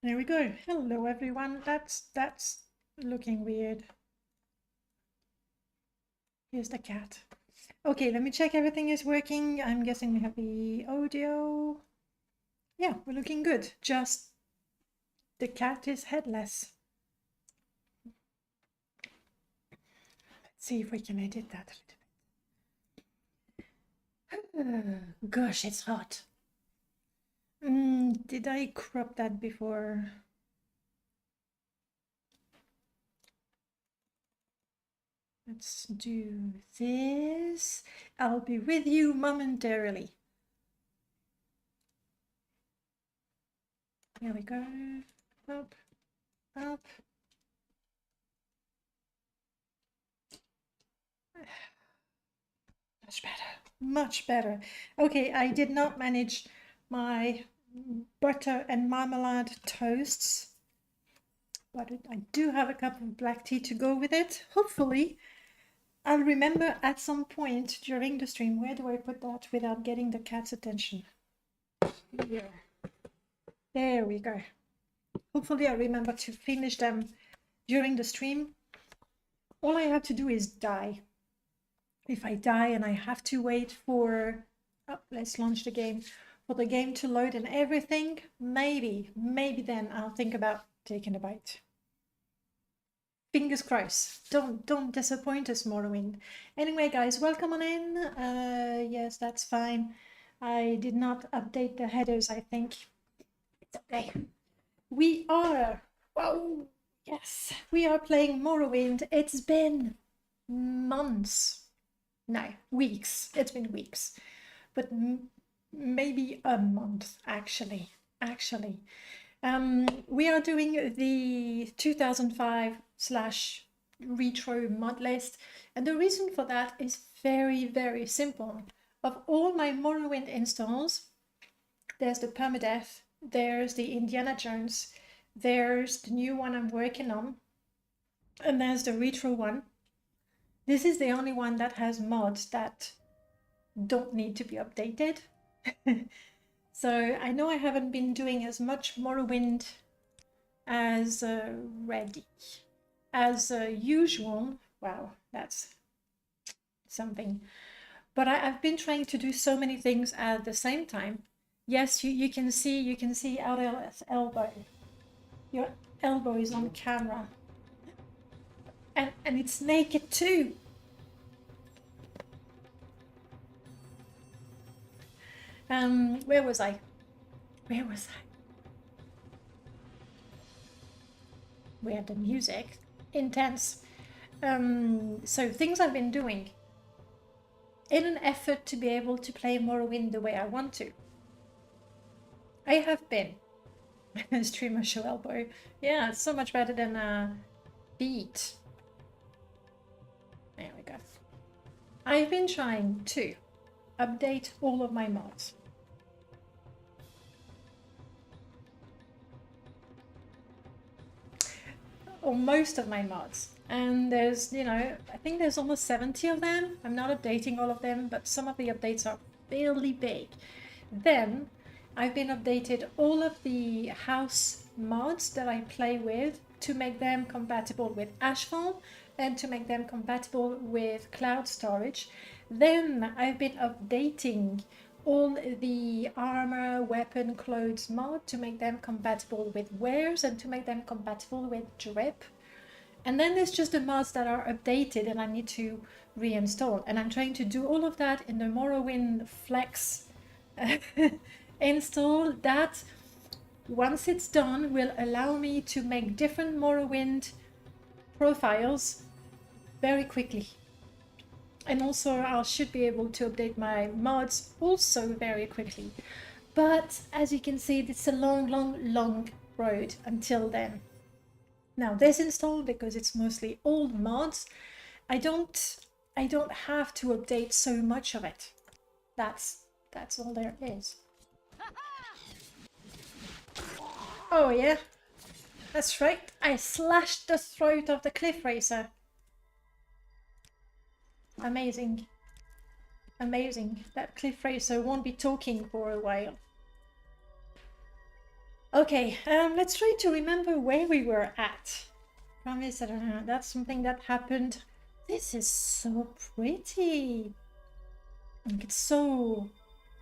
There we go. Hello everyone. That's looking weird. Here's the cat. Okay, let me check everything is working. I'm guessing we have the audio. Yeah, we're looking good. Just the cat is headless. Let's see if we can edit that a little bit. Gosh, it's hot. Did I crop that before? Let's do this. I'll be with you momentarily. Here we go. Up, up. Much better. Much better. Okay, I did not manage my butter and marmalade toasts, but I do have a cup of black tea to go with it. Hopefully, I'll remember at some point during the stream. Where do I put that without getting the cat's attention? Here. There we go. Hopefully, I'll remember to finish them during the stream. All I have to do is die. If I die and I have to wait for, let's launch the game, for the game to load and everything, maybe then I'll think about taking a bite. Fingers crossed. Don't disappoint us, Morrowind. Anyway, guys, welcome on in. Yes, that's fine. I did not update the headers, I think. It's okay. We are, whoa, yes, we are playing Morrowind. It's been months. No, weeks. It's been weeks, but maybe a month actually. We are doing the 2005/retro mod list, and the reason for that is very simple. Of all my Morrowind installs, there's the permadeath, there's the Indiana Jones, there's the new one I'm working on, and there's the retro one. This is the only one that has mods that don't need to be updated. So I know I haven't been doing as much Morrowind as ready as usual. Wow, that's something. But I've been trying to do so many things at the same time. Yes, you can see Audel's elbow. Your elbow is on camera. And it's naked too. Where was I? We had the music. Intense. So things I've been doing in an effort to be able to play Morrowind the way I want to. I have been. Streamer show elbow. Yeah, it's so much better than feet. There we go. I've been trying to update all of my mods. Or most of my mods. And there's, you know, I think there's almost 70 of them. I'm not updating all of them, but some of the updates are fairly big. Then I've been updated all of the house mods that I play with to make them compatible with Ashfall and to make them compatible with cloud storage. Then I've been updating all the armor, weapon, clothes mod to make them compatible with wares and to make them compatible with drip. And then there's just the mods that are updated and I need to reinstall. And I'm trying to do all of that in the Morrowind Flex install that, once it's done, will allow me to make different Morrowind profiles very quickly. And also I should be able to update my mods also very quickly. But as you can see, it's a long road until then. Now this install, because it's mostly old mods, I don't have to update so much of it. That's all there is. Oh yeah, that's right. I slashed the throat of the cliff racer. Amazing. Amazing. That cliff racer won't be talking for a while. Okay, let's try to remember where we were at. Promise, I don't know, that's something that happened. This is so pretty. Like, it's so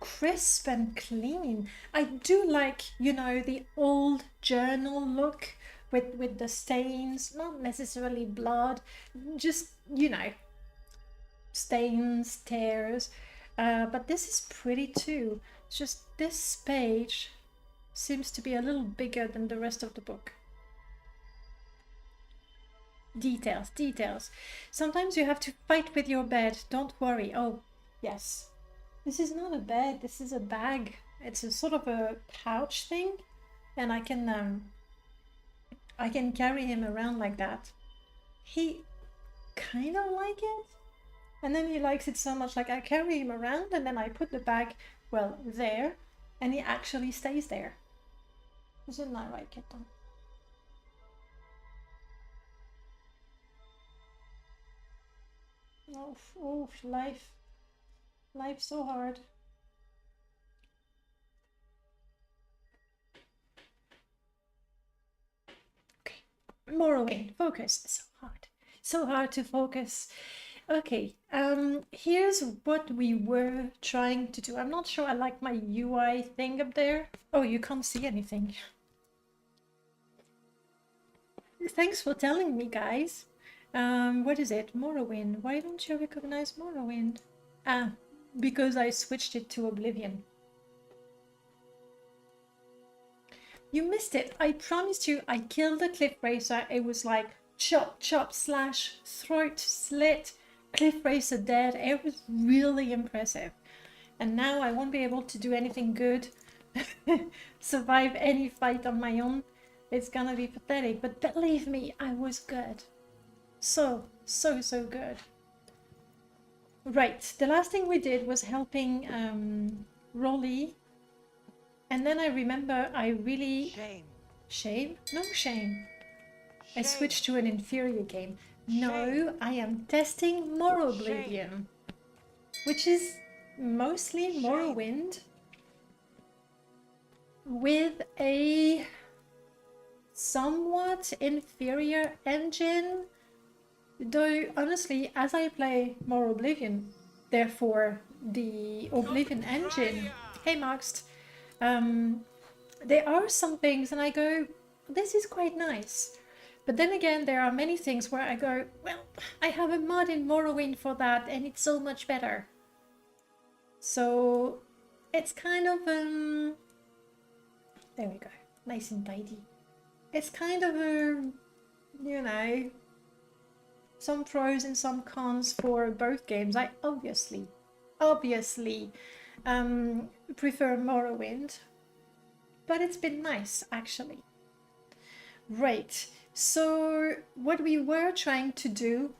crisp and clean. I do like, you know, the old journal look with the stains, not necessarily blood, just, you know, stains, tears. But this is pretty too. It's just this page seems to be a little bigger than the rest of the book. Details, details. Sometimes you have to fight with your bed. Don't worry. Oh, yes. This is not a bed. This is a bag. It's a sort of a pouch thing, and I can carry him around like that. He kind of like it, and then he likes it so much. Like I carry him around, and then I put the bag, well, there, and he actually stays there. Isn't that right, Captain? Oh, oh, life's so hard. Okay, Morrowind, focus. So hard to focus. Okay, here's what we were trying to do. I'm not sure I like my UI thing up there. Oh, you can't see anything. Thanks for telling me, guys. What is it? Morrowind. Why don't you recognize Morrowind? Ah, because I switched it to Oblivion. You missed it. I promised you I killed the cliff racer. It was like chop, chop, slash, throat slit, cliff racer dead. It was really impressive. And now I won't be able to do anything good, survive any fight on my own. It's gonna be pathetic, but believe me, I was good. So good. Right, the last thing we did was helping Rolly. And then I remember I really... Shame? No shame. I switched to an inferior game. No, I am testing Morrowind, which is mostly Morrowind with a somewhat inferior engine. Though, honestly, as I play more Oblivion, therefore the Oblivion engine, hey Max, there are some things and I go, this is quite nice. But then again, there are many things where I go, well, I have a mod in Morrowind for that and it's so much better. So it's kind of, there we go, nice and tidy. It's kind of a, you know, some pros and some cons for both games. I obviously prefer Morrowind, but it's been nice actually. Right, so what we were trying to do,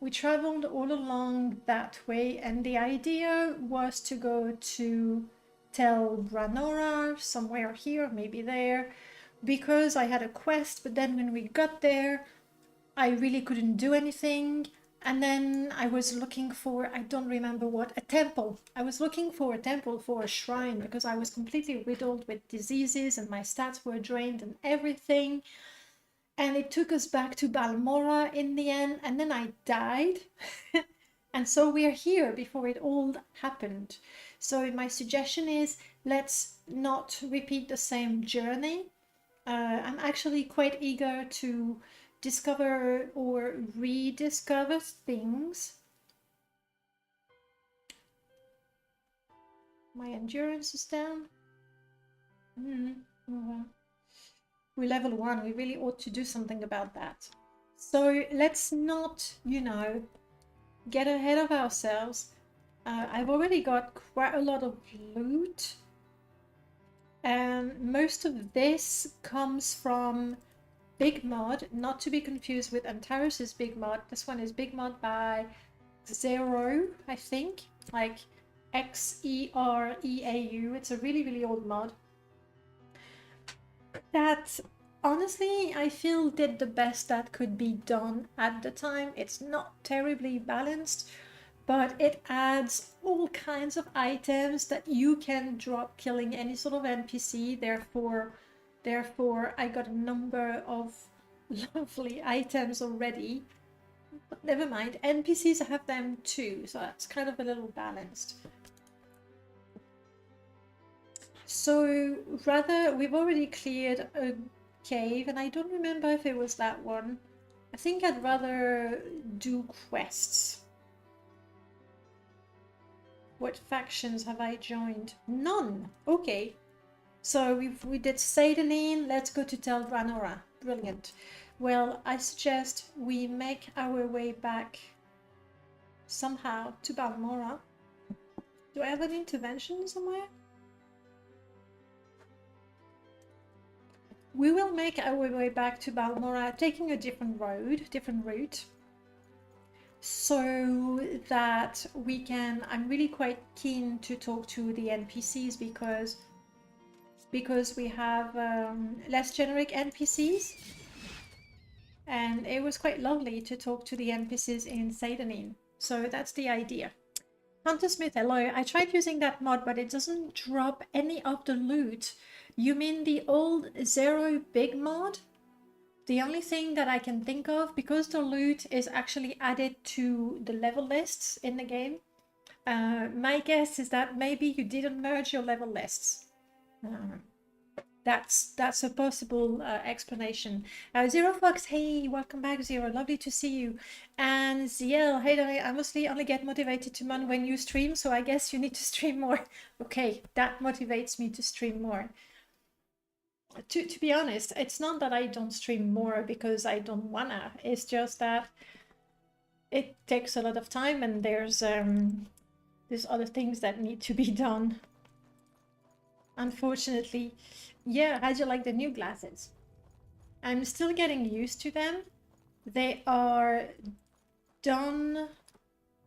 we traveled all along that way, and the idea was to go to Tel Branora, somewhere here, maybe there, because I had a quest, but then when we got there, I really couldn't do anything. And then I was looking for, I don't remember what, a temple. I was looking for a temple for a shrine because I was completely riddled with diseases and my stats were drained and everything. And it took us back to Balmora in the end, and then I died. And so we're here before it all happened. So my suggestion is, let's not repeat the same journey. I'm actually quite eager to discover or rediscover things. My endurance is down. Oh, well. We're level 1, we really ought to do something about that. So let's not, you know, get ahead of ourselves. I've already got quite a lot of loot. And most of this comes from Big Mod, not to be confused with Antares' Big Mod. This one is Big Mod by Xero, I think. Like Xereau. It's a really, really old mod. That, honestly, I feel did the best that could be done at the time. It's not terribly balanced, but it adds all kinds of items that you can drop killing any sort of NPC. Therefore, I got a number of lovely items already. But never mind, NPCs have them too, so that's kind of a little balanced. So rather, we've already cleared a cave, and I don't remember if it was that one. I think I'd rather do quests. What factions have I joined? None! Okay. So we did Sadanin, let's go to Tel Granora. Brilliant. Well, I suggest we make our way back somehow to Balmora. Do I have an intervention somewhere? We will make our way back to Balmora, taking a different route, so that we can... I'm really quite keen to talk to the NPCs because we have less generic NPCs, and it was quite lovely to talk to the NPCs in Sadanin. So that's the idea. Hunter Smith, hello. I tried using that mod, but it doesn't drop any of the loot. You mean the old Zero Big mod? The only thing that I can think of, because the loot is actually added to the level lists in the game, my guess is that maybe you didn't merge your level lists. That's a possible explanation. Zero Fox, hey, welcome back, Zero. Lovely to see you. And Ziel, hey, I mostly only get motivated to mon when you stream, so I guess you need to stream more. Okay, that motivates me to stream more. To be honest, it's not that I don't stream more because I don't wanna. It's just that it takes a lot of time, and there's other things that need to be done. Unfortunately. Yeah, how'd you like the new glasses? I'm still getting used to them. They are done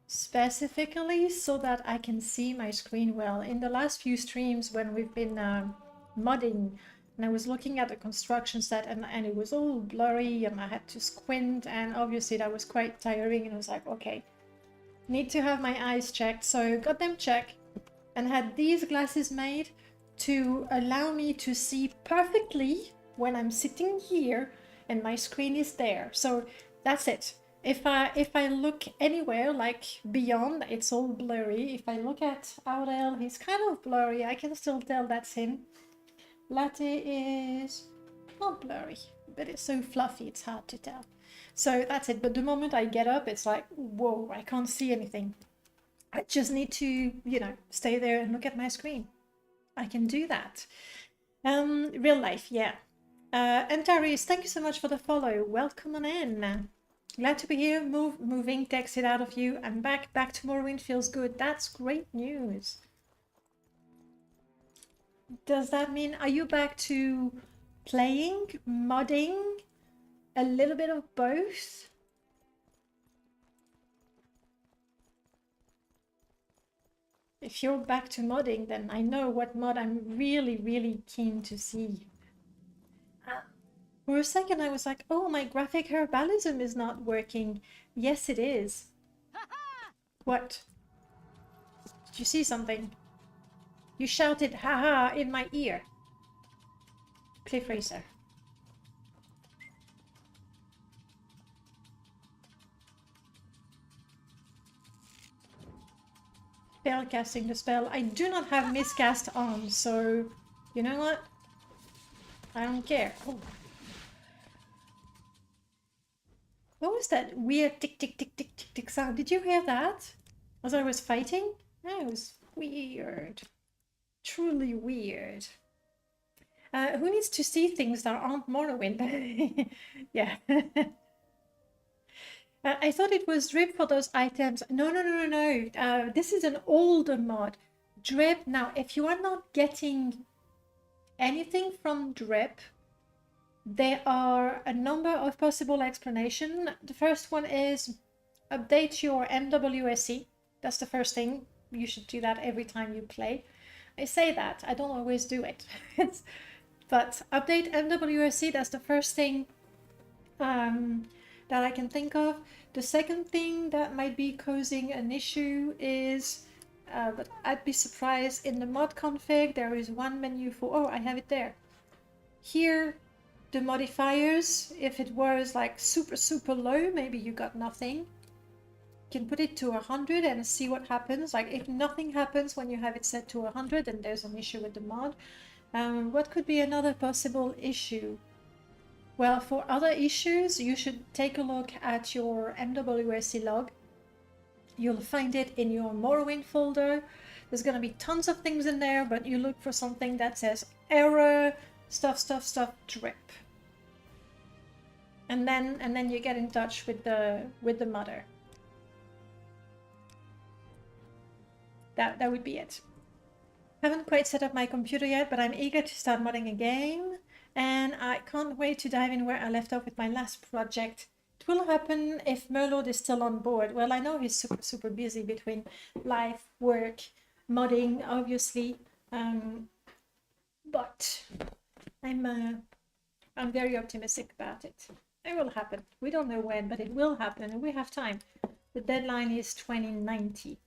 specifically so that I can see my screen well. In the last few streams when we've been modding, and I was looking at the construction set, and it was all blurry, and I had to squint, and obviously that was quite tiring, and I was like, okay, need to have my eyes checked. So got them checked and had these glasses made to allow me to see perfectly when I'm sitting here and my screen is there. So that's it. If I look anywhere, like beyond, it's all blurry. If I look at Aurel, he's kind of blurry. I can still tell that's him. Latte is not blurry, but it's so fluffy, it's hard to tell. So that's it. But the moment I get up, it's like, whoa, I can't see anything. I just need to, you know, stay there and look at my screen. I can do that. Real life, yeah. Antares, thank you so much for the follow. Welcome on in. Glad to be here. Moving takes it out of you. I'm back. Back to Morrowind feels good. That's great news. Does that mean, are you back to playing, modding, a little bit of both? If you're back to modding, then I know what mod I'm really, really keen to see. For a second I was like, oh, my graphic herbalism is not working. Yes, it is. What? Did you see something? You shouted haha in my ear. Cliff Racer. Spell casting the spell. I do not have miscast on, so you know what? I don't care. Oh. What was that weird tick tick tick tick tick tick sound? Did you hear that? As I was fighting? That was weird. Truly weird. Who needs to see things that aren't Morrowind? Yeah. I thought it was drip for those items. No. This is an older mod. Drip. Now, if you are not getting anything from drip, there are a number of possible explanations. The first one is update your MWSE. That's the first thing. You should do that every time you play. I say that. I don't always do it. But update MWSE, that's the first thing. that I can think of. The second thing that might be causing an issue is, but I'd be surprised, in the mod config there is one menu for, oh, I have it there. Here, the modifiers, if it was like super low, maybe you got nothing. You can put it to 100 and see what happens. Like if nothing happens when you have it set to 100, then there's an issue with the mod. What could be another possible issue? Well, for other issues, you should take a look at your MWSC log. You'll find it in your Morrowind folder. There's going to be tons of things in there, but you look for something that says error, stuff, drip. And then you get in touch with the modder. That would be it. Haven't quite set up my computer yet, but I'm eager to start modding a game. And I can't wait to dive in where I left off with my last project. It will happen if Merlord is still on board. Well, I know he's super busy between life, work, modding, obviously. But I'm very optimistic about it. It will happen. We don't know when, but it will happen, and we have time. The deadline is 2090.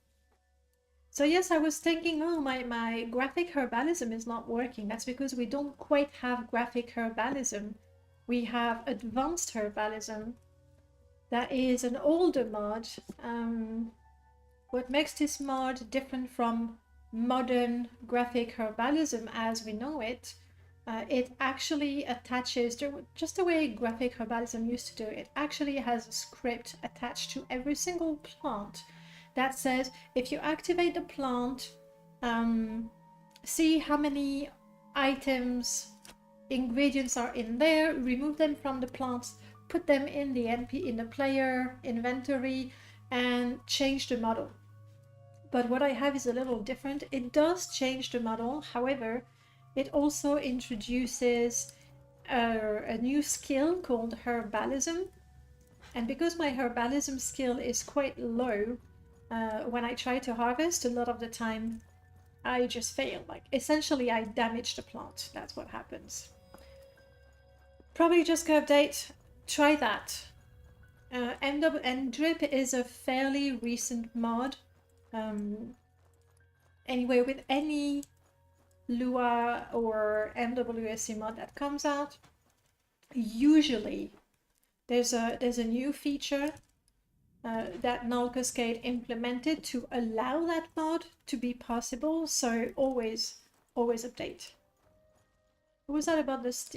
So yes, I was thinking, oh, my graphic herbalism is not working. That's because we don't quite have graphic herbalism. We have advanced herbalism. That is an older mod. What makes this mod different from modern graphic herbalism as we know it, it actually attaches, just the way graphic herbalism used to do it, actually has a script attached to every single plant that says if you activate the plant, see how many items, ingredients are in there, remove them from the plants, put them in the player inventory, and change the model. But what I have is a little different. It does change the model, however, it also introduces a new skill called herbalism. And because my herbalism skill is quite low, when I try to harvest, a lot of the time I just fail. Like essentially I damage the plant. That's what happens. Probably just go update. Try that. And drip is a fairly recent mod. Anyway, with any Lua or MWSC mod that comes out, usually there's a new feature that Null Cascade implemented to allow that mod to be possible. So always update. What was that about this?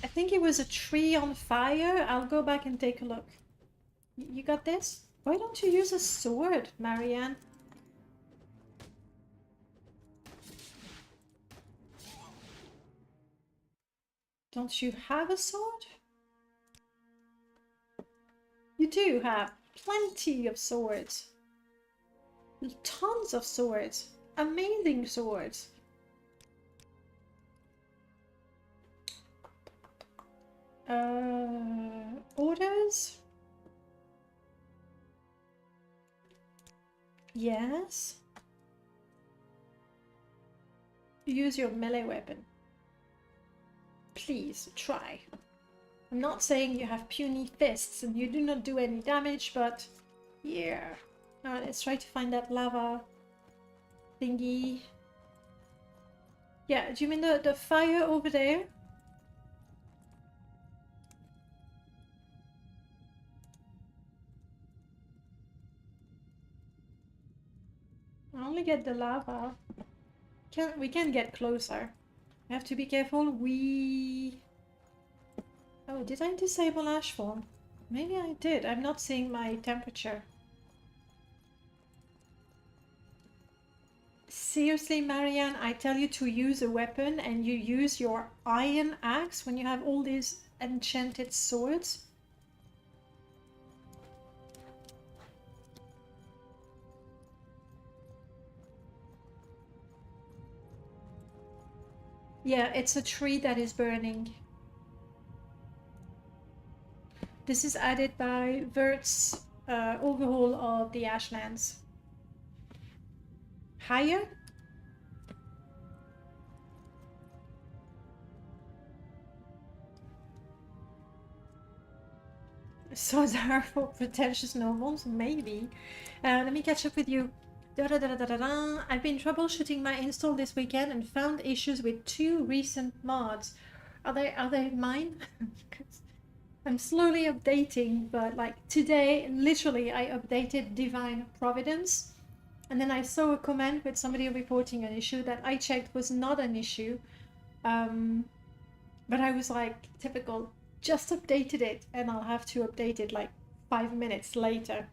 I think it was a tree on fire. I'll go back and take a look. You got this? Why don't you use a sword, Marianne? Don't you have a sword? You do have plenty of swords. Tons of swords. Amazing swords. Orders? Yes. Use your melee weapon. Please, try. I'm not saying you have puny fists and you do not do any damage, but yeah. Alright, let's try to find that lava thingy. Yeah, do you mean the fire over there? I only get the lava. We can get closer. I have to be careful. Oh, did I disable ash form? Maybe I did. I'm not seeing my temperature. Seriously, Marianne, I tell you to use a weapon and you use your iron axe when you have all these enchanted swords. Yeah, it's a tree that is burning. This is added by Vert's overhaul of the Ashlands. Higher? So there for pretentious novels, maybe. Let me catch up with you. I've been troubleshooting my install this weekend and found issues with 2 recent mods. Are they mine? 'Cause I'm slowly updating, but like today, literally, I updated Divine Providence, and then I saw a comment with somebody reporting an issue that I checked was not an issue. But I was like, typical, just updated it, and I'll have to update it like 5 minutes later.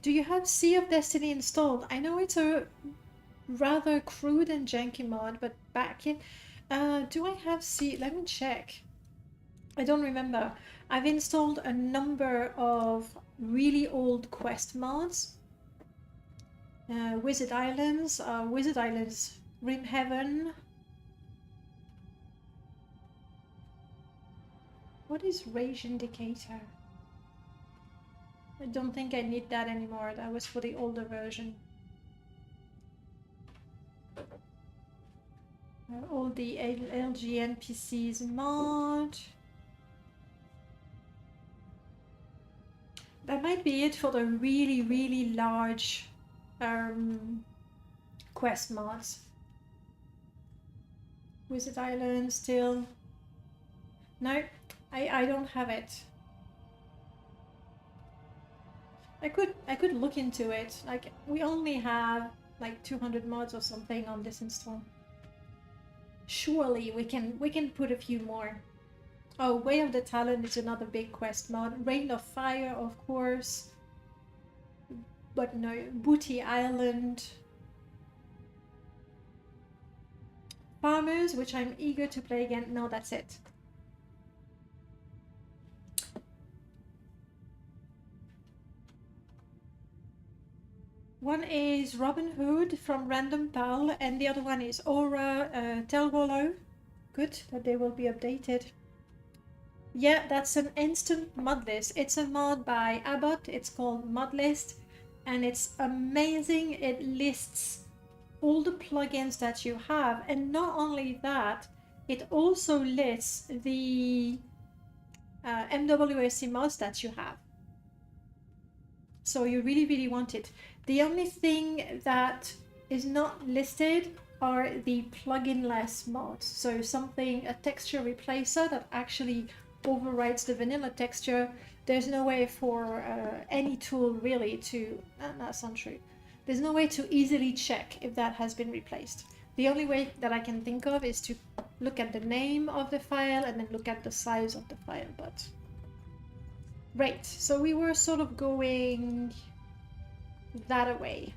Do you have Sea of Destiny installed? I know it's a rather crude and janky mod, but back in... do I have Sea? Let me check. I don't remember. I've installed a number of really old quest mods. Wizard Islands, Rim Heaven. What is Rage Indicator? I don't think I need that anymore. That was for the older version. All the LG NPCs mod. That might be it for the really, really large quest mods. Wizard Island still. No, I don't have it. I could look into it. Like, we only have like 200 mods or something on this install. Surely we can put a few more. Oh, Way of the Talon is another big quest mod. Rain of Fire, of course. But no, Booty Island. Farmers, which I'm eager to play again. No, that's it. One is Robin Hood from Random Pal, and the other one is Aura Telgolo. Good, that they will be updated. Yeah, that's an instant mod list. It's a mod by Abbott. It's called Modlist, and it's amazing. It lists all the plugins that you have, and not only that, it also lists the MWSC mods that you have. So you really, really want it. The only thing that is not listed are the plugin-less mods. So something, a texture replacer that actually overrides the vanilla texture. There's no way for any tool really to, that's not true. There's no way to easily check if that has been replaced. The only way that I can think of is to look at the name of the file and then look at the size of the file, but... Right, so we were sort of going that away.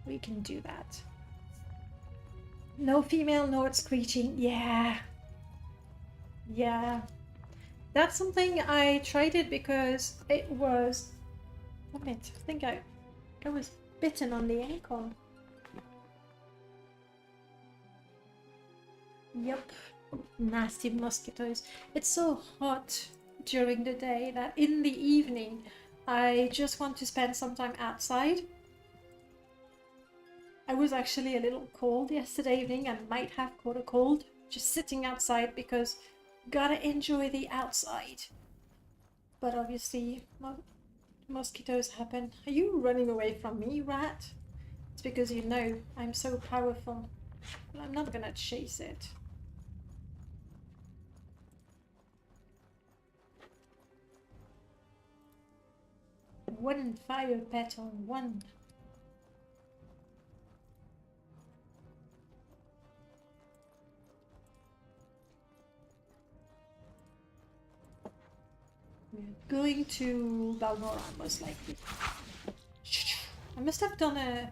We can do that. No female note screeching. Yeah. Yeah. That's something I tried it because it was... Damn it, I think I was bitten on the ankle. Yep. Nasty mosquitoes. It's so hot during the day that in the evening I just want to spend some time outside. I was actually a little cold yesterday evening and might have caught a cold just sitting outside because gotta enjoy the outside. But obviously mosquitoes happen. Are you running away from me, rat? It's because you know I'm so powerful. But I'm not gonna chase it. One fire petal, one. We're going to Balmora, most likely. I must have done a...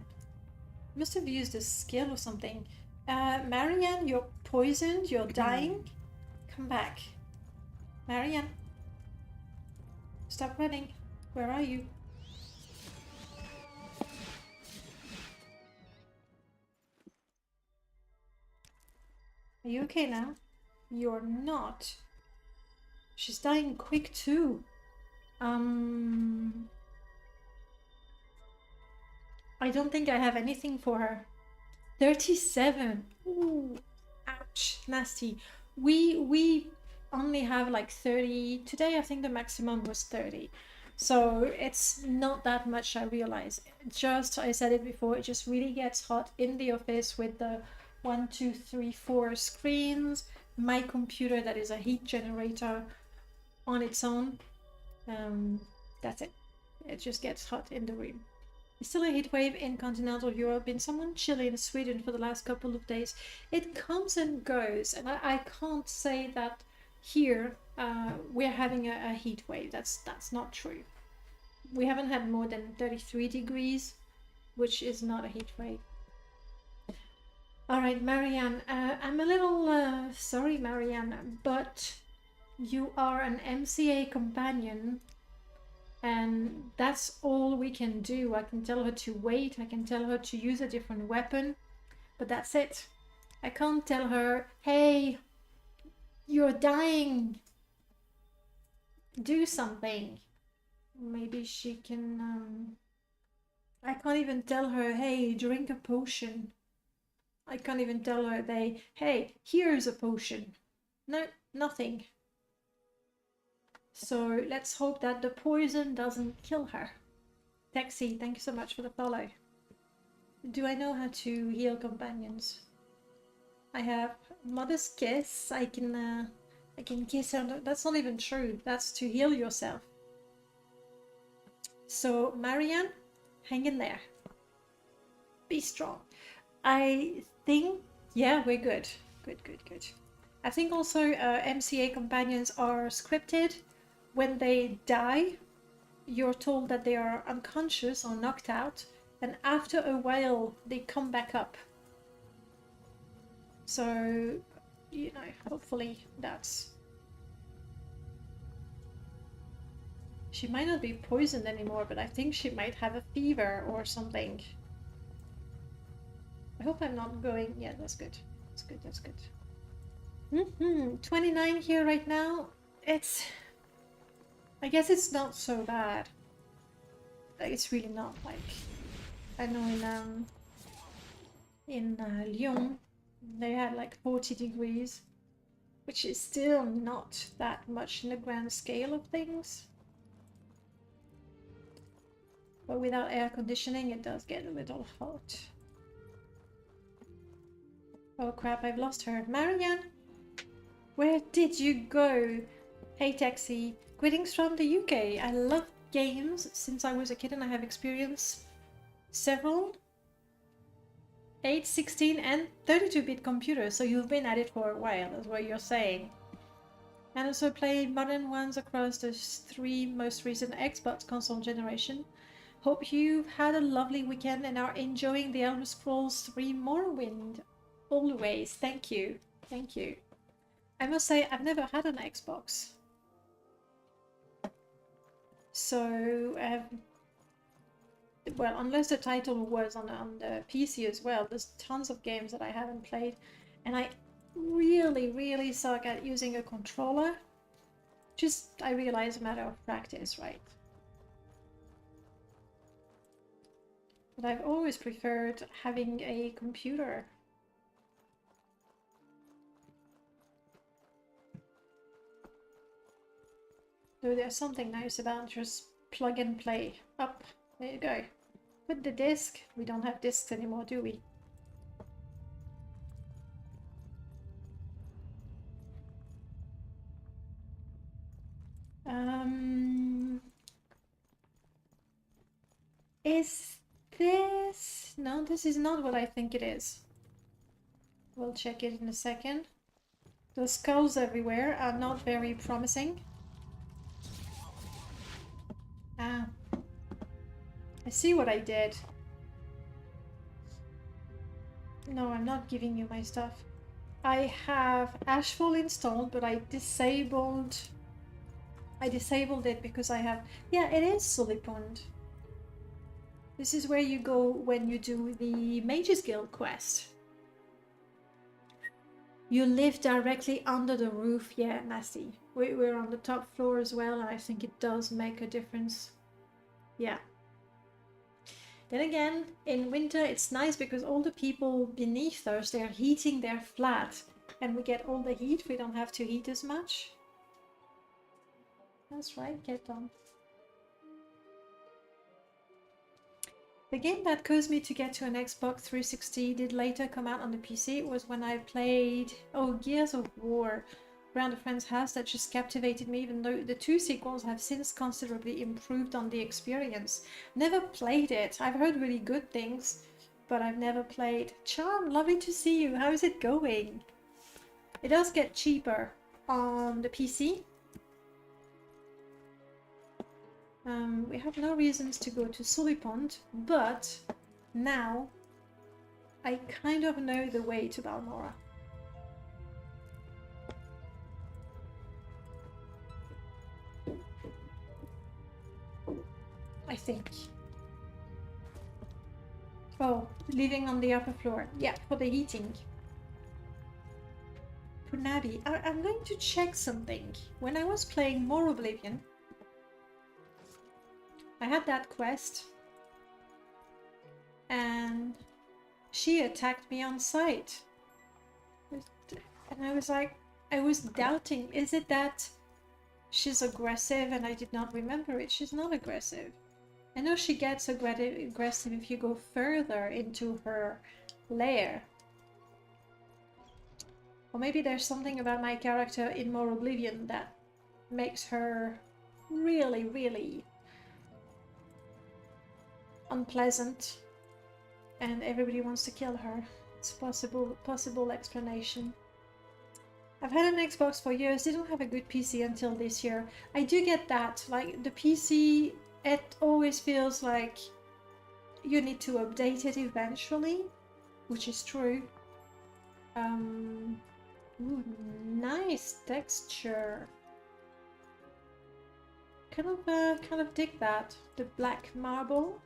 must have used a skill or something. Marianne, you're poisoned, you're dying. Come back. Marianne. Stop running. Where are you? Are you okay now? You're not. She's dying quick too. I don't think I have anything for her. 37. Ooh. Ouch. Nasty. We only have like 30. Today I think the maximum was 30. So it's not that much, I realize. Just, I said it before, it just really gets hot in the office with the 1, 2, 3, 4 screens, my computer that is a heat generator on its own. That's it. It just gets hot in the room. There's still a heat wave in continental Europe. Been somewhat chilly in Sweden for the last couple of days. It comes and goes, and I can't say that here we're having a heat wave. That's not true. We haven't had more than 33 degrees, which is not a heat wave. All right, Marianne, I'm a little sorry, Marianne, but you are an MCA companion, and that's all we can do. I can tell her to wait, I can tell her to use a different weapon, but that's it. I can't tell her, hey, you're dying, do something. Maybe she can, I can't even tell her, hey, drink a potion. I can't even tell her, hey, here's a potion. No, nothing. So let's hope that the poison doesn't kill her. Taxi, thank you so much for the follow. Do I know how to heal companions? I have Mother's Kiss. I can kiss her. That's not even true. That's to heal yourself. So Marianne, hang in there. Be strong. I think, yeah, we're good. Good. I think also MCA companions are scripted. When they die, you're told that they are unconscious or knocked out, and after a while they come back up. So, you know, hopefully that's... She might not be poisoned anymore, but I think she might have a fever or something. I hope I'm not going... Yeah, that's good. That's good. 29 here right now. It's... I guess it's not so bad. Like, it's really not. Like, I know in Lyon they had like 40 degrees, which is still not that much in the grand scale of things. But without air conditioning it does get a little hot. Oh crap, I've lost her. Marianne, where did you go? Hey Taxi, greetings from the UK. I love games since I was a kid and I have experienced several 8, 16 and 32-bit computers, so you've been at it for a while, is what you're saying. And also play modern ones across the 3 most recent Xbox console generation. Hope you've had a lovely weekend and are enjoying the Elder Scrolls 3 Morrowind. Always, thank you. I must say, I've never had an Xbox. So, well, unless the title was on the PC as well, there's tons of games that I haven't played. And I really suck at using a controller. Just, I realize, a matter of practice, right? But I've always preferred having a computer. Though there's something nice about just plug and play. Up, there you go. With the disc, we don't have discs anymore, do we? Is this... No, this is not what I think it is. We'll check it in a second. The skulls everywhere are not very promising. Ah. I see what I did. No, I'm not giving you my stuff. I have Ashfall installed, but I disabled it because I have... Yeah, it is Sulipund. This is where you go when you do the Mage's Guild quest. You live directly under the roof. Yeah, nasty. We're on the top floor as well, and I think it does make a difference. Yeah. Then again, in winter it's nice because all the people beneath us, they're heating their flat, and we get all the heat. We don't have to heat as much. That's right, get on. The game that caused me to get to an Xbox 360 did later come out on the PC. It was when I played, Gears of War around a friend's house. That just captivated me, even though the 2 sequels have since considerably improved on the experience. Never played it. I've heard really good things, but I've never played. Charm, lovely to see you. How is it going? It does get cheaper on the PC. We have no reasons to go to Sullypond, but now I kind of know the way to Balmora. I think. Oh, living on the upper floor. Yeah, for the heating. Punabi. I'm going to check something. When I was playing Morrowind, I had that quest, and she attacked me on sight. And I was like, I was doubting, is it that she's aggressive and I did not remember it? She's not aggressive. I know she gets aggressive if you go further into her lair. Or maybe there's something about my character in More Oblivion that makes her really, really unpleasant and everybody wants to kill her. It's a possible explanation. I've had an Xbox for years, didn't have a good PC until this year. I do get that, like the PC, it always feels like you need to update it eventually, which is true. Ooh, nice texture. Kind of dig that. The black marble.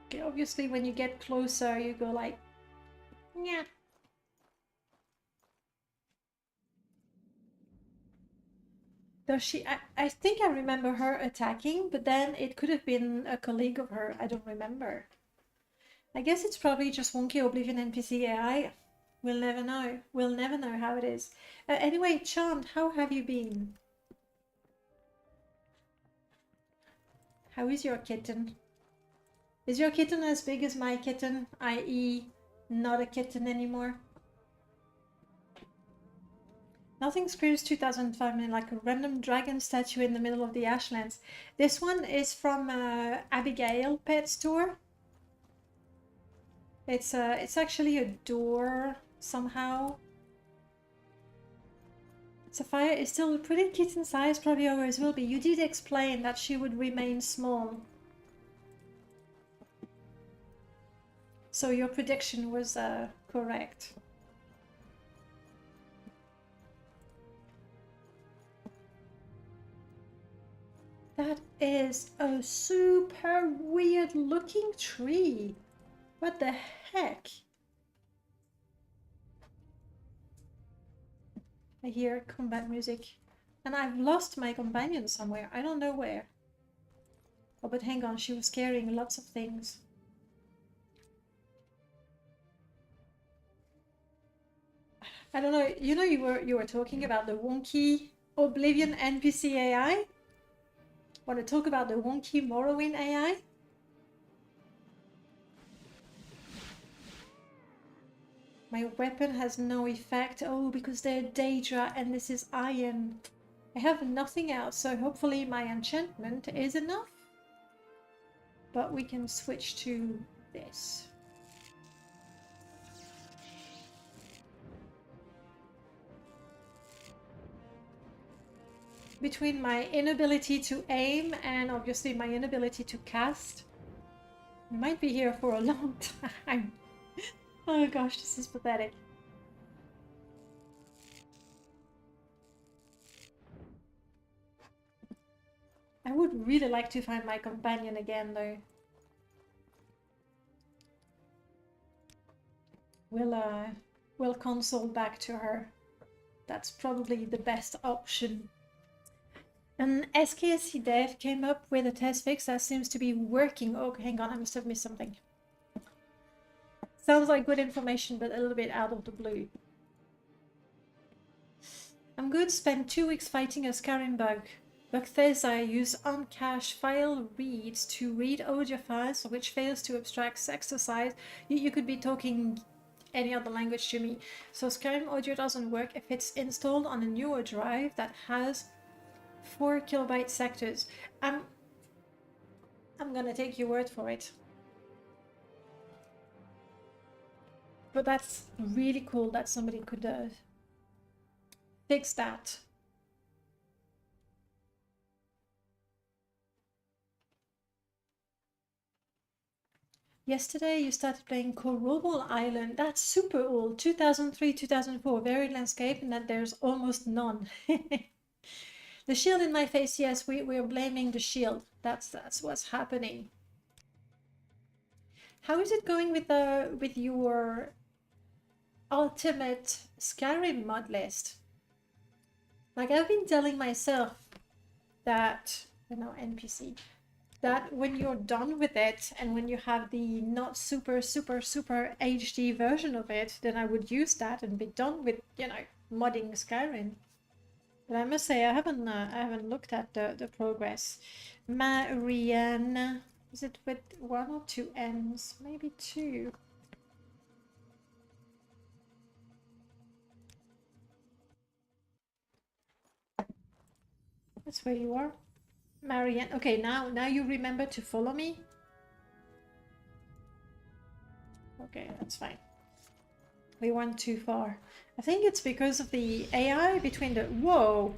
Okay, obviously when you get closer you go like, yeah. Does she? I think I remember her attacking, but then it could have been a colleague of her. I don't remember. I guess it's probably just wonky Oblivion NPC AI. We'll never know. We'll never know how it is. Anyway, Charmed, how have you been? How is your kitten? Is your kitten as big as my kitten, i.e. not a kitten anymore? Nothing screams 2005 and like a random dragon statue in the middle of the Ashlands. This one is from Abigail Pet Store. It's actually a door somehow. Sapphire is still pretty kitten size, probably always will be. You did explain that she would remain small. So your prediction was correct. That is a super weird looking tree. What the heck? I hear combat music. And I've lost my companion somewhere. I don't know where. Oh, but hang on, she was carrying lots of things. I don't know, you know, you were talking about the wonky Oblivion NPC AI? Want to talk about the wonky Morrowind AI? My weapon has no effect. Oh, because they're Daedra and this is iron. I have nothing else, so hopefully my enchantment is enough. But we can switch to this. Between my inability to aim and obviously my inability to cast, I might be here for a long time. Oh gosh, this is pathetic. I would really like to find my companion again though. We'll console back to her. That's probably the best option. An SKSC dev came up with a test fix that seems to be working. Oh, hang on, I must have missed something. Sounds like good information, but a little bit out of the blue. I'm good. Spent 2 weeks fighting a Skyrim bug. Bethesda use uncache file reads to read audio files, which fails to abstract text to size. You could be talking any other language to me. So Skyrim audio doesn't work if it's installed on a newer drive that has 4 kilobyte sectors. I'm gonna take your word for it. But that's really cool that somebody could fix that. Yesterday you started playing Corobal Island. That's super old. 2003, 2004. Varied landscape and that there's almost none. The shield in my face. Yes, we're blaming the shield. That's what's happening. How is it going with your ultimate Skyrim mod list? Like, I've been telling myself that, you know, NPC, that when you're done with it and when you have the not super HD version of it, then I would use that and be done with, you know, modding Skyrim. But I must say I haven't looked at the progress. Marianne, is it with 1 or 2 N's? Maybe 2. That's where you are. Marianne. Okay, now you remember to follow me. Okay, that's fine. We went too far. I think it's because of the AI between the... Whoa!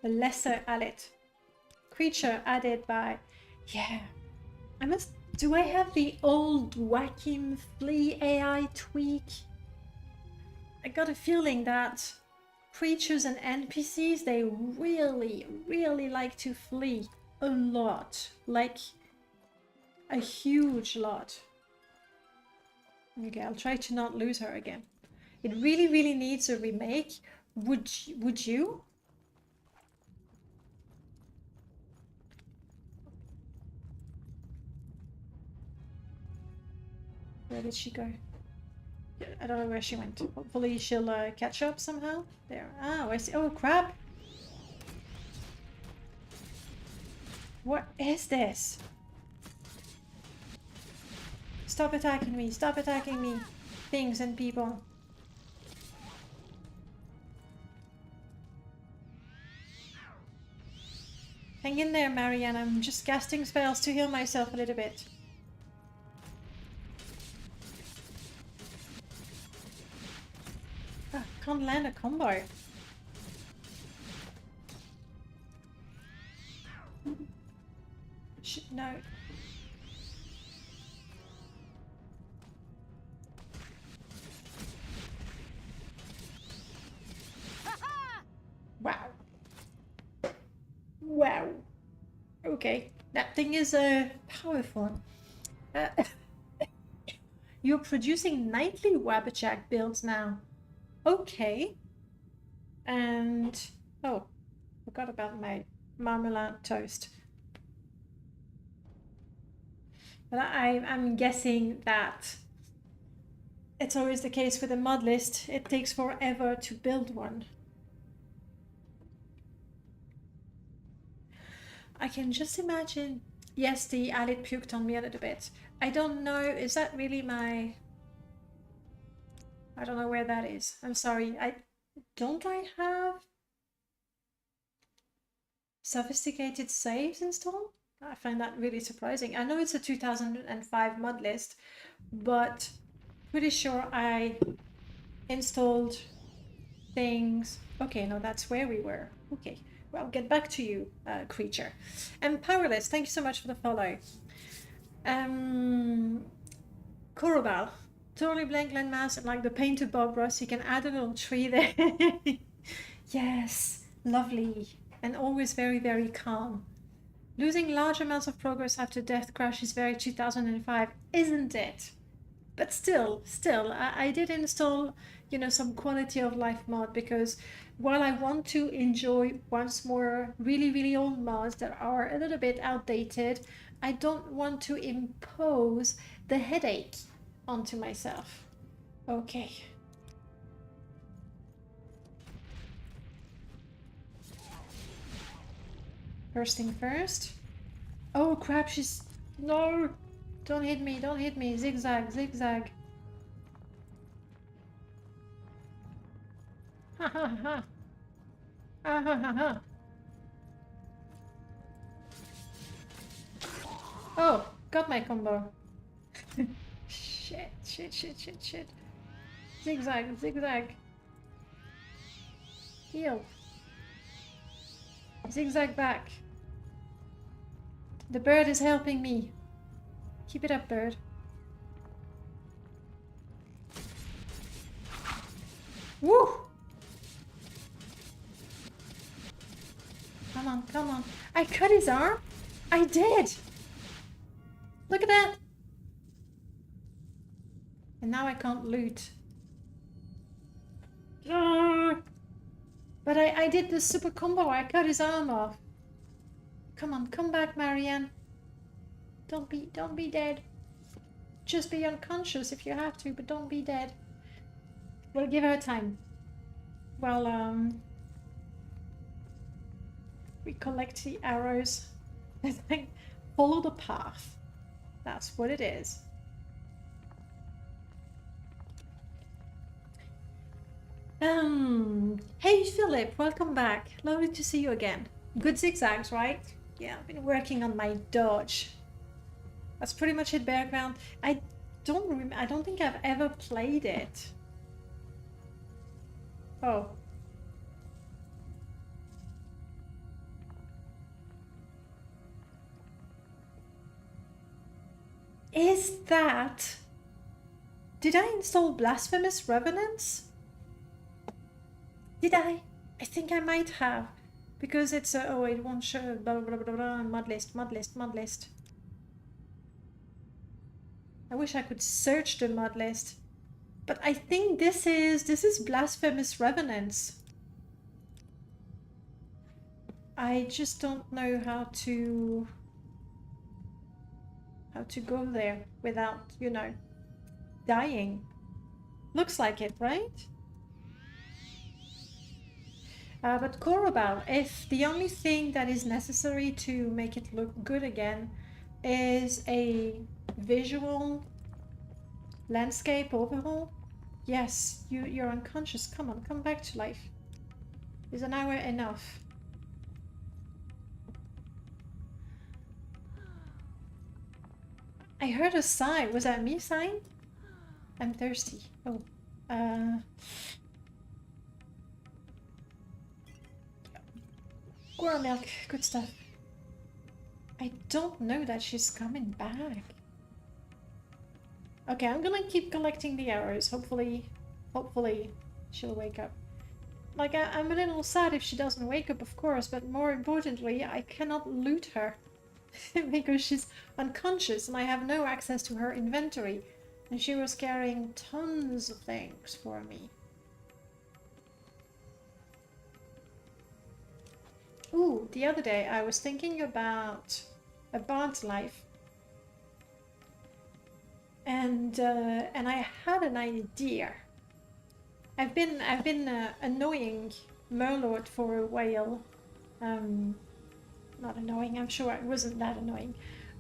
The lesser added. Creature added by... Yeah. Do I have the old Whacking Flea AI tweak? I got a feeling that creatures and NPCs, they really like to flee a lot. Like, a huge lot. Okay, I'll try to not lose her again. It really needs a remake. Would you? Where did she go? I don't know where she went. Hopefully she'll catch up somehow. There. Oh, I see. Oh, crap. What is this? Stop attacking me. Stop attacking me. Things and people. Hang in there, Marianne. I'm just casting spells to heal myself a little bit. Ah, can't land a combo. No. Wow. Wow. Okay. That thing is powerful. You're producing nightly Wabbajack builds now. Okay. And... oh. Forgot about my marmalade toast. But I'm guessing that it's always the case with a mod list. It takes forever to build one. I can just imagine. Yes, the Alit puked on me a little bit. I don't know. Is that really my... I don't know where that is. I'm sorry. Don't I have sophisticated saves installed? I find that really surprising. I know it's a 2005 mod list, but pretty sure I installed things. Okay, no, that's where we were. Okay, well, get back to you, creature. And Powerless, thank you so much for the follow. Corobal, totally blank landmass and like the painted Bob Ross, you can add a little tree there. Yes, lovely. And always very calm. Losing large amounts of progress after death crash is very 2005, isn't it? But still, I did install, you know, some quality of life mod because while I want to enjoy once more really old mods that are a little bit outdated, I don't want to impose the headache onto myself. Okay. First thing first. Oh crap, she's... No! Don't hit me, don't hit me. Zigzag, zigzag. Ha ha ha. Ha ha ha ha. Oh, got my combo. Shit, shit, shit, shit, shit. Zigzag, zigzag. Heal. Zigzag back. The bird is helping me. Keep it up, bird. Woo! Come on, come on. I cut his arm? I did! Look at that! And now I can't loot. But I did the super combo. I cut his arm off. Come on, come back, Marianne. Don't be dead. Just be unconscious if you have to, but don't be dead. We'll give her time. Well, we collect the arrows. Follow the path. That's what it is. Hey Philip, welcome back. Lovely to see you again. Good zigzags, right? Yeah, I've been working on my dodge. That's pretty much it, Bearground. I don't think I've ever played it. Oh. Is that... Did I install Blasphemous Revenants? Did I? I think I might have. Because it's a... Oh, it won't show... Blah, blah, blah, blah, Modlist, Modlist, Modlist. I wish I could search the Modlist. But I think this is Blasphemous Revenants. I just don't know how to go there without, you know, dying. Looks like it, right? But Korobal, if the only thing that is necessary to make it look good again is a visual landscape overhaul, yes, you're unconscious. Come on, come back to life. Is an hour enough? I heard a sigh. Was that me sighing? I'm thirsty. Oh. Squirrel milk. Good stuff. I don't know that she's coming back. Okay, I'm gonna keep collecting the arrows. Hopefully she'll wake up. Like, I'm a little sad if she doesn't wake up, of course, but more importantly, I cannot loot her. Because she's unconscious and I have no access to her inventory. And she was carrying tons of things for me. Ooh, the other day I was thinking about a bard's life. And I had an idea. I've been annoying Merlord for a while. Not annoying, I'm sure it wasn't that annoying.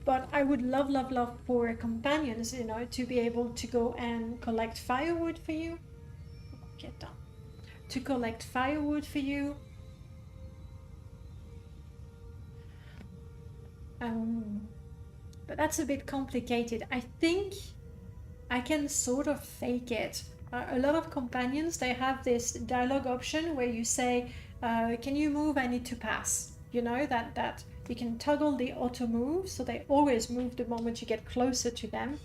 But I would love for companions, you know, to be able to go and collect firewood for you. Get down. To collect firewood for you. But that's a bit complicated. I think I can sort of fake it. A lot of companions, they have this dialogue option where you say, can you move? I need to pass. You know, that you can toggle the auto move, so they always move the moment you get closer to them.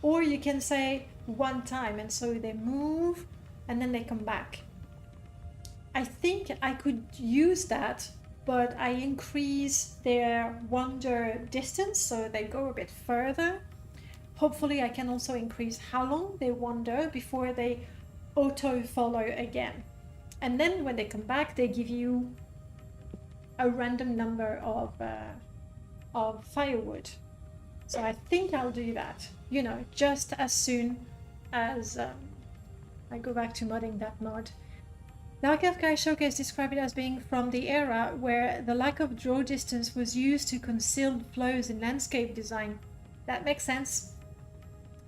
Or you can say one time, and so they move and then they come back. I think I could use that, but I increase their wander distance, so they go a bit further. Hopefully I can also increase how long they wander before they auto follow again. And then when they come back, they give you a random number of firewood. So I think I'll do that, you know, just as soon as I go back to modding that mod. Dark Archive Showcase described it as being from the era where the lack of draw distance was used to conceal flows in landscape design. That makes sense.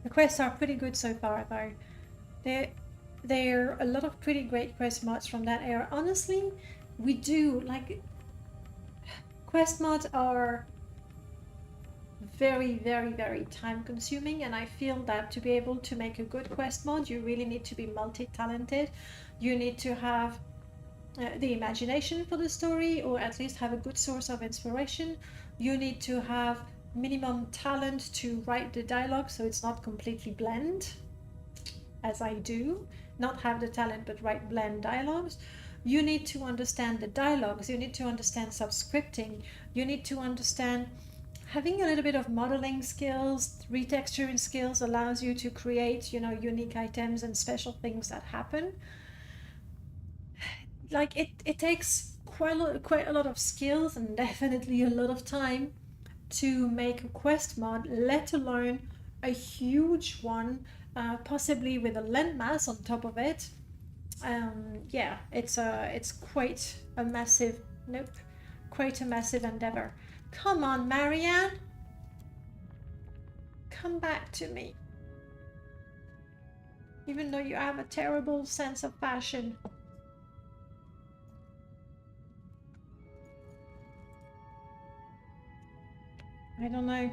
The quests are pretty good so far, though. There are a lot of pretty great quest mods from that era. Honestly, we do, like, quest mods are very, very, very time consuming, and I feel that to be able to make a good quest mod, you really need to be multi-talented. You need to have the imagination for the story, or at least have a good source of inspiration. You need to have minimum talent to write the dialogue so it's not completely bland, as I do. Not have the talent but write bland dialogues. You need to understand the dialogues. You need to understand subscripting. You need to understand having a little bit of modeling skills. Retexturing skills allows you to create, you know, unique items and special things that happen. Like, it takes quite a lot of skills and definitely a lot of time to make a quest mod, let alone a huge one, possibly with a landmass on top of it. Yeah, it's quite a massive, quite a massive endeavor. Come on, Marianne, come back to me. Even though you have a terrible sense of fashion. I don't know.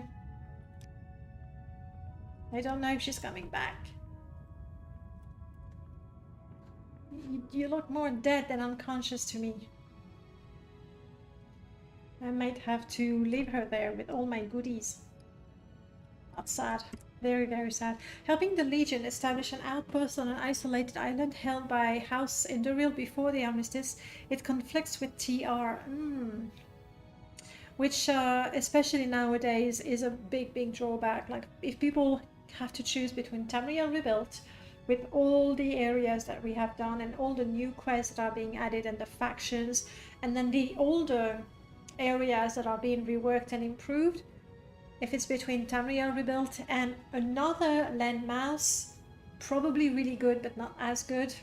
I don't know if she's coming back. You look more dead than unconscious to me. I might have to leave her there with all my goodies. That's sad. Very, very sad. Helping the Legion establish an outpost on an isolated island held by House Induril before the armistice, it conflicts with TR. Which, especially nowadays, is a big, big drawback. Like, if people have to choose between Tamriel Rebuilt, with all the areas that we have done and all the new quests that are being added and the factions, and then the older areas that are being reworked and improved, if it's between Tamriel Rebuilt and another landmass, probably really good but not as good,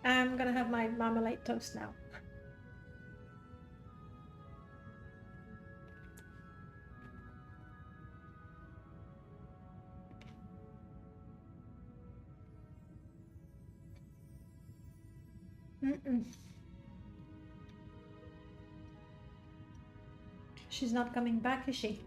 I'm gonna have my marmalade toast now. She's not coming back, is she?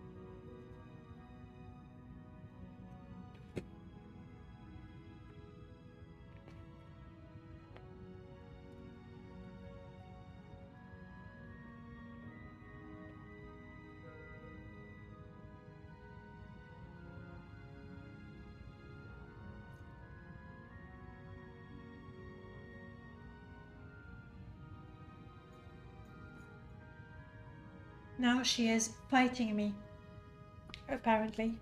Now she is fighting me, apparently.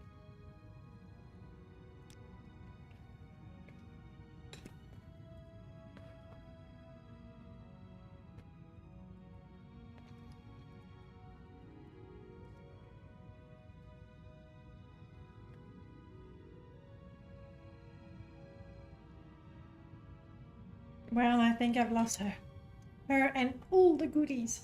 Well, I think I've lost her. Her and all the goodies.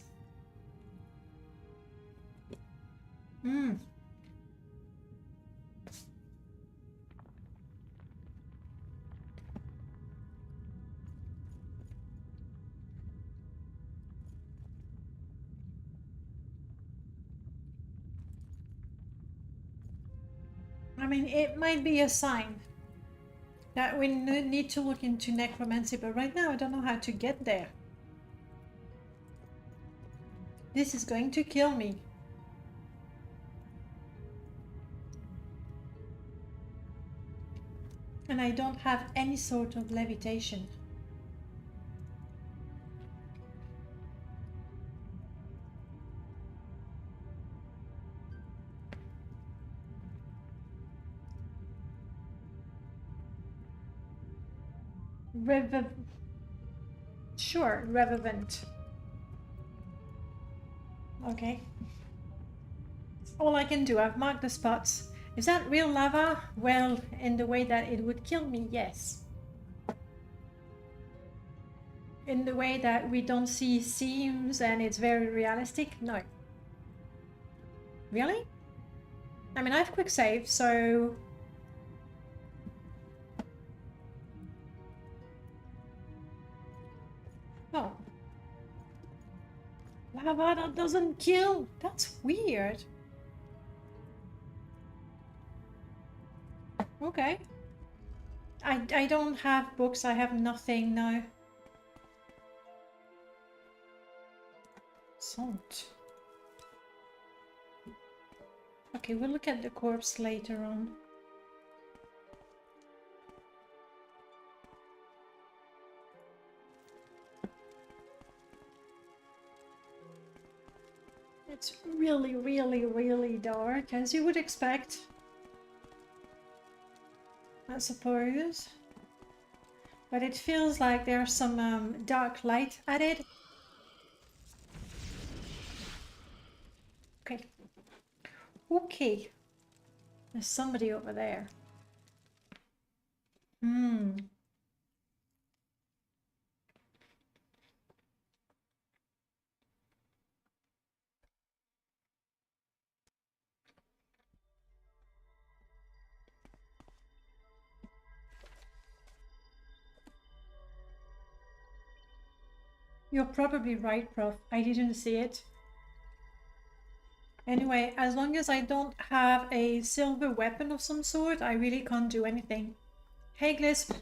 I mean, it might be a sign that we need to look into necromancy, but right now I don't know how to get there. This is going to kill me. And I don't have any sort of levitation. Sure, Revivant. Okay. All I can do, I've marked the spots. Is that real lava? Well, in the way that it would kill me, yes. in the way that we don't see seams and it's very realistic? No. Really? I mean, I have quick save, so... Oh. Lava that doesn't kill. That's weird. Okay. I don't have books, I have nothing, no. Salt. Okay, we'll look at the corpse later on. It's really, really, really dark, as you would expect. I suppose. But it feels like there's some dark light added. Okay. Okay. There's somebody over there. You're probably right, Prof. I didn't see it. Anyway, as long as I don't have a silver weapon of some sort, I really can't do anything. Hey, Glisp.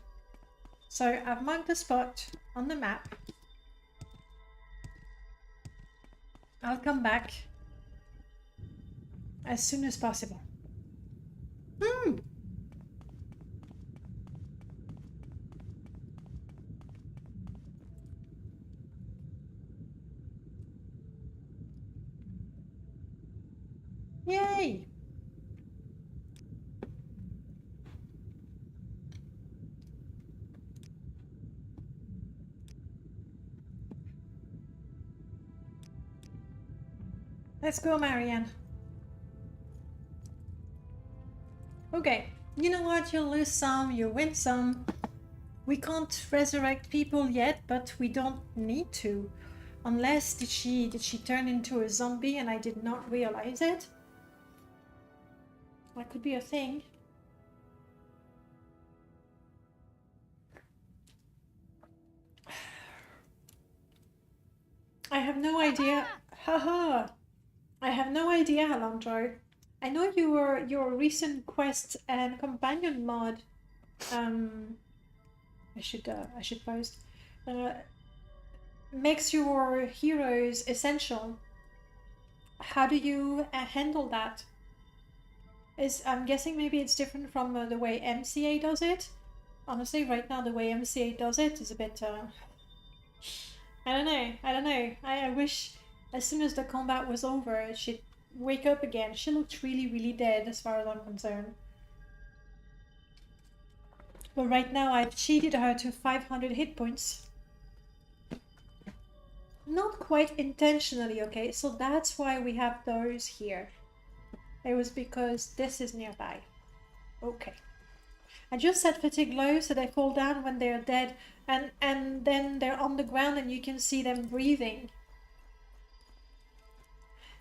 So I've marked the spot on the map. I'll come back as soon as possible. Yay! Let's go, Marianne. Okay, you know what? You'll lose some, you win some. We can't resurrect people yet, but we don't need to. Unless, did she turn into a zombie and I did not realize it? That could be a thing. I have no idea. Haha! I have no idea, Alondro. I know your recent quest and companion mod. I should post. Makes your heroes essential. How do you handle that? I'm guessing maybe it's different from the way MCA does it. Honestly, right now the way MCA does it is a bit. I don't know. I wish as soon as the combat was over, she'd wake up again. She looked really, really dead as far as I'm concerned. But right now I've cheated her to 500 hit points. Not quite intentionally, okay? So that's why we have those here. It was because this is nearby. Okay. I just set fatigue low so they fall down when they're dead and then they're on the ground and you can see them breathing.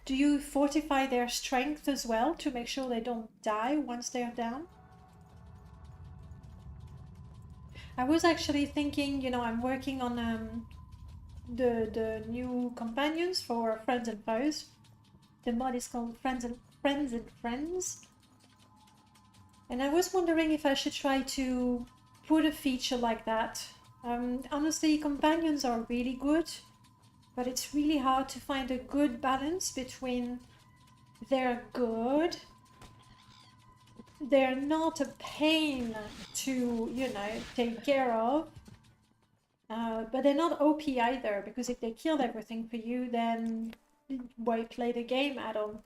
Do you fortify their strength as well to make sure they don't die once they're down? I was actually thinking, you know, I'm working on the new companions for Friends and Foes. The mod is called Friends and Friends. And I was wondering if I should try to put a feature like that. Honestly, companions are really good, but it's really hard to find a good balance between they're good, they're not a pain to, you know, take care of, but they're not OP either, because if they killed everything for you, then why play the game at all?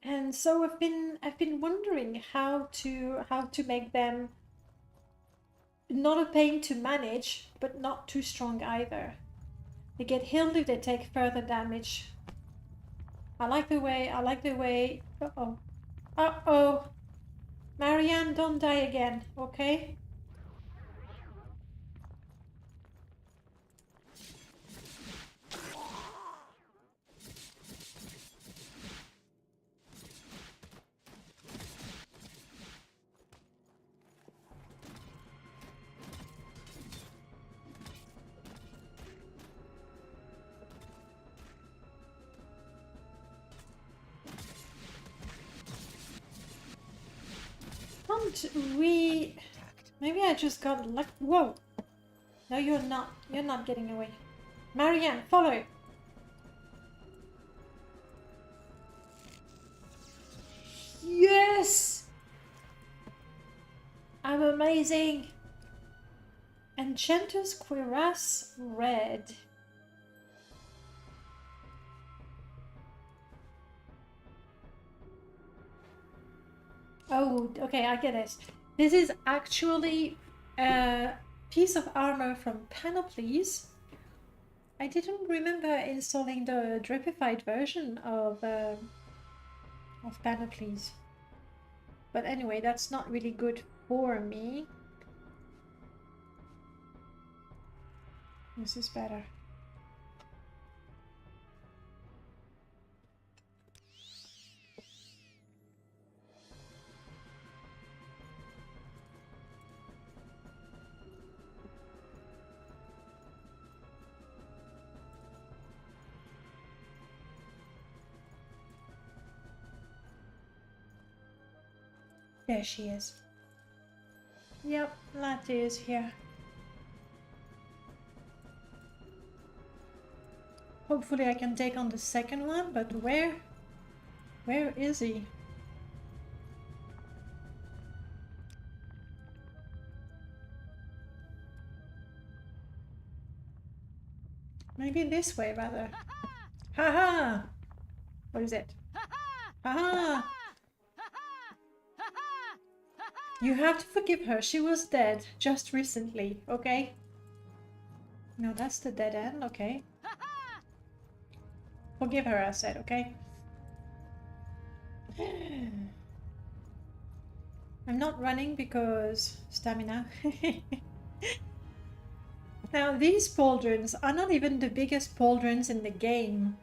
And so I've been wondering how to make them not a pain to manage, but not too strong either. They get healed if they take further damage. I like the way, uh-oh. Marianne, don't die again, okay? should maybe I just got lucky. Whoa! No, you're not. You're not getting away. Marianne, follow! Yes! I'm amazing! Enchanter's Cuirass Red. Oh, okay, I get it. This is actually a piece of armor from Panoplies. I didn't remember installing the dripified version of Panoplies. But anyway, that's not really good for me. This is better. There she is. Yep, Latte is here. Hopefully I can take on the second one, but where is he? Maybe this way rather. Haha! What is it? Haha! You have to forgive her. She was dead just recently, okay? No, that's the dead end, okay. Forgive her, I said, okay? I'm not running because stamina. Now, these pauldrons are not even the biggest pauldrons in the game.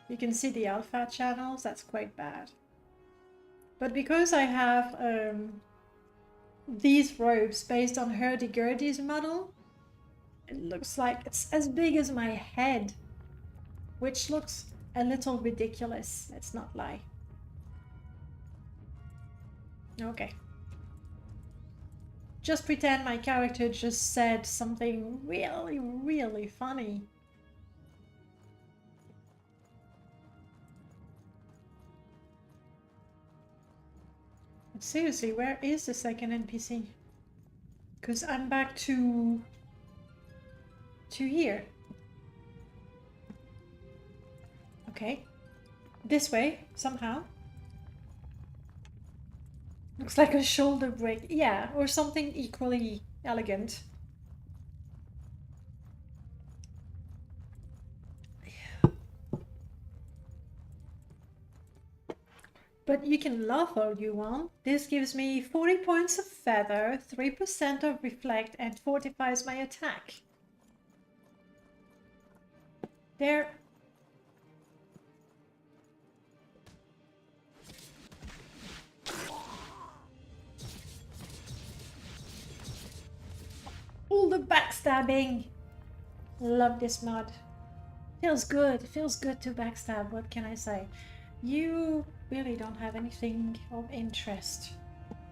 You can see the alpha channels, that's quite bad. But because I have these robes based on Hurdy-Gurdy's model, it looks like it's as big as my head, which looks a little ridiculous, let's not lie. Okay. Just pretend my character just said something really, really funny. But seriously, where is the second NPC? Because I'm back to here. Okay. This way, somehow. Looks like a shoulder break. Yeah, or something equally elegant. But you can laugh all you want. This gives me 40 points of feather, 3% of reflect, and fortifies my attack. There. All the backstabbing. Love this mod. Feels good. Feels good to backstab. What can I say? You really don't have anything of interest.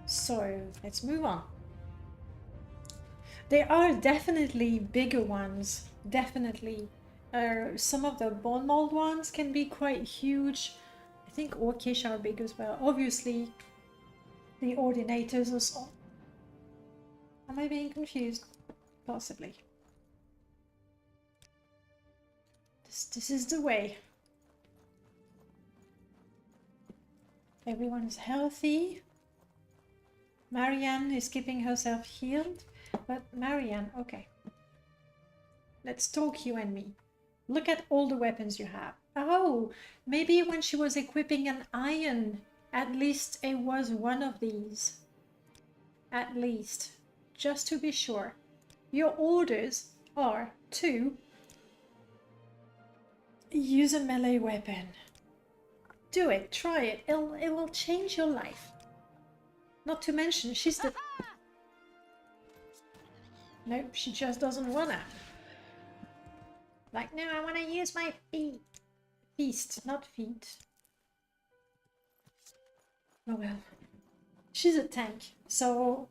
So let's move on. There are definitely bigger ones. Definitely. Some of the bone mold ones can be quite huge. I think Orcish are big as well. Obviously, the Ordinators are small. Am I being confused? Possibly. This is the way. Everyone is healthy. Marianne is keeping herself healed. But Marianne, okay. Let's talk you and me. Look at all the weapons you have. Oh, maybe when she was equipping an iron, at least it was one of these. At least. Just to be sure. Your orders are to use a melee weapon. Do it, try it. It will change your life. Not to mention, she's the... Nope, she just doesn't wanna. Like, no, I wanna use my feet. Feast, not feet. Oh well. she's a tank, so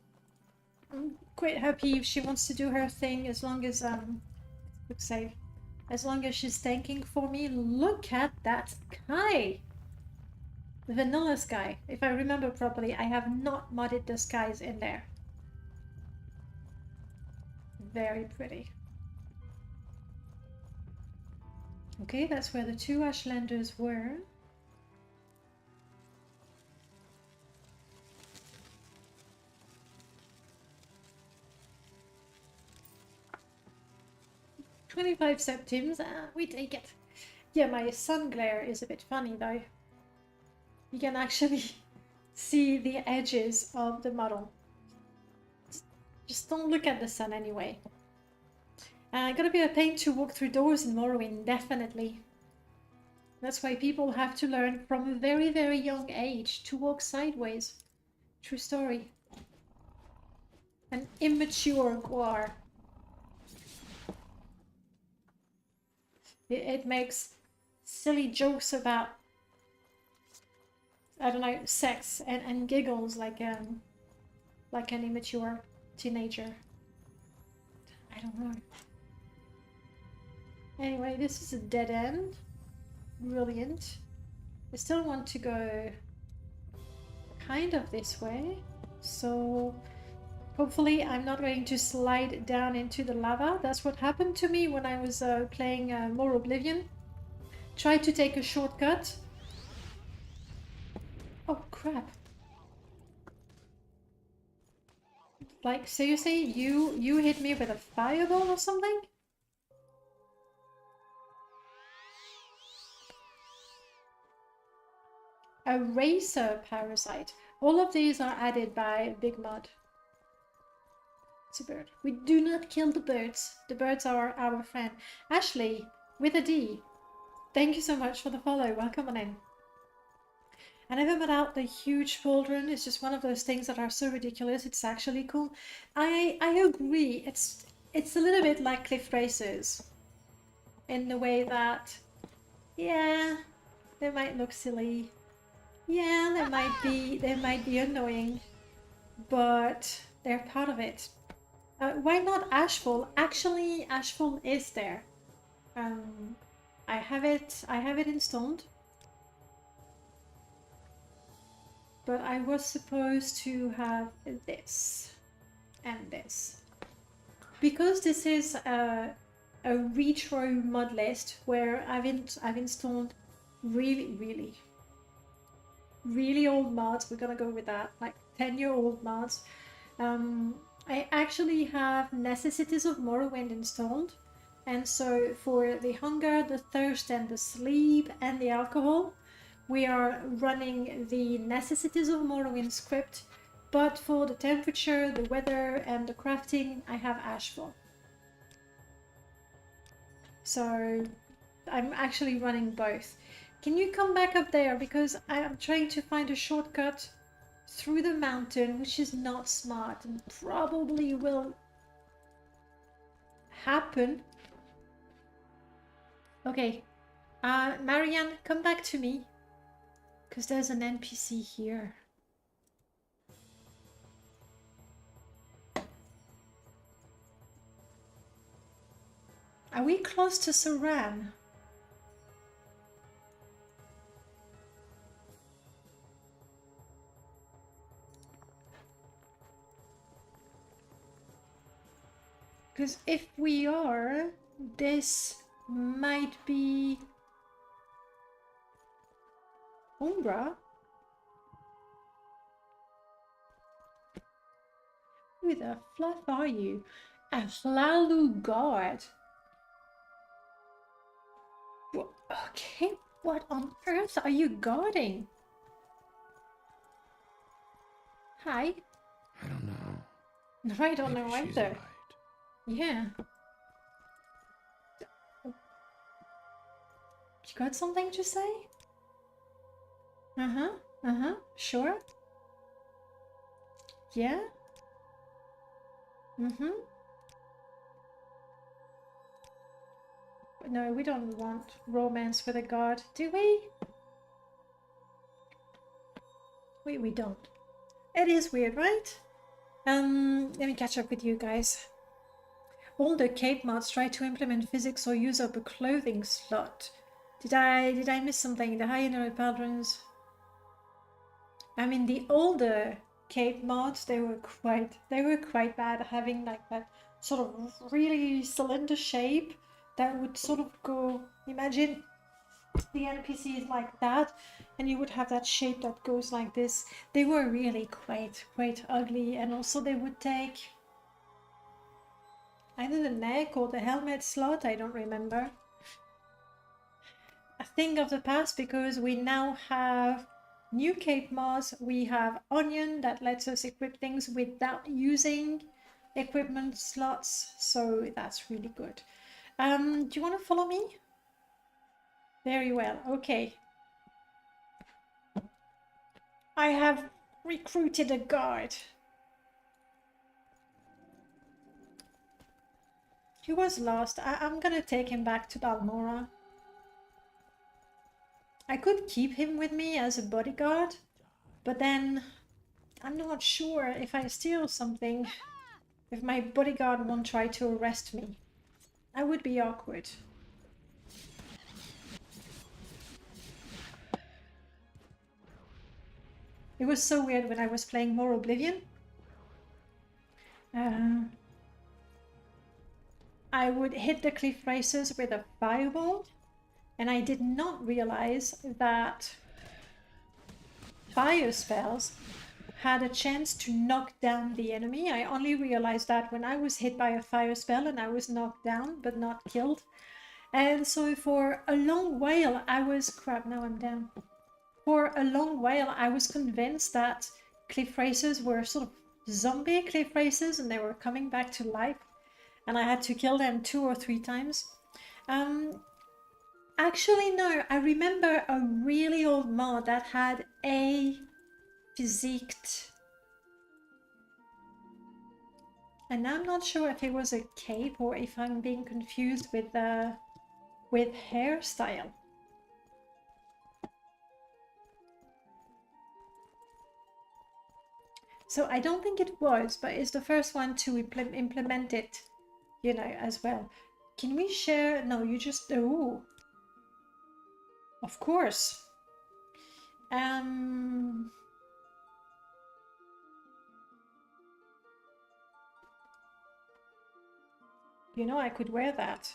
I'm quite happy if she wants to do her thing as long as quick save. As long as she's tanking for me. Look at that sky! The vanilla sky. If I remember properly, I have not modded the skies in there. Very pretty. Okay, that's where the two Ashlanders were. $25 septims, we take it. Yeah, my sun glare is a bit funny though. You can actually see the edges of the model. Just don't look at the sun anyway. Gonna be a pain to walk through doors in Morrowind, definitely. That's why people have to learn from a very, very young age to walk sideways. True story. An immature Guar. It makes silly jokes about, I don't know, sex and giggles like an immature teenager. I don't know. Anyway, this is a dead end. Brilliant. I still want to go kind of this way, so hopefully I'm not going to slide down into the lava. That's what happened to me when I was playing more Oblivion. Tried to take a shortcut. Oh crap. Like seriously, you hit me with a fireball or something? A racer parasite. All of these are added by Big Mod. It's a bird. We do not kill the birds. The birds are our friend. Ashley, with a D. Thank you so much for the follow. Welcome on in. I never met out the huge pauldron. It's just one of those things that are so ridiculous. It's actually cool. I agree. It's a little bit like cliff racers. In the way that, yeah, they might look silly. Yeah, they might be annoying, but they're part of it. Why not Ashfall? Actually, Ashfall is there. I have it installed, but I was supposed to have this and this because this is a retro mod list where I've installed really old mods. We're gonna go with that, like 10-year-old mods. I actually have Necessities of Morrowind installed, and so for the hunger, the thirst, and the sleep, and the alcohol, we are running the Necessities of Morrowind script, but for the temperature, the weather, and the crafting, I have Ashfall. So I'm actually running both. Can you come back up there, because I'm trying to find a shortcut through the mountain, which is not smart and probably will happen. Okay, Marianne, come back to me, because there's an NPC here. Are we close to Saran? Because if we are, this might be Umbra. Who the fluff are you? A Hlalu guard. Okay, what on earth are you guarding? Hi. I don't know. No, I don't know Maybe she's either. right. Yeah. You got something to say? Sure. Yeah. No, we don't want romance with a god, do we? We don't. It is weird, right? Let me catch up with you guys. All the cape mods try to implement physics or use up a clothing slot. Did I miss something? The high internet patterns. I mean, the older cape mods, they were quite bad, having like that sort of really cylinder shape that would sort of go. Imagine the NPCs like that, and you would have that shape that goes like this. They were really quite ugly, and also they would take either the neck or the helmet slot, I don't remember. A thing of the past, because we now have new cape mods. We have Onion that lets us equip things without using equipment slots, so that's really good. Do you want to follow me? Very well, okay. I have recruited a guard. He was lost. I'm gonna take him back to Balmora. I could keep him with me as a bodyguard, but then I'm not sure if I steal something, if my bodyguard won't try to arrest me. That would be awkward. It was so weird when I was playing more Oblivion. I would hit the cliff faces with a fireball, and I did not realize that fire spells had a chance to knock down the enemy. I only realized that when I was hit by a fire spell and I was knocked down but not killed. And so for a long while I was... crap, now I'm down. For a long while I was convinced that cliff racers were sort of zombie cliff racers and they were coming back to life, and I had to kill them 2 or 3 times. Actually no, I remember a really old mod that had a physiqued, and I'm not sure if it was a cape or if I'm being confused with hairstyle. So I don't think it was, but it's the first one to implement it, you know, as well. Can we share? No, you just... oh, of course. You know, I could wear that.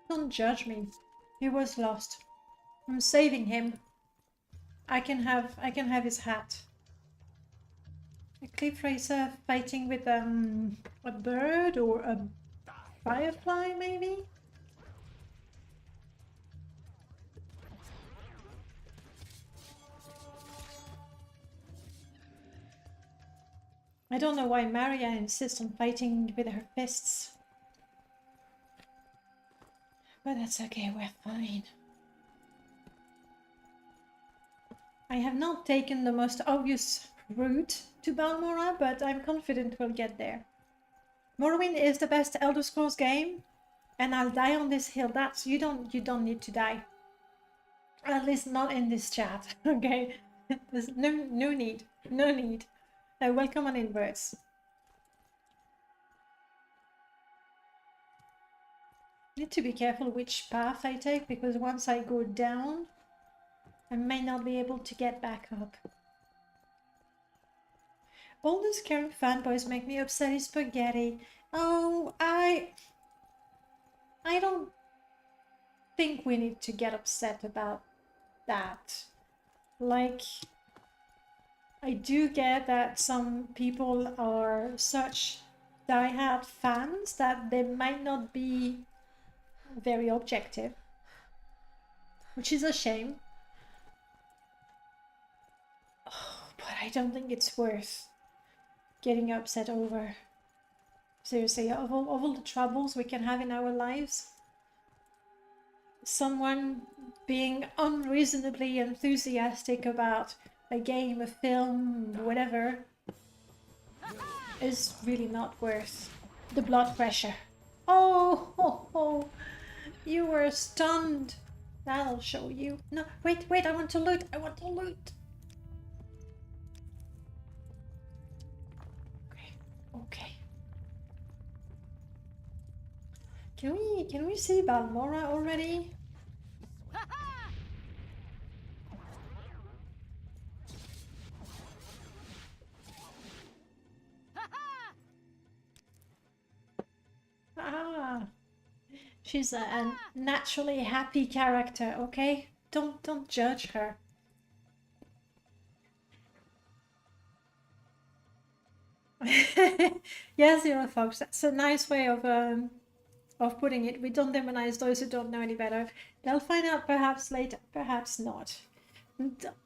Don't judge me. He was lost. I'm saving him. I can have his hat. A cliff racer fighting with a bird or a firefly, maybe? I don't know why Maria insists on fighting with her fists. But that's okay, we're fine. I have not taken the most obvious route to Balmora, but I'm confident we'll get there. Morrowind is the best Elder Scrolls game, and I'll die on this hill. That's... you don't need to die. At least not in this chat, okay? There's no need. No need. Welcome on inverts. Need to be careful which path I take, because once I go down, I may not be able to get back up. All those current fanboys make me upset as spaghetti. Oh, I don't think we need to get upset about that. Like, I do get that some people are such die-hard fans that they might not be very objective, which is a shame. Oh, but I don't think it's worth getting upset over. Seriously, of all the troubles we can have in our lives, someone being unreasonably enthusiastic about a game, a film, whatever, is really not worth the blood pressure. Oh, you were stunned. That'll show you. No, wait, I want to loot. Okay. Can we see Balmora already? Ah, she's a naturally happy character, okay? Don't judge her. Yes, you know, folks, that's a nice way of putting it. We don't demonize those who don't know any better. They'll find out perhaps later, perhaps not.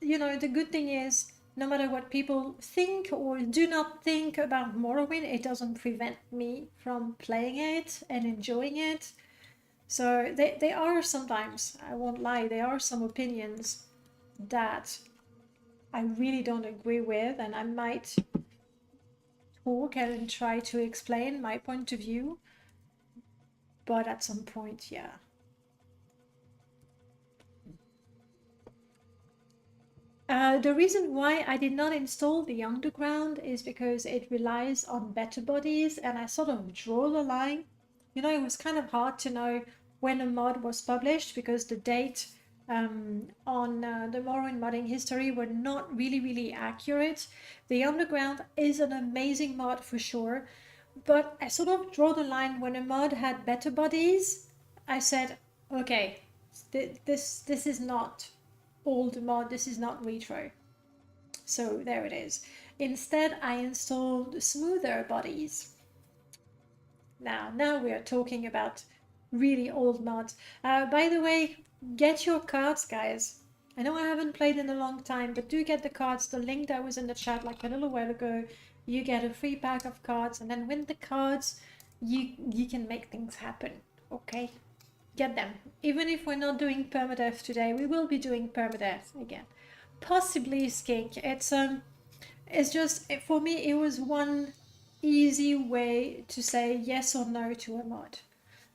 You know, the good thing is, no matter what people think or do not think about Morrowind, it doesn't prevent me from playing it and enjoying it. So they are sometimes, I won't lie, there are some opinions that I really don't agree with, and I might talk and try to explain my point of view. But at some point, yeah. The reason why I did not install the underground is because it relies on better bodies, and I sort of draw the line. You know, it was kind of hard to know when a mod was published because the date on the Morrowind modding history were not really accurate. The underground is an amazing mod for sure, but I sort of draw the line when a mod had better bodies. I said, okay, this is not old mod, this is not retro. So there it is. Instead, I installed smoother bodies. Now we are talking about really old mods. By the way, get your cards, guys. I know I haven't played in a long time, but do get the cards. The link that was in the chat like a little while ago, you get a free pack of cards, and then with the cards, you can make things happen. Okay, get them. Even if we're not doing permadeath today, we will be doing permadeath again. Possibly skink. It's just, for me, it was one easy way to say yes or no to a mod.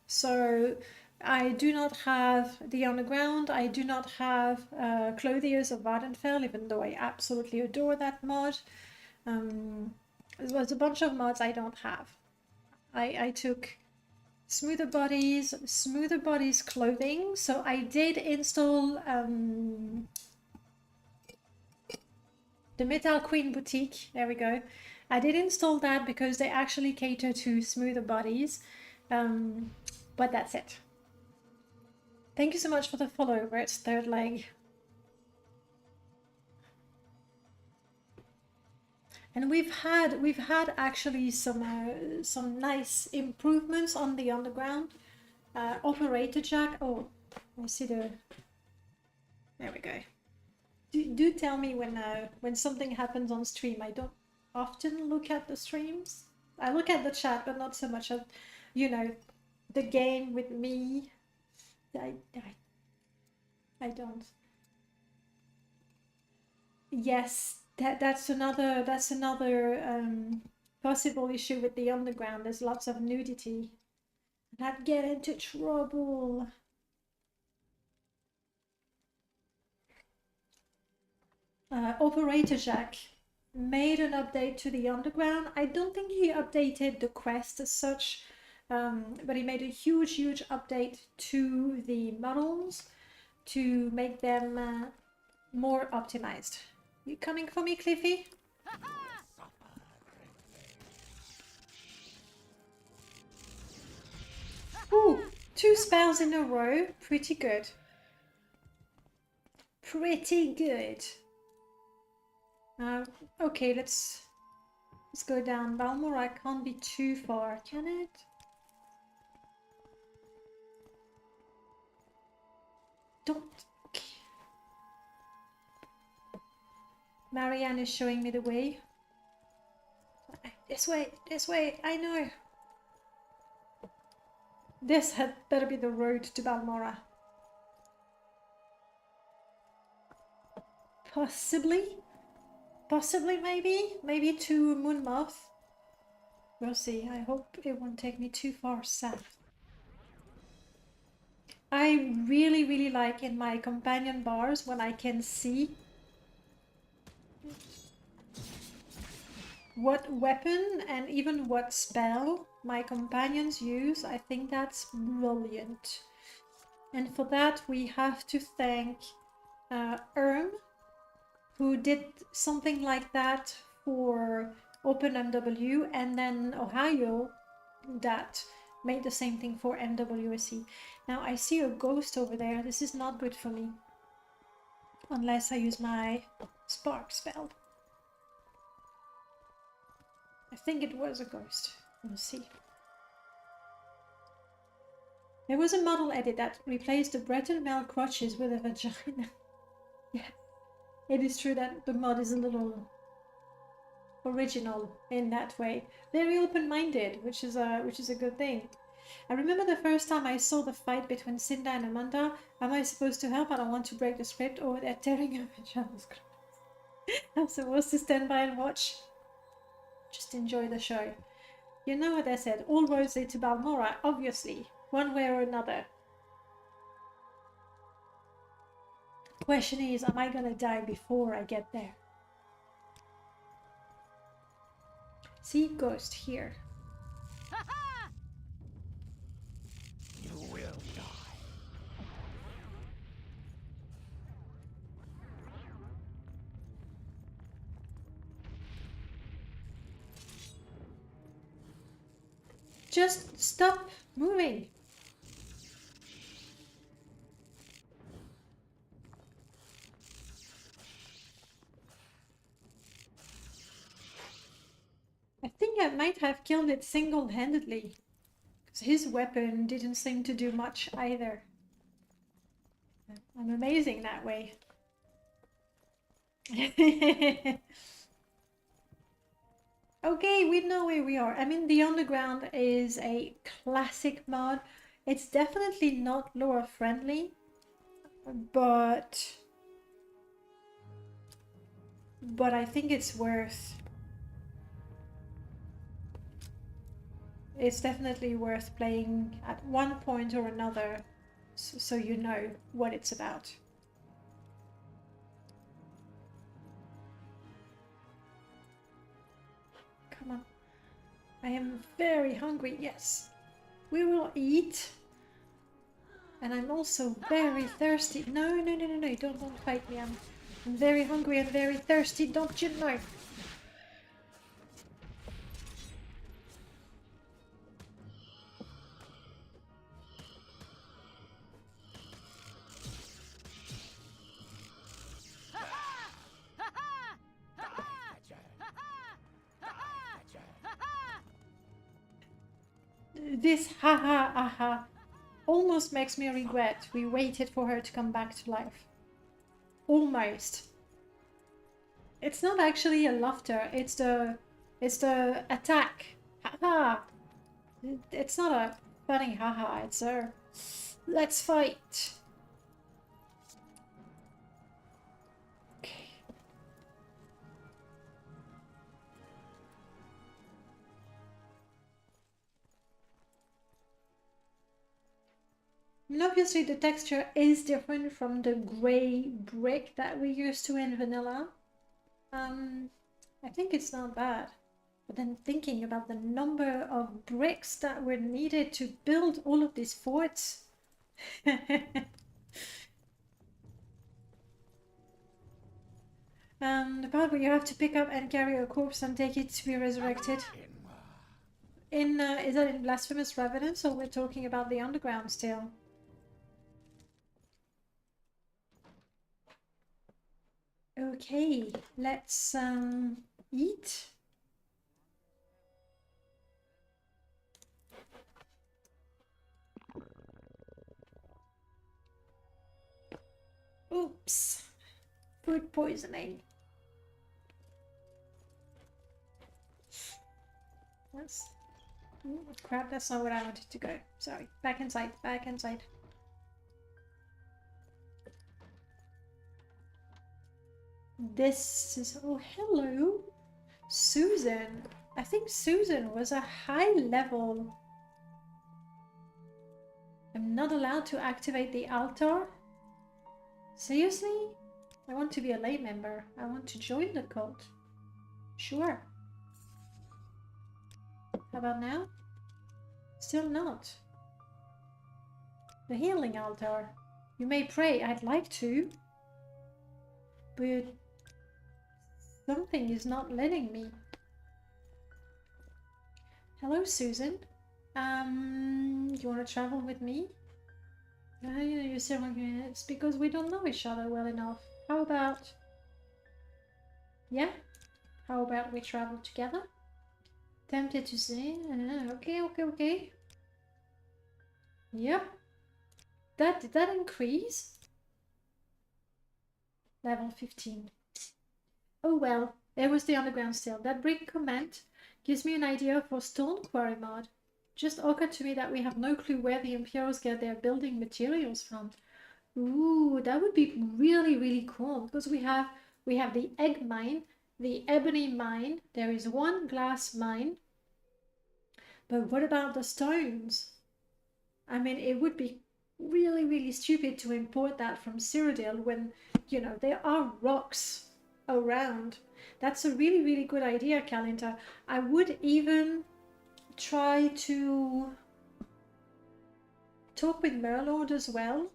So I do not have the Underground, I do not have Clothiers of Vardenfell, even though I absolutely adore that mod. There's a bunch of mods I don't have. I took Smoother Bodies clothing, so I did install the Metal Queen boutique. There we go. I did install that because they actually cater to smoother bodies, but that's it. Thank you so much for the follow, Bert's third leg. And we've had actually some nice improvements on the underground. Operator Jack. Oh, I see the. There we go. Do tell me when something happens on stream. I don't often look at the streams. I look at the chat, but not so much at, you know, the game with me. I don't. Yes, that's another possible issue with the underground. There's lots of nudity. And I'd get into trouble. Operator Jack made an update to the underground. I don't think he updated the quest as such, but he made a huge update to the models to make them more optimized. You coming for me, Cliffy? Ooh, 2 spells in a row. Pretty good. Pretty good. Okay, let's go down. Balmora can't be too far, can it? Don't. Okay. Marianne is showing me the way. This way, I know. This had better be the road to Balmora. Possibly. Possibly, maybe to Moonmoth. We'll see. I hope it won't take me too far south. I really like in my companion bars when I can see what weapon and even what spell my companions use. I think that's brilliant. And for that we have to thank who did something like that for OpenMW, and then Ohio that made the same thing for MWSE. Now I see a ghost over there. This is not good for me. Unless I use my spark spell. I think it was a ghost. We'll see. There was a model edit that replaced the Breton male crotches with a vagina. Yeah, it is true that the mod is a little original in that way. Very open-minded, which is a good thing. I remember the first time I saw the fight between Cinda and Amanda. Am I supposed to help? I don't want to break the script. Oh, they're tearing up each other's clothes. I'm supposed to stand by and watch. Just enjoy the show. You know what I said, all roads lead to Balmora, obviously, one way or another. Question is, am I gonna die before I get there? See, ghost here. You will die. Just stop moving. I think I might have killed it single-handedly, because his weapon didn't seem to do much either. I'm amazing that way. Okay, we know where we are. I mean, the Underground is a classic mod. It's definitely not lore friendly, but I think it's worth... It's definitely worth playing at one point or another, so you know what it's about. Come on. I am very hungry, yes. We will eat. And I'm also very thirsty. No, don't fight me. I'm very hungry and very thirsty, don't you know? This haha aha almost makes me regret we waited for her to come back to life. Almost. It's not actually a laughter, it's the attack. Haha. It's not a funny haha, it's a let's fight. Okay. And obviously the texture is different from the grey brick that we used to in vanilla. I think it's not bad. But then thinking about the number of bricks that were needed to build all of these forts. The part where you have to pick up and carry a corpse and take it to be resurrected. Is that in Blasphemous Revenants, or we're talking about the Underground still? Okay, let's eat. Oops, food poisoning. That's... Ooh, crap, that's not where I wanted to go. Sorry, back inside, back inside. this is... Oh, hello. Susan. I think Susan was a high level. I'm not allowed to activate the altar? Seriously? I want to be a lay member. I want to join the cult. Sure. How about now? Still not. The healing altar. You may pray. I'd like to. But something is not letting me. Hello, Susan. You want to travel with me? You still it's because we don't know each other well enough. How about... Yeah? How about we travel together? Tempted to say, okay. Yep. Did that increase? Level 15. Oh well, there was the underground still. That brick comment gives me an idea for stone quarry mod. Just occurred to me that we have no clue where the Imperials get their building materials from. Ooh, that would be really, really cool because we have the egg mine, the ebony mine, there is one glass mine. But what about the stones? I mean, it would be really, really stupid to import that from Cyrodiil when, you know, there are rocks around. That's a really, really good idea, Kalinta. I would even try to talk with Merlord as well,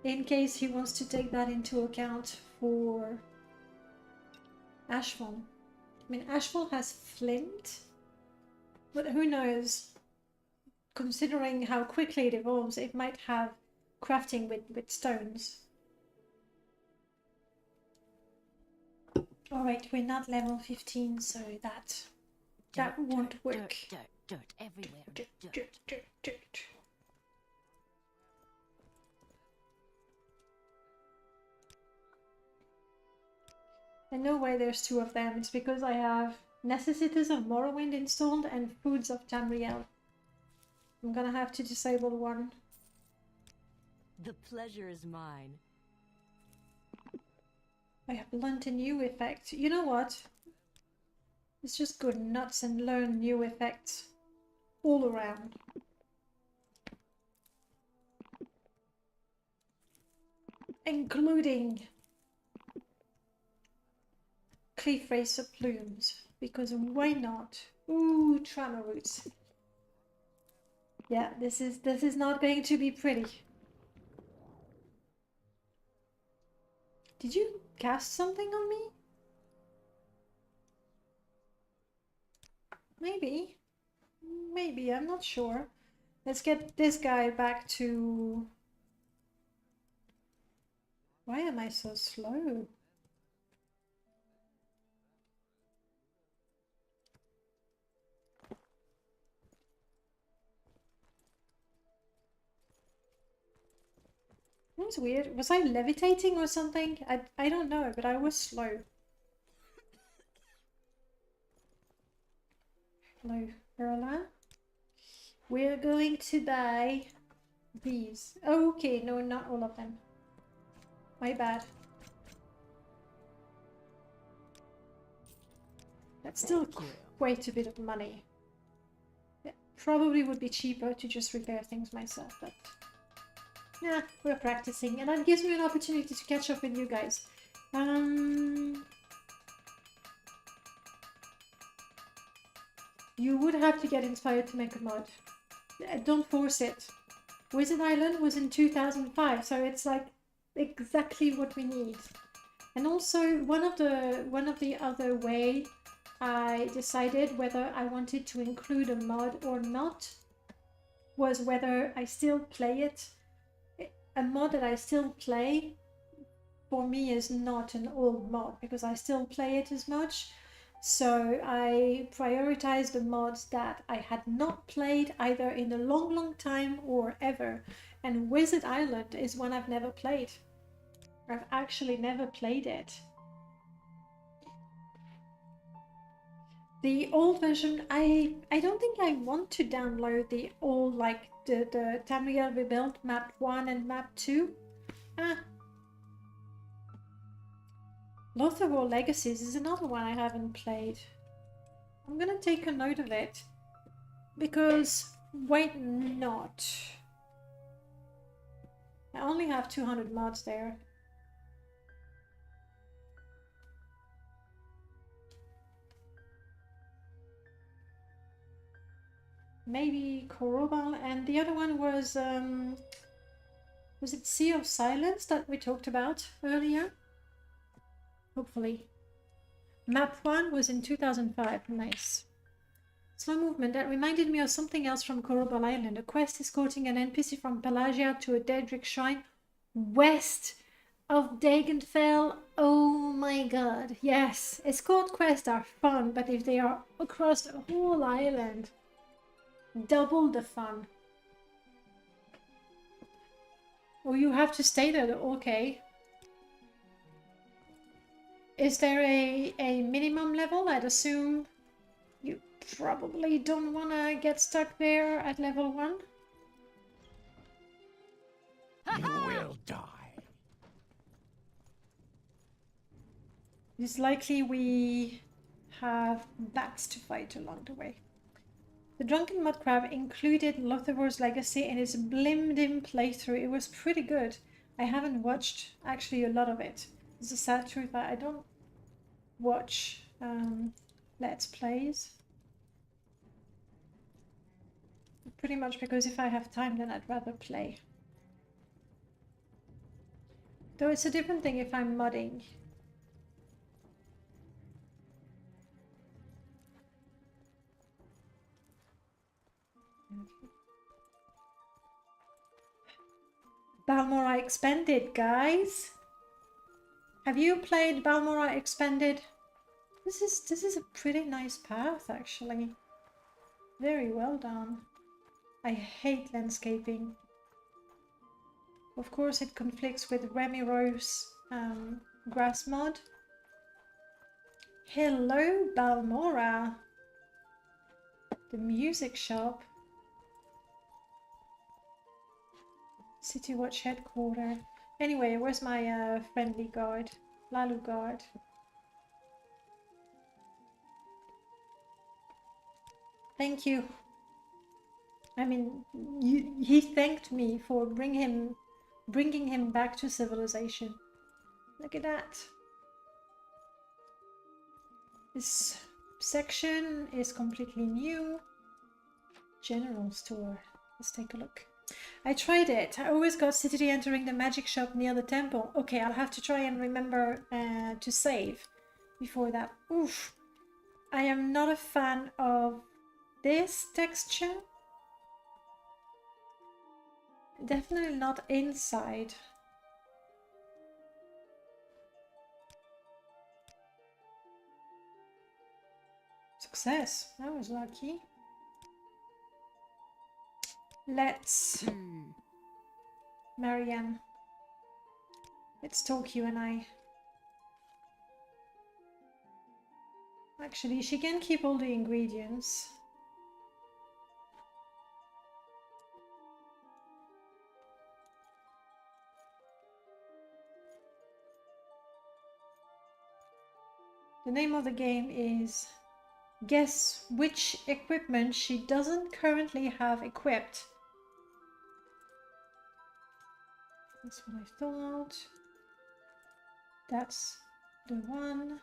in case he wants to take that into account for Ashfall. I mean, Ashfall has flint, but who knows? Considering how quickly it evolves, it might have crafting with stones. Alright, we're not level 15, so that won't work. Dirt everywhere. Dirt. I know why there's two of them. It's because I have Necessities of Morrowind installed and Foods of Tamriel. I'm gonna have to disable one. The pleasure is mine. I have learned a new effect. You know what? Let's just go nuts and learn new effects all around. Including Cliff Racer plumes, because why not? Ooh, trauma roots. Yeah, this is not going to be pretty. Did you cast something on me? Maybe, I'm not sure. Let's get this guy back to... Why am I so slow? That was weird. Was I levitating or something? I don't know, but I was slow. Hello, Erla. We're going to buy these. Oh, okay, no, not all of them. My bad. That's still quite a bit of money. It probably would be cheaper to just repair things myself, but... Nah, we're practicing, and that gives me an opportunity to catch up with you guys. You would have to get inspired to make a mod. Don't force it. Wizard Island was in 2005, so it's like exactly what we need. And also, one of the other way I decided whether I wanted to include a mod or not was whether I still play it. A mod that I still play for me is not an old mod because I still play it as much. So I prioritized the mods that I had not played either in a long time or ever. And Wizard Island is one I've never played. I've actually never played it. The old version, I don't think I want to download the old, like the Tamriel Rebuilt Map 1 and Map 2. Lothar Legacies is another one I haven't played. I'm gonna take a note of it. Because, why not? I only have 200 mods there. Maybe Korobal, and the other one was it Sea of Silence that we talked about earlier? Hopefully. Map 1 was in 2005. Nice. Slow movement. That reminded me of something else from Korobal Island. A quest escorting an NPC from Pelagiad to a Daedric shrine west of Dagenfell. Oh my god. Yes. Escort quests are fun, but if they are across the whole island, double the fun. Oh, you have to stay there. Okay. Is there a minimum level? I'd assume you probably don't want to get stuck there at level 1. You will die. It's likely we have bats to fight along the way. The Drunken Mud Crab included Lothar's Legacy in its Blimdim playthrough. It was pretty good. I haven't watched actually a lot of it. It's a sad truth that I don't watch Let's Plays. Pretty much because if I have time, then I'd rather play. Though it's a different thing if I'm modding. Balmora Expanded, guys. Have you played Balmora Expanded? This is a pretty nice path, actually. Very well done. I hate landscaping. Of course, it conflicts with Remiro's grass mod. Hello, Balmora. The music shop. City Watch headquarters. Anyway, where's my friendly guard? Lalu guard. Thank you. I mean, he thanked me for bringing him back to civilization. Look at that. This section is completely new. General store. Let's take a look. I tried it. I always got City entering the magic shop near the temple. Okay, I'll have to try and remember to save before that. Oof. I am not a fan of this texture. Definitely not inside. Success. That was lucky. Let's... Marianne. Let's talk, you and I. Actually, she can keep all the ingredients. The name of the game is Guess Which Equipment She Doesn't Currently Have Equipped. That's what I thought. That's the one.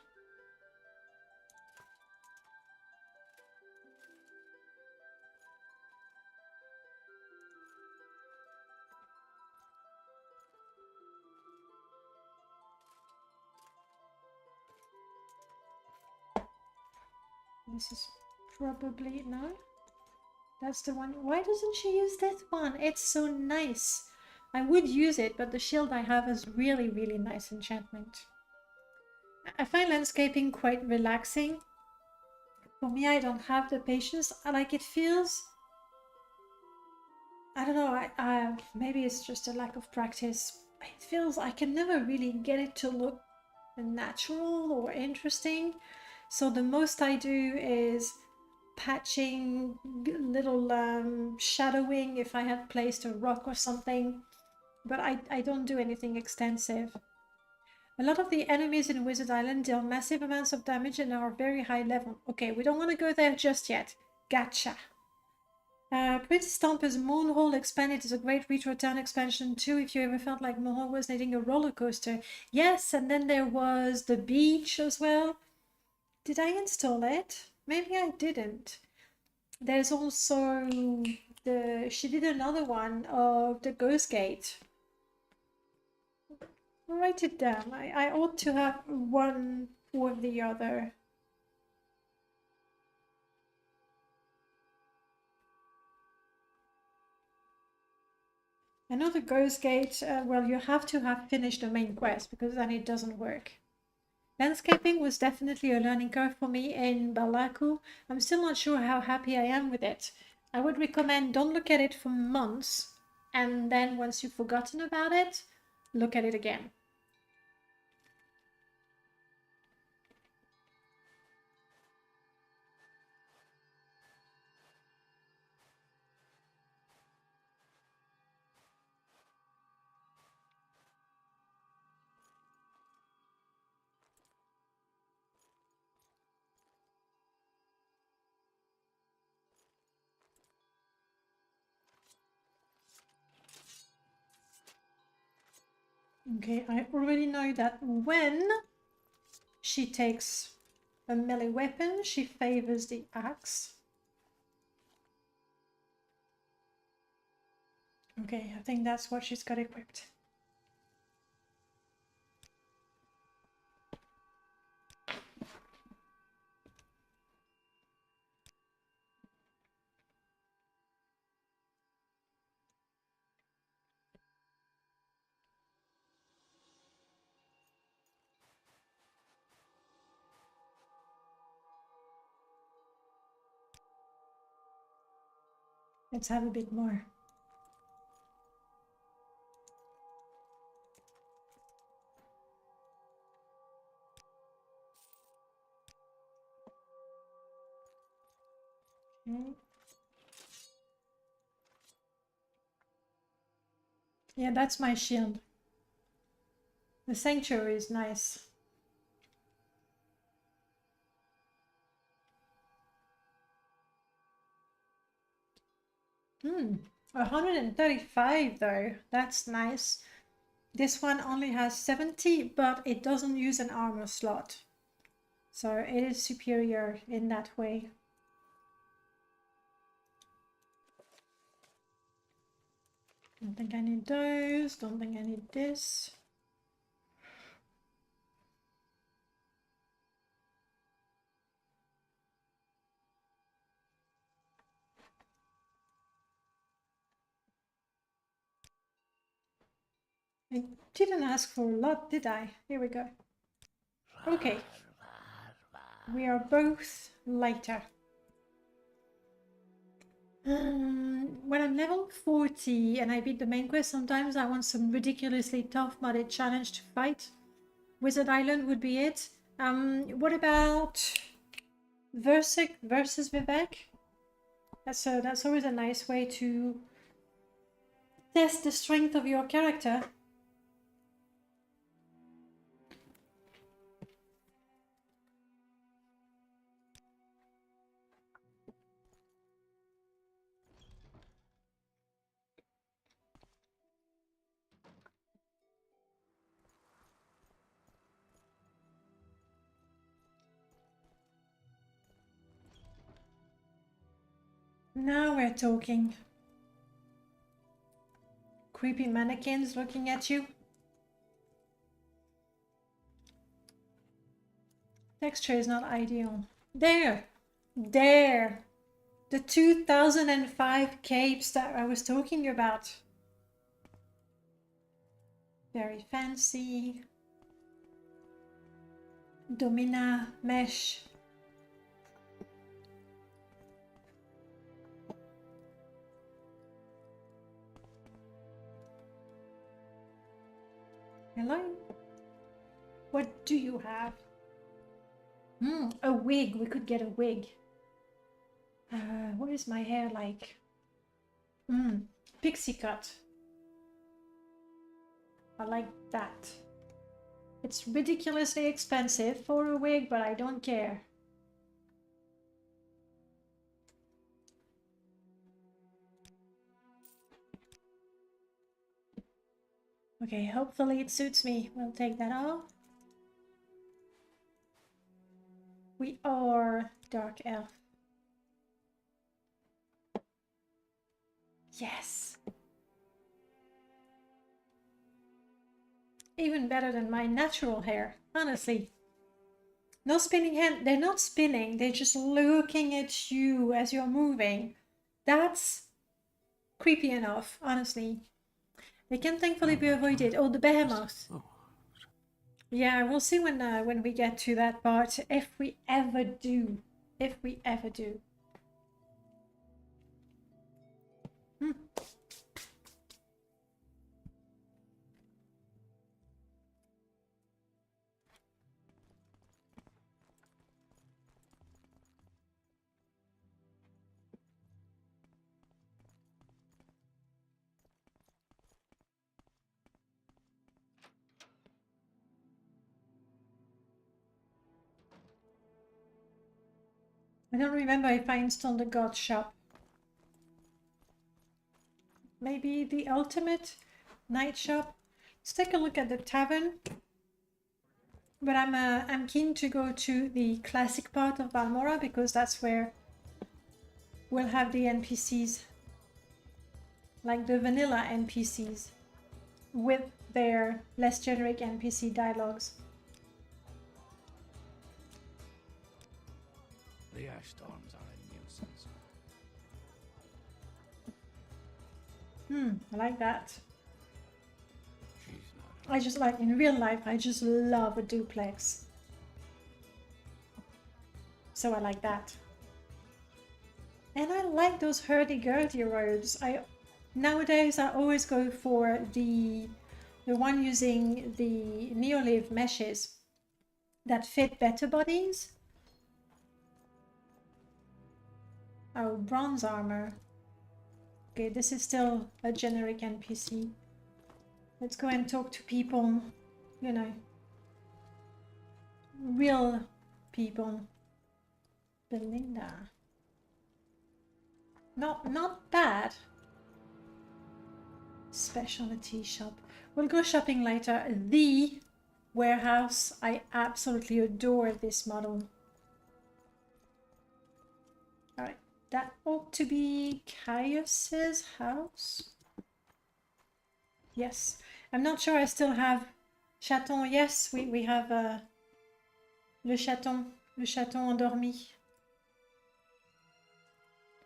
This is probably, no? That's the one. Why doesn't she use that one? It's so nice. I would use it, but the shield I have is really, really nice enchantment. I find landscaping quite relaxing. For me, I don't have the patience. Like, it feels... I don't know, maybe it's just a lack of practice. It feels I can never really get it to look natural or interesting. So the most I do is patching, little shadowing if I have placed a rock or something. But I don't do anything extensive. A lot of the enemies in Wizard Island deal massive amounts of damage and are very high level. Okay, we don't want to go there just yet. Gotcha. Prince Stomper's Moonhole Expanded is a great retro town expansion too if you ever felt like Moonhole was needing a roller coaster. Yes, and then there was the beach as well. Did I install it? Maybe I didn't. There's also she did another one of the Ghost Gate. I'll write it down. I ought to have one or the other. Another Ghost Gate, well, you have to have finished the main quest because then it doesn't work. Landscaping was definitely a learning curve for me in Balaku. I'm still not sure how happy I am with it. I would recommend don't look at it for months, and then once you've forgotten about it, look at it again. Okay, I already know that when she takes a melee weapon, she favors the axe. Okay, I think that's what she's got equipped. Let's have a bit more. Okay. Yeah, that's my shield. The sanctuary is nice. Hmm, 135 though. That's nice. This one only has 70, but it doesn't use an armor slot. So it is superior in that way. Don't think I need those. Don't think I need this. I didn't ask for a lot, did I? Here we go. Okay. We are both lighter. When I'm level 40 and I beat the main quest, sometimes I want some ridiculously tough modded challenge to fight. Wizard Island would be it. What about Versic versus Vivek? That's always a nice way to test the strength of your character. Now we're talking. Creepy mannequins looking at you. Texture is not ideal. There! There! The 2005 capes that I was talking about. Very fancy. Domina mesh. Hello? What do you have? A wig. We could get a wig. What is my hair like? Pixie cut. I like that. It's ridiculously expensive for a wig, but I don't care. Okay, hopefully it suits me. We'll take that off. We are dark elf. Yes. Even better than my natural hair, honestly. No spinning hand. They're not spinning. They're just looking at you as you're moving. That's creepy enough, honestly. They can thankfully be avoided. Oh, the behemoth. Yeah, we'll see when we get to that part, if we ever do. If we ever do. I don't remember if I installed the god shop. Maybe the ultimate night shop. Let's take a look at the tavern. But I'm keen to go to the classic part of Balmora because that's where we'll have the NPCs, like the vanilla NPCs, with their less generic NPC dialogues. The ash storms are a nuisance. I like that. She's not. I just like, in real life, I just love a duplex. So I like that. And I like those hurdy-gurdy robes. Nowadays I always go for the one using the Neolive meshes that fit better bodies. Oh, bronze armor. Okay, this is still a generic NPC. Let's go and talk to people, you know, real people. Belinda. Not bad. Specialty shop. We'll go shopping later. The warehouse. I absolutely adore this model. Alright, that ought to be Caius's house. Yes. I'm not sure I still have Chaton. Yes, we have le Chaton endormi.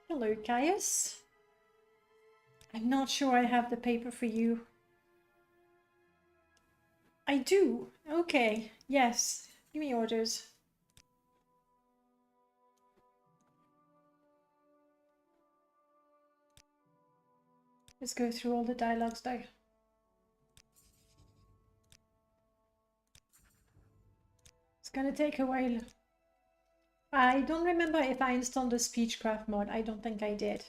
Hello, Caius. I'm not sure I have the paper for you. I do. Okay. Yes. Give me orders. Let's go through all the dialogues though. It's gonna take a while. I don't remember if I installed the Speechcraft mod. I don't think I did.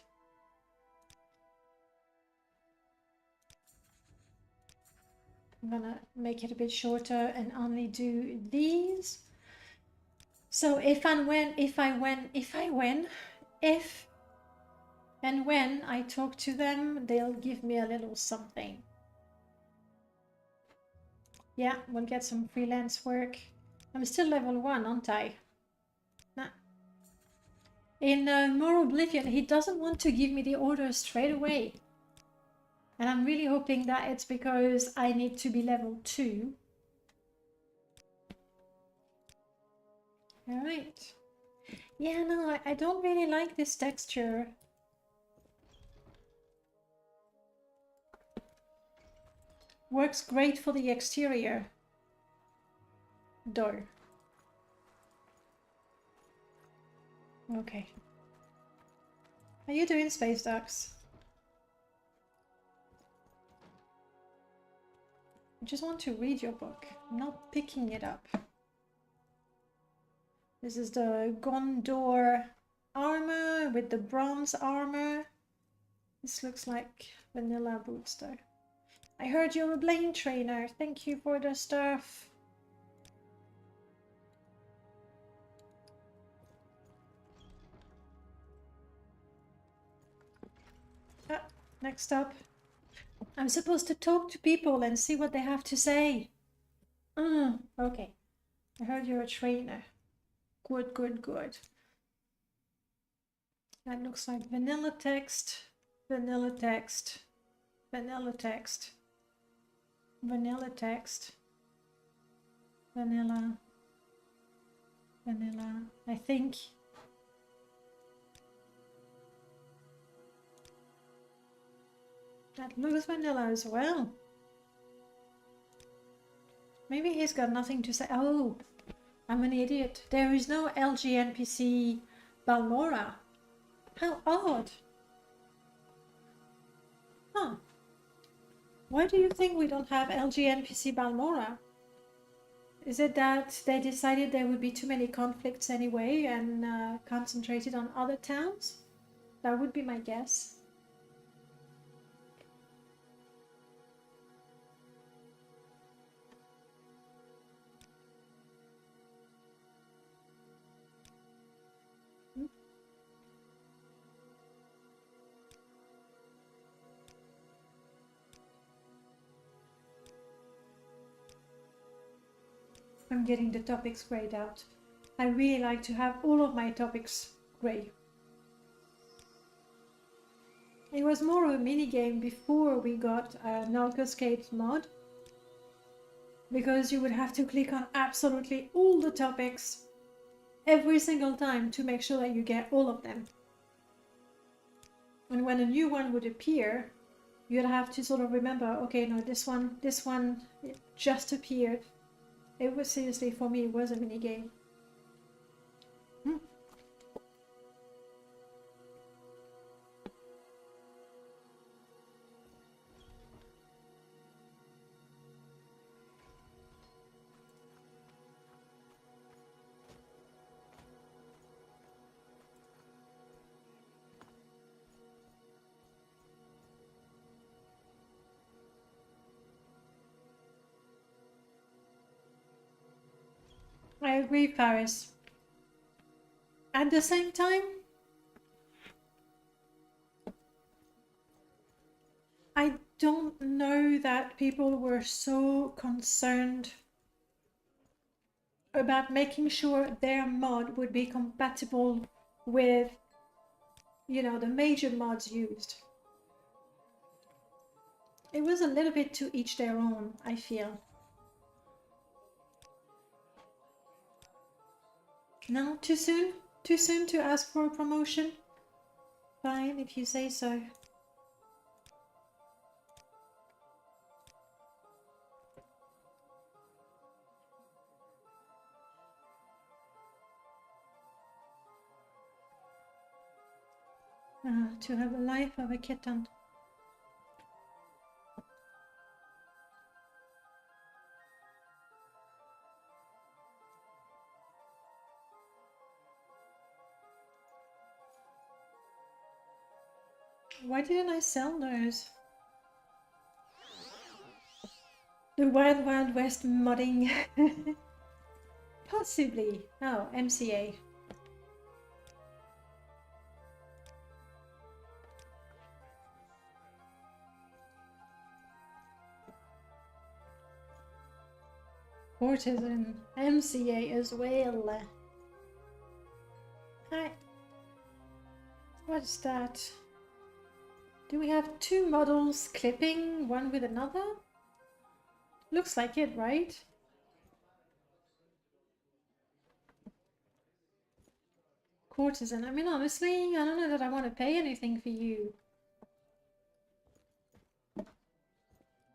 I'm gonna make it a bit shorter and only do these. So if and when I talk to them, they'll give me a little something. Yeah, we'll get some freelance work. I'm still level 1, aren't I? Nah. In Morrowind, he doesn't want to give me the order straight away. And I'm really hoping that it's because I need to be level 2. Alright. Yeah, no, I don't really like this texture. Works great for the exterior, though. Okay. How you doing, Space Ducks? I just want to read your book. I'm not picking it up. This is the Gondor armor with the bronze armor. This looks like vanilla boots though. I heard you're a blade trainer. Thank you for the stuff. Next up. I'm supposed to talk to people and see what they have to say. Okay. I heard you're a trainer. Good, good, good. That looks like vanilla text, vanilla text, vanilla text, vanilla text, vanilla, vanilla. I think. That looks vanilla as well. Maybe he's got nothing to say. Oh, I'm an idiot. There is no LG NPC Balmora. How odd. Huh. Why do you think we don't have LG NPC Balmora? Is it that they decided there would be too many conflicts anyway and concentrated on other towns? That would be my guess. I'm getting the topics grayed out. I really like to have all of my topics grey. It was more of a minigame before we got a Narcoscapes mod, because you would have to click on absolutely all the topics every single time to make sure that you get all of them. And when a new one would appear, you'd have to sort of remember, okay, no, this one it just appeared. It was seriously, for me, it was a mini game. I agree, Paris. At the same time, I don't know that people were so concerned about making sure their mod would be compatible with, you know, the major mods used. It was a little bit to each their own, I feel. No, too soon? Too soon to ask for a promotion? Fine, if you say so. To have a life of a kitten. Why didn't I sell those? The Wild Wild West modding. Possibly. Oh, MCA. Courtesan. MCA as well. Hi. What's that? Do we have two models clipping one with another? Looks like it, right? Courtesan. I mean, honestly, I don't know that I want to pay anything for you.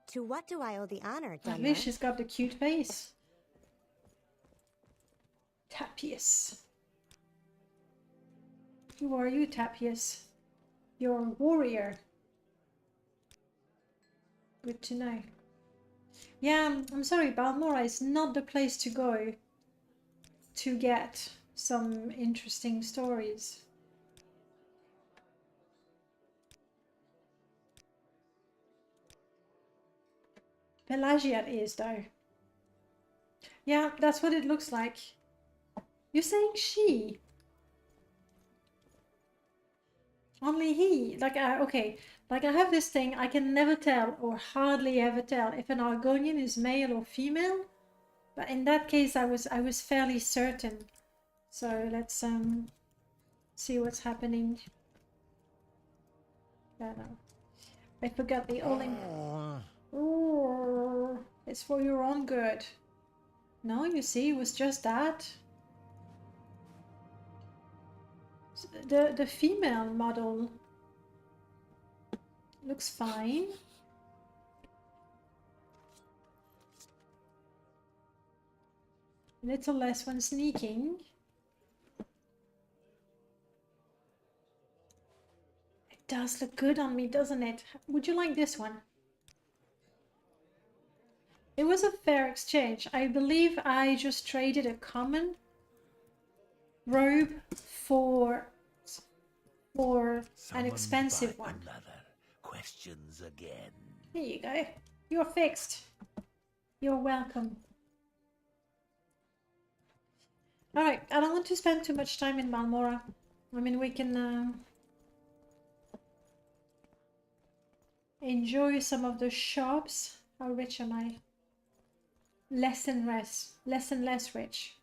To what do I owe the honor, Dunmer? At least she's got the cute face. Tapius. Who are you, Tapius? You're a warrior. Good to know. Yeah, I'm sorry, Balmora is not the place to go to get some interesting stories. Pelagiad is, though. Yeah, that's what it looks like. You're saying she? Only he. Like, okay. Like, I have this thing, I can never tell, or hardly ever tell, if an Argonian is male or female. But in that case, I was fairly certain. So let's see what's happening. No. I forgot the Olymp. Oh, it's for your own good. No, you see, it was just that. The female model looks fine. A little less when sneaking. It does look good on me, doesn't it? Would you like this one? It was a fair exchange. I believe I just traded a common robe for an expensive one. Another questions again. Here you go. You're fixed. You're welcome. Alright, I don't want to spend too much time in Balmora. I mean, we can enjoy some of the shops. How rich am I? Less and less rich.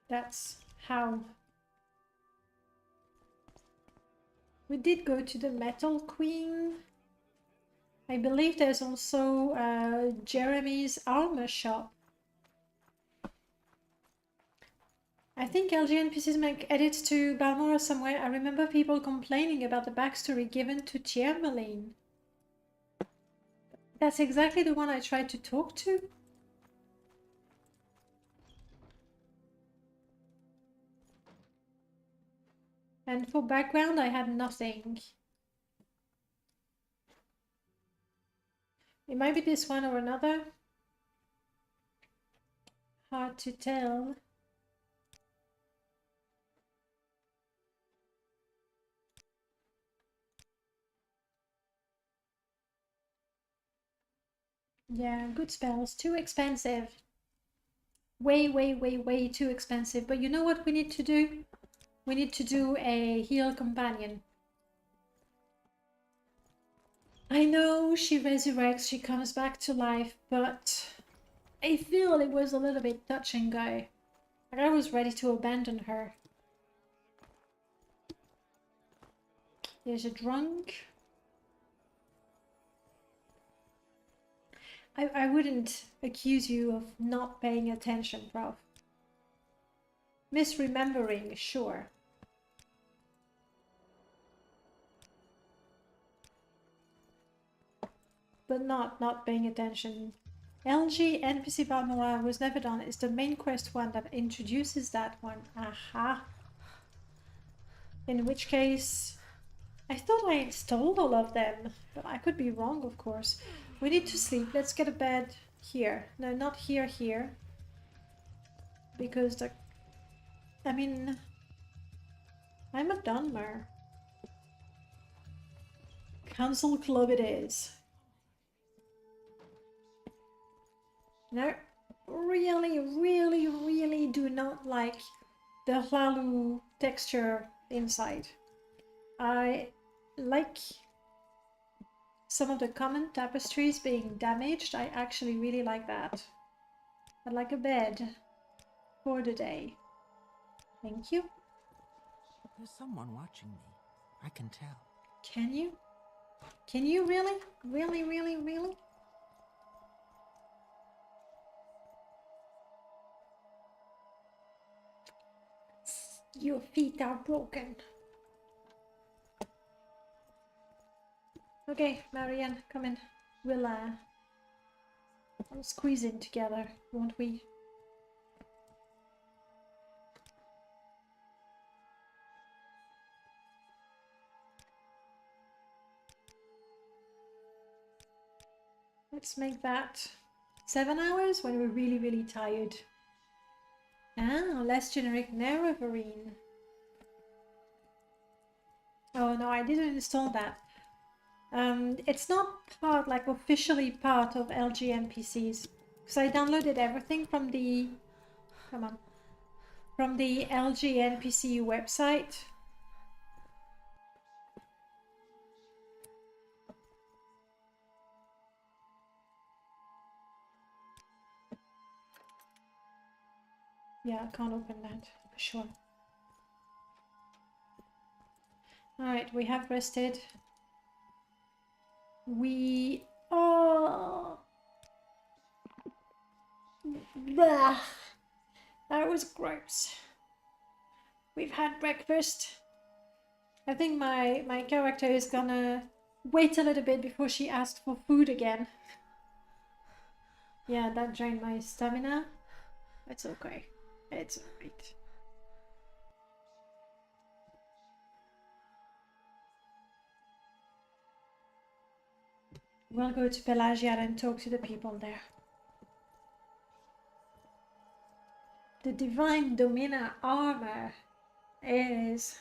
That's how. We did go to the Metal Queen. I believe there's also Jeremy's armor shop. I think LG NPCs make edits to Balmora somewhere. I remember people complaining about the backstory given to Tiermaline. That's exactly the one I tried to talk to. And for background, I had nothing. It might be this one or another. Hard to tell. Yeah, good spells. Too expensive. Way too expensive. But you know what we need to do? We need to do a heal companion. I know she resurrects, she comes back to life, but I feel it was a little bit touch and go. Like I was ready to abandon her. There's a drunk. I wouldn't accuse you of not paying attention, Prof. Misremembering, sure. But not paying attention. LG NPC Balmora was never done. It's the main quest one that introduces that one. Aha. In which case, I thought I installed all of them, but I could be wrong, of course. We need to sleep. Let's get a bed here. No, not here, here. Because the... I mean... I'm a Dunmer. Council Club it is. No, really do not like the Hlalu texture inside. I like some of the common tapestries being damaged. I actually really like that. I'd like a bed for the day. Thank you. There's someone watching me. I can tell. Can you? Can you really? Really? Your feet are broken. Okay, Marianne, come in. We'll squeeze in together, won't we? Let's make that 7 hours when we're really tired. Ah, less generic Nerevarine. Oh no, I didn't install that. It's not part, like officially part of LG NPCs. Because I downloaded everything from the... Come on. from the LG NPC website. Yeah, I can't open that for sure. Alright, we have rested. We are... Blah. That was gross. We've had breakfast. I think my character is gonna wait a little bit before she asks for food again. Yeah, that drained my stamina. It's okay. It's alright. We'll go to Pelagiad and talk to the people there. The Divine Domina armor is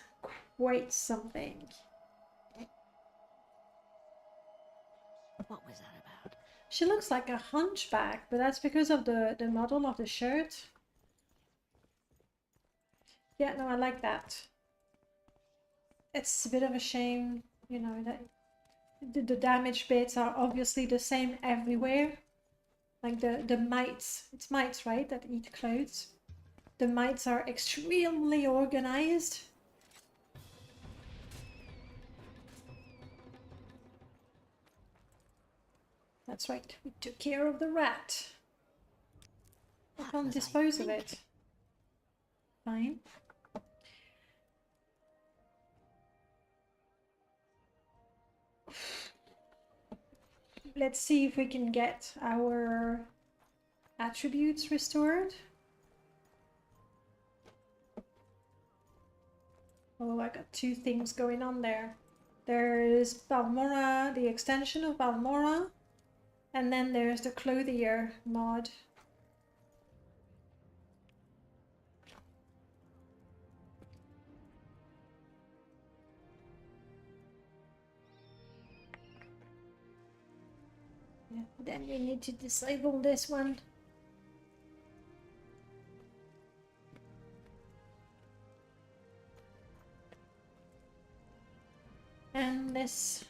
quite something. What was that about? She looks like a hunchback, but that's because of the model of the shirt. Yeah, no, I like that. It's a bit of a shame, you know, that the damage bits are obviously the same everywhere. Like the mites, it's mites, right, that eat clothes. The mites are extremely organized. That's right, we took care of the rat. I can't dispose of it. Fine. Let's see if we can get our attributes restored. Oh, I got two things going on there. There's Balmora, the extension of Balmora, and then there's the Clothier mod. Yeah, then we need to disable this one. And this.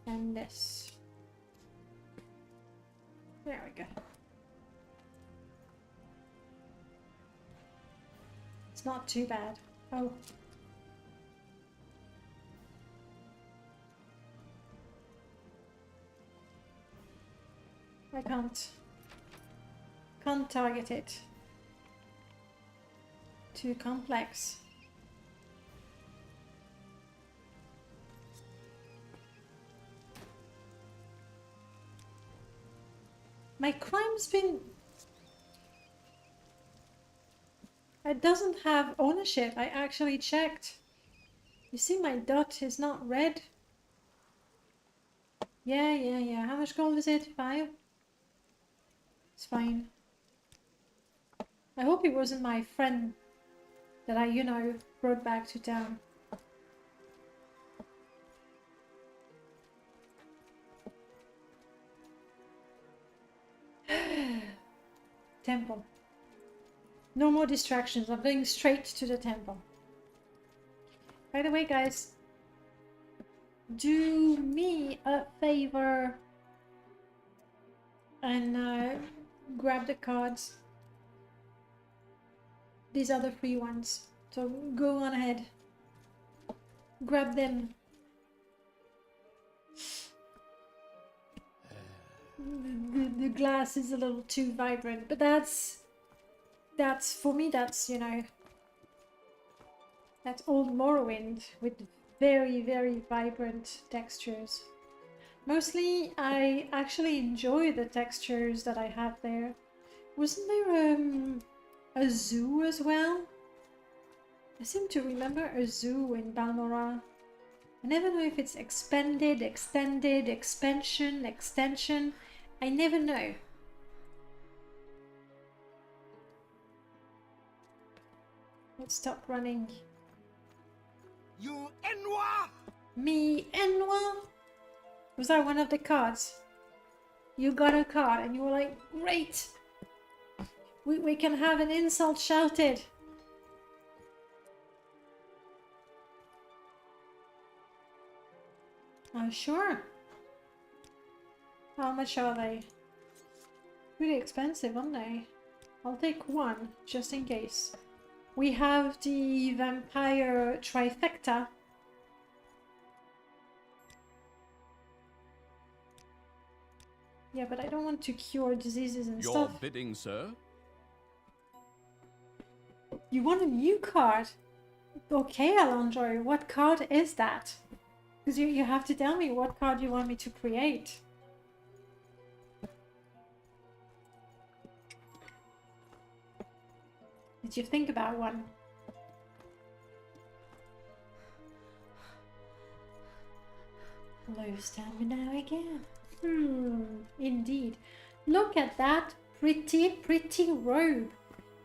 And this. There we go. It's not too bad. Oh. I can't target it. Too complex. My crime's been... It doesn't have ownership. I actually checked. You see my dot is not red? Yeah. How much gold is it? 5? It's fine. I hope it wasn't my friend that I, you know, brought back to town. Temple. No more distractions. I'm going straight to the temple. By the way, guys, do me a favor and grab the cards. These are the free ones. So go on ahead. Grab them. The glass is a little too vibrant, but that's for me, that's, you know, that's old Morrowind with very, very vibrant textures. Mostly, I actually enjoy the textures that I have there. Wasn't there a zoo as well? I seem to remember a zoo in Balmora. I never know if it's expanded, extended, expansion, extension. I never know. Let's stop running. You Enwa! Me, Enwa? Was that one of the cards? You got a card and you were like, great! We can have an insult shouted. Sure. How much are they? Pretty expensive, aren't they? I'll take one, just in case. We have the vampire trifecta. Yeah, but I don't want to cure diseases and Your stuff. bidding, sir? You want a new card? Okay, Alondro, what card is that? Because you have to tell me what card you want me to create. Did you think about one? Low stamina again. Indeed. Look at that pretty robe.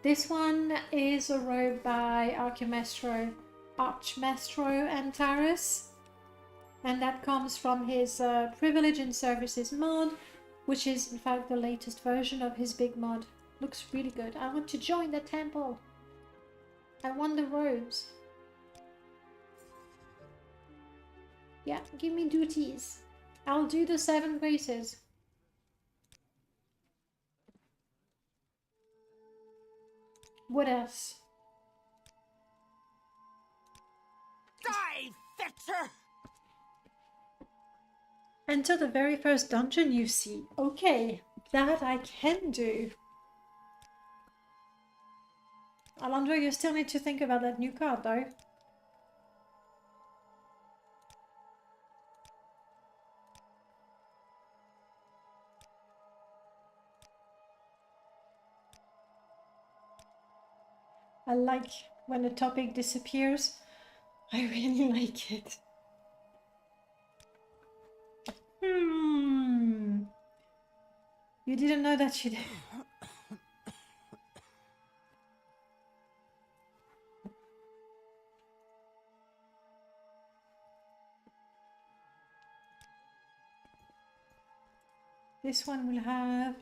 This one is a robe by Archimestro Antares. And that comes from his Privilege and Services mod, which is in fact the latest version of his big mod. Looks really good. I want to join the temple. I want the robes. Yeah, give me duties. I'll do the 7 graces. What else? Die, fetcher! Enter the very first dungeon you see. Okay, that I can do. Alondro, you still need to think about that new card though. I like when a topic disappears. I really like it. You didn't know that she did. This one will have...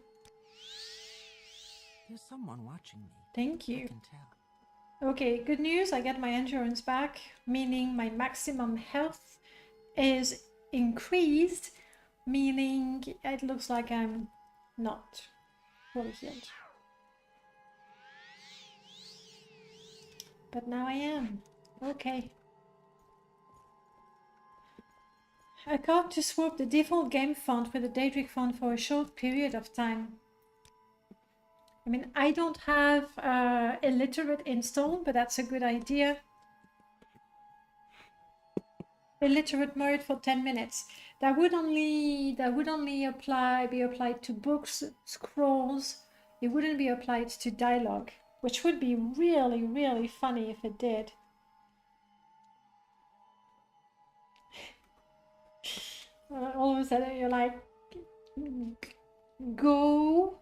There's someone watching me. Thank I you. can tell. Okay, good news. I get my endurance back, meaning my maximum health is increased, meaning it looks like I'm not fully healed. But now I am. Okay. A card to swap the default game font with the Daedric font for a short period of time. I mean, I don't have illiterate installed, but that's a good idea. Illiterate mode for 10 minutes. That would only be applied to books, scrolls. It wouldn't be applied to dialogue, which would be really funny if it did. All of a sudden you're like, go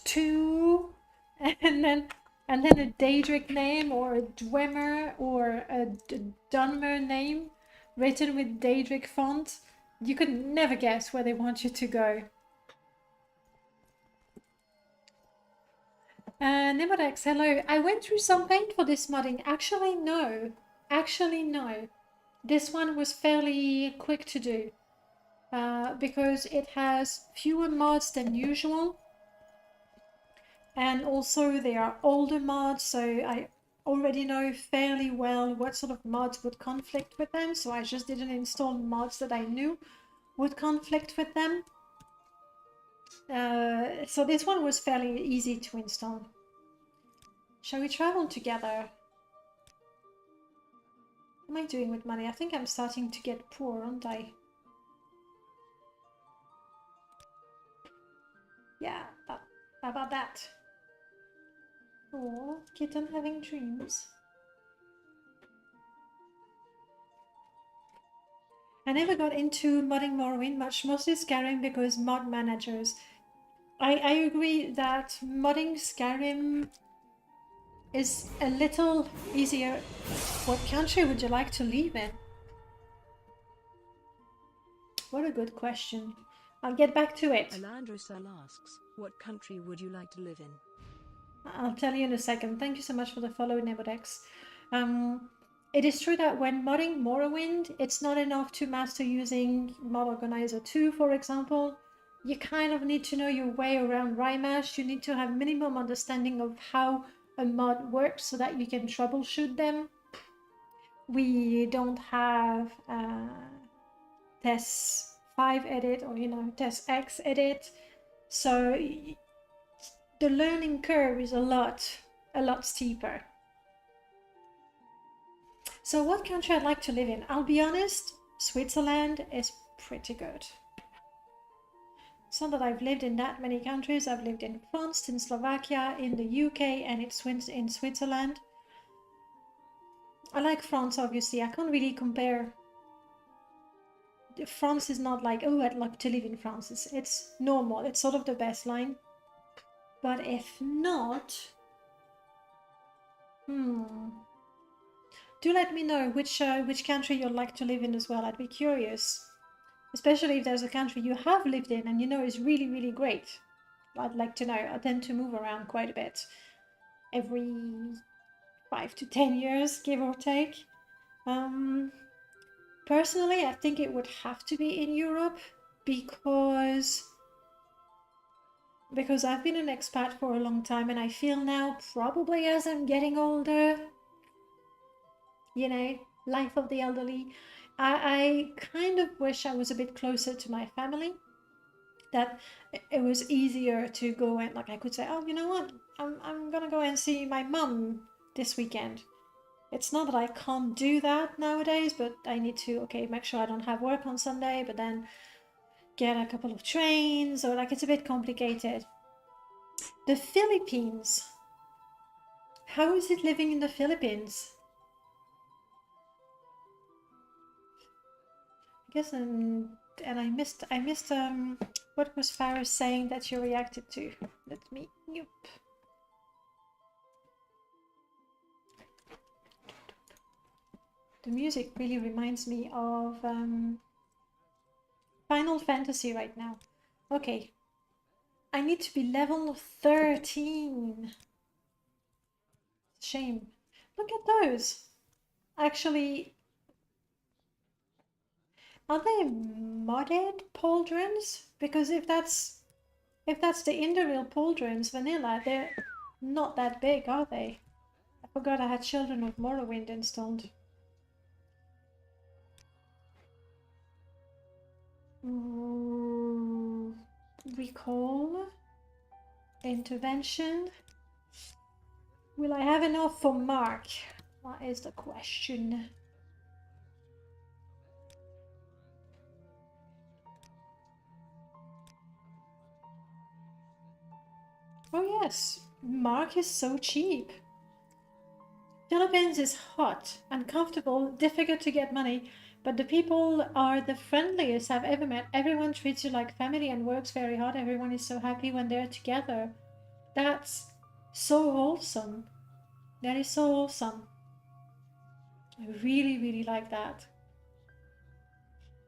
to, and then a Daedric name or a Dwemer or a Dunmer name written with Daedric font. You could never guess where they want you to go. Nemodex, hello. I went through some paint for this modding. Actually, no. This one was fairly quick to do because it has fewer mods than usual. And also they are older mods, so I already know fairly well what sort of mods would conflict with them, so I just didn't install mods that I knew would conflict with them. So this one was fairly easy to install. Shall we travel together? What am I doing with money? I think I'm starting to get poor, aren't I? Yeah, how about that? Oh, kitten having dreams. I never got into modding Morrowind much, mostly Skyrim because mod managers. I agree that modding Skyrim is a little easier. What country would you like to live in? What a good question. I'll get back to it. Alandrosel asks, what country would you like to live in? I'll tell you in a second. Thank you so much for the follow, Nemodex. It is true that when modding Morrowind, it's not enough to master using Mod Organizer 2, for example. You kind of need to know your way around Rymash. You need to have minimum understanding of how a mod works so that you can troubleshoot them. We don't have TES 5 edit or, TES X edit. So the learning curve is a lot steeper. So what country I'd like to live in? I'll be honest, Switzerland is pretty good. It's not that I've lived in that many countries. I've lived in France, in Slovakia, in the UK, and in Switzerland. I like France, obviously. I can't really compare. France is not like, oh, I'd like to live in France. It's normal. It's sort of the best line. But if not... Do let me know which country you'd like to live in as well. I'd be curious. Especially if there's a country you have lived in and you know is really, really great. I'd like to know. I tend to move around quite a bit. Every 5 to 10 years, give or take. Personally, I think it would have to be in Europe because I've been an expat for a long time and I feel now, probably as I'm getting older, life of the elderly, I kind of wish I was a bit closer to my family, that it was easier to go and, like, I could say, oh, you know what, I'm gonna go and see my mum this weekend. It's not that I can't do that nowadays, but I need to, okay, make sure I don't have work on Sunday, but then get a couple of trains, or like, it's a bit complicated. The Philippines. How is it living in the Philippines? I guess, and I missed what was Faris saying that you reacted to? Let me, nope. The music really reminds me of Final Fantasy right now. Okay. I need to be level 13. Shame. Look at those. Actually, are they modded pauldrons? Because if that's the Indoril pauldrons vanilla, they're not that big, are they? I forgot I had Children of Morrowind installed. Recall. Intervention. Will I have enough for Mark? That is the question. Oh yes, Mark is so cheap. Philippines is hot, uncomfortable, difficult to get money, but the people are the friendliest I've ever met. Everyone treats you like family and works very hard. Everyone is so happy when they're together. That's so wholesome. That is so awesome. I really, really like that.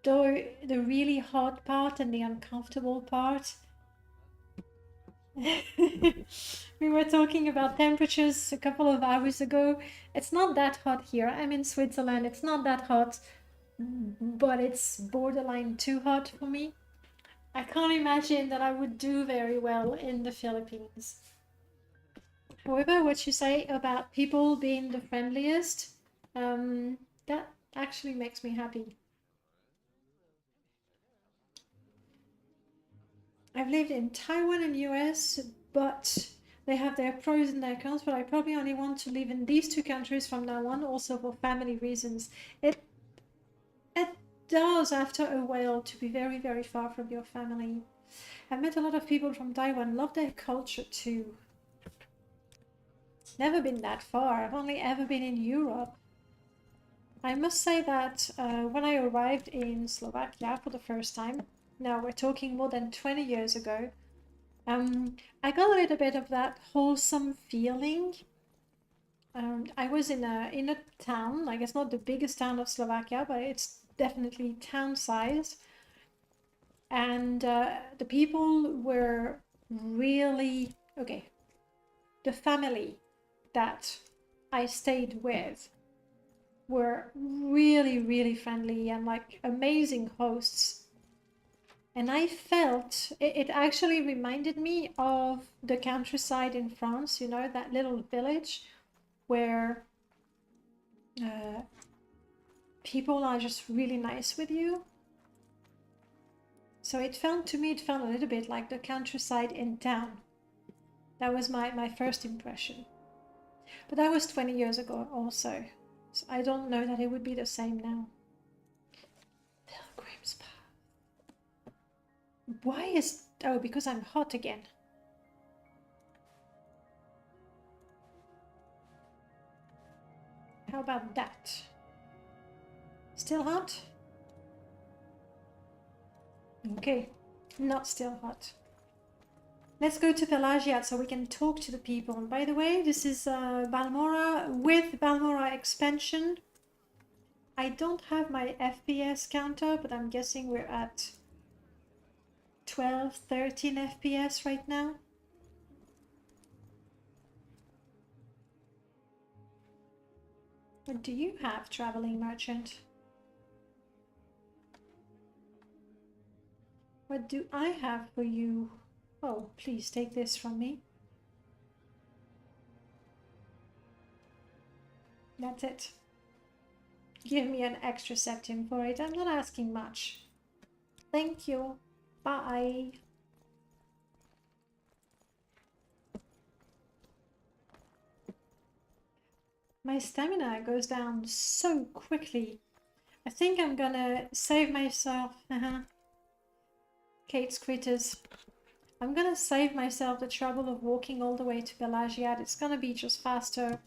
Though the really hot part and the uncomfortable part. We were talking about temperatures a couple of hours ago. It's not that hot here. I'm in Switzerland. It's not that hot, but it's borderline too hot for me. I can't imagine that I would do very well in the Philippines. However, what you say about people being the friendliest, that actually makes me happy. I've lived in Taiwan and US, but they have their pros and their cons, but I probably only want to live in these two countries from now on, also for family reasons. It does, after a while, to be very, very far from your family. I've met a lot of people from Taiwan, love their culture too. Never been that far. I've only ever been in Europe. I must say that when I arrived in Slovakia for the first time, now we're talking more than 20 years ago, I got a little bit of that wholesome feeling. I was in a town, I guess not the biggest town of Slovakia, but it's definitely town-sized. And the people were really okay. The family that I stayed with were really, really friendly and like amazing hosts. And I felt it actually reminded me of the countryside in France, you know, that little village where people are just really nice with you. So it felt a little bit like the countryside in town. That was my first impression. But that was 20 years ago also. So I don't know that it would be the same now. Pilgrim's Path. Why is... Oh, because I'm hot again. How about that? Still hot? Okay, not still hot. Let's go to Pelagiad so we can talk to the people. And by the way, this is Balmora with Balmora expansion. I don't have my FPS counter, but I'm guessing we're at 12, 13 FPS right now. What do you have, traveling merchant? What do I have for you? Oh, please take this from me. That's it. Give me an extra septim for it. I'm not asking much. Thank you. Bye. My stamina goes down so quickly. I think I'm gonna save myself. Kate's critters. I'm gonna save myself the trouble of walking all the way to Pelagiad. It's gonna be just faster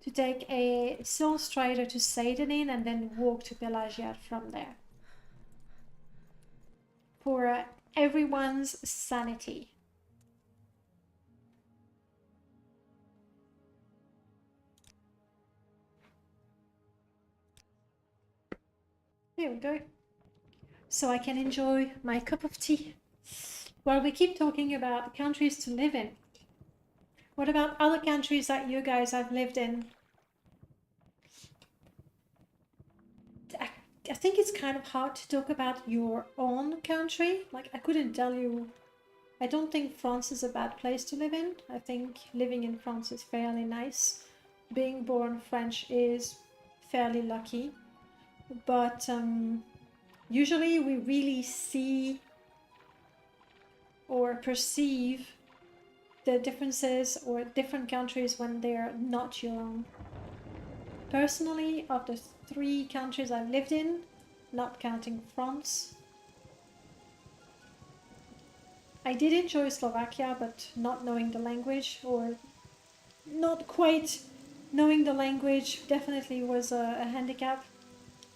to take a Soul Strider to Sadanin and then walk to Pelagiad from there. For everyone's sanity. There we go. So I can enjoy my cup of tea. While we keep talking about countries to live in, what about other countries that you guys have lived in? I think it's kind of hard to talk about your own country. Like, I couldn't tell you. I don't think France is a bad place to live in. I think living in France is fairly nice. Being born French is fairly lucky. But usually we really see or perceive the differences or different countries when they're not your own. Personally, of the 3 countries I've lived in, not counting France, I did enjoy Slovakia, but not knowing the language, or not quite knowing the language, definitely was a handicap.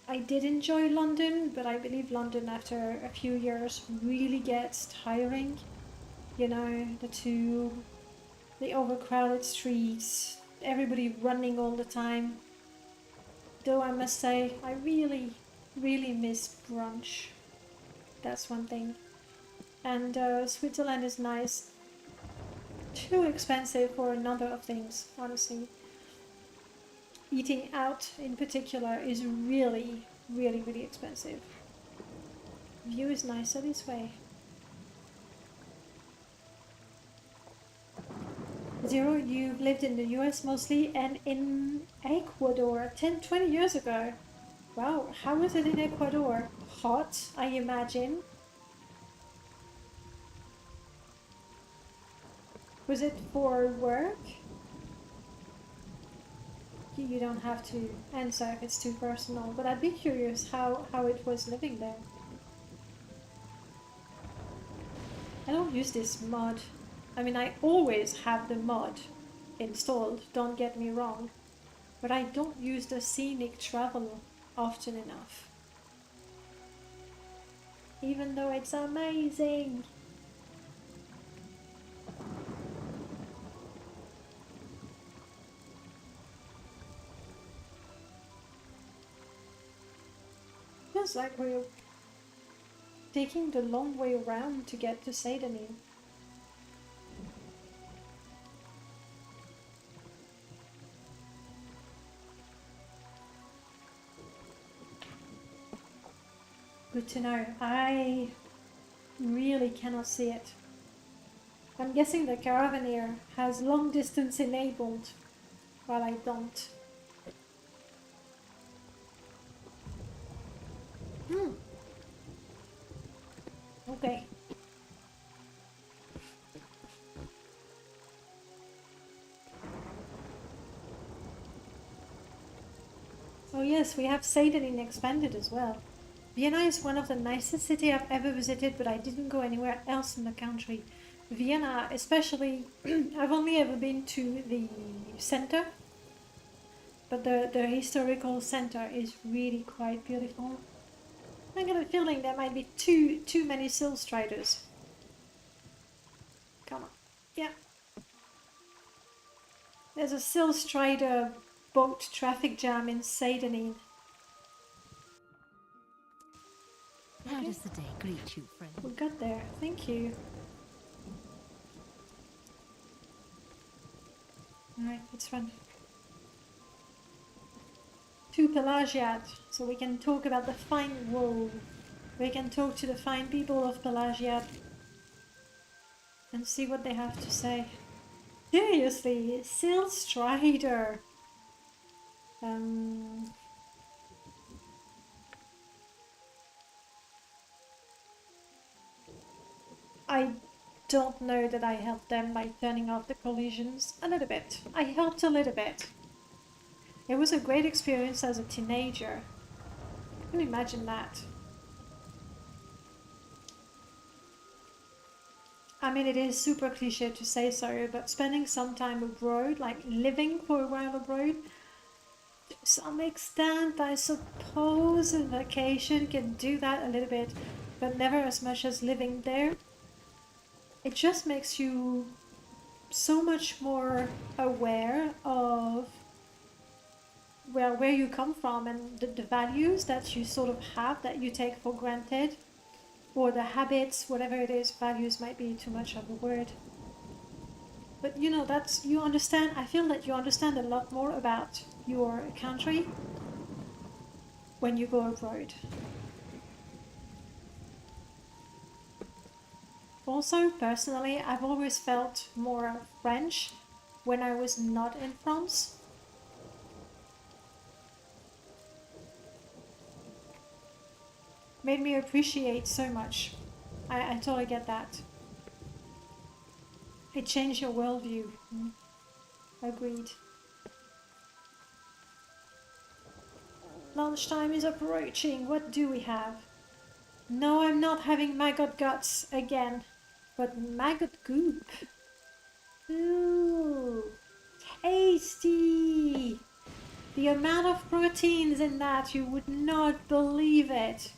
I did enjoy London, but I believe London after a few years really gets tiring. You know, the tube, the overcrowded streets, everybody running all the time. Though I must say, I really, really miss brunch. That's one thing. And Switzerland is nice. Too expensive for a number of things, honestly. Eating out in particular is really, really, really expensive. View is nicer this way. Zero, you've lived in the US mostly and in Ecuador 10, 20 years ago. Wow, how was it in Ecuador? Hot, I imagine. Was it for work? You don't have to answer if it's too personal, but I'd be curious how it was living there. I don't use this mod. I mean, I always have the mod installed, don't get me wrong, but I don't use the scenic travel often enough. Even though it's amazing. Feels like we're taking the long way around to get to Sadanin. Good to know. I really cannot see it. I'm guessing the Caravaneer has long distance enabled, while I don't. Okay. Oh yes, we have Sadanin expanded as well. Vienna is one of the nicest cities I've ever visited, but I didn't go anywhere else in the country. Vienna, especially, I've only ever been to the center, but the historical center is really quite beautiful. I got a feeling there might be too many Sill Striders. Come on. Yeah. There's a Sill Strider boat traffic jam in Sadanin. How does the day greet you, friend? We got there. Thank you. Alright, let's run. To Pelagiad, so we can talk about the fine wool. We can talk to the fine people of Pelagiad and see what they have to say. Seriously, Sill Strider. I don't know that I helped them by turning off the collisions. A little bit. I helped a little bit. It was a great experience as a teenager. I can imagine that. I mean, it is super cliche to say so, but spending some time abroad, like living for a while abroad, to some extent, I suppose a vacation can do that a little bit, but never as much as living there. It just makes you so much more aware of, well, where you come from and the values that you sort of have that you take for granted. Or the habits, whatever it is. Values might be too much of a word. But you know, that's, you understand, I feel that you understand a lot more about your country when you go abroad. Also, personally, I've always felt more French when I was not in France. Made me appreciate so much. I totally get that. It changed your worldview. Agreed. Lunchtime is approaching. What do we have? No, I'm not having maggot guts again, but maggot goop. Ooh, tasty! The amount of proteins in that, you would not believe it.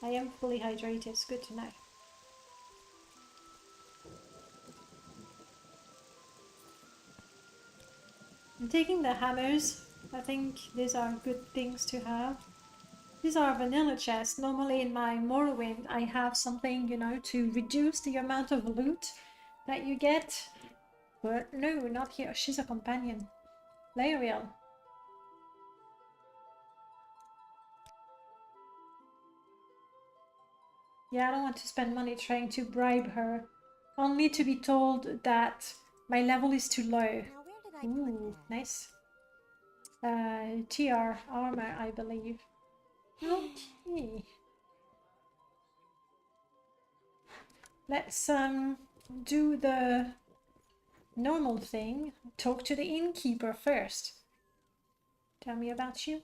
I am fully hydrated, it's good to know. I'm taking the hammers. I think these are good things to have. These are vanilla chests. Normally in my Morrowind I have something, you know, to reduce the amount of loot that you get. But no, not here. She's a companion. Laeriel. Yeah, I don't want to spend money trying to bribe her. Only to be told that my level is too low. Now where did I put Ooh, that? nice. TR armor, I believe. Okay. Let's do the normal thing. Talk to the innkeeper first. Tell me about you.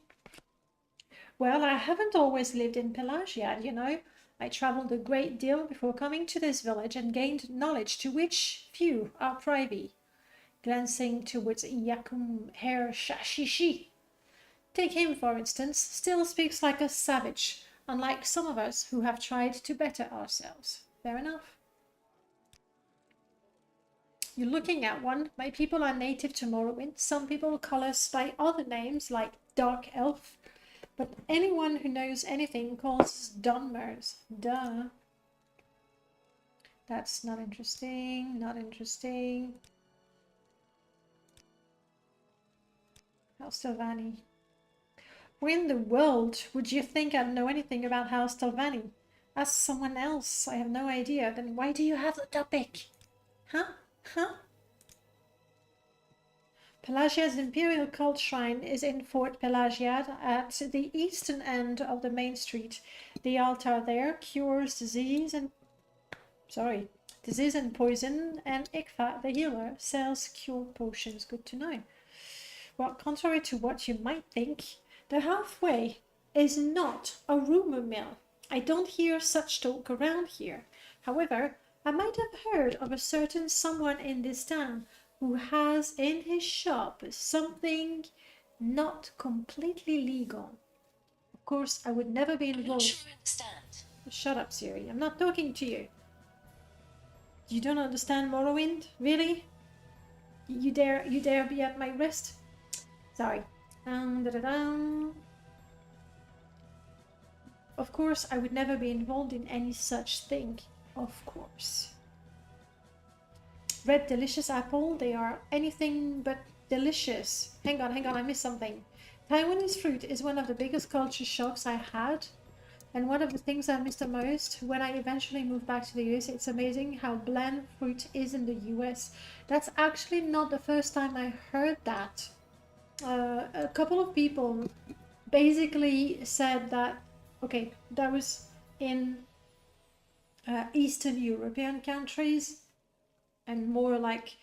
Well, I haven't always lived in Pelagiad, you know. I traveled a great deal before coming to this village and gained knowledge to which few are privy. Glancing towards Yakum Her Shashishi. Take him, for instance, still speaks like a savage, unlike some of us who have tried to better ourselves. Fair enough. You're looking at one. My people are native to Morrowind. Some people call us by other names like Dark Elf But anyone who knows anything calls us Dunmers. Duh. That's not interesting, not interesting. House Stilvani. Where in the world would you think I'd know anything about House Stilvani? Ask someone else. I have no idea. Then why do you have the topic? Huh? Huh? Pelagiad's imperial cult shrine is in Fort Pelagiad at the eastern end of the main street. The altar there cures disease and poison, and Ikfa, the healer, sells cure potions. Good to know. Well, contrary to what you might think, the halfway is not a rumor mill. I don't hear such talk around here. However, I might have heard of a certain someone in this town who has in his shop something not completely legal. Of course, I would never be involved. I'm not sure I understand. Shut up, Siri. I'm not talking to you. You don't understand Morrowind? Really? You dare be at my wrist? Sorry. Of course, I would never be involved in any such thing. Of course. Red delicious apple, they are anything but delicious. Hang on, I missed something. Taiwanese fruit is one of the biggest culture shocks I had, and one of the things I missed the most when I eventually moved back to the US. It's amazing how bland fruit is in the US. That's actually not the first time I heard that. A couple of people basically said that, okay, that was in Eastern European countries, and more like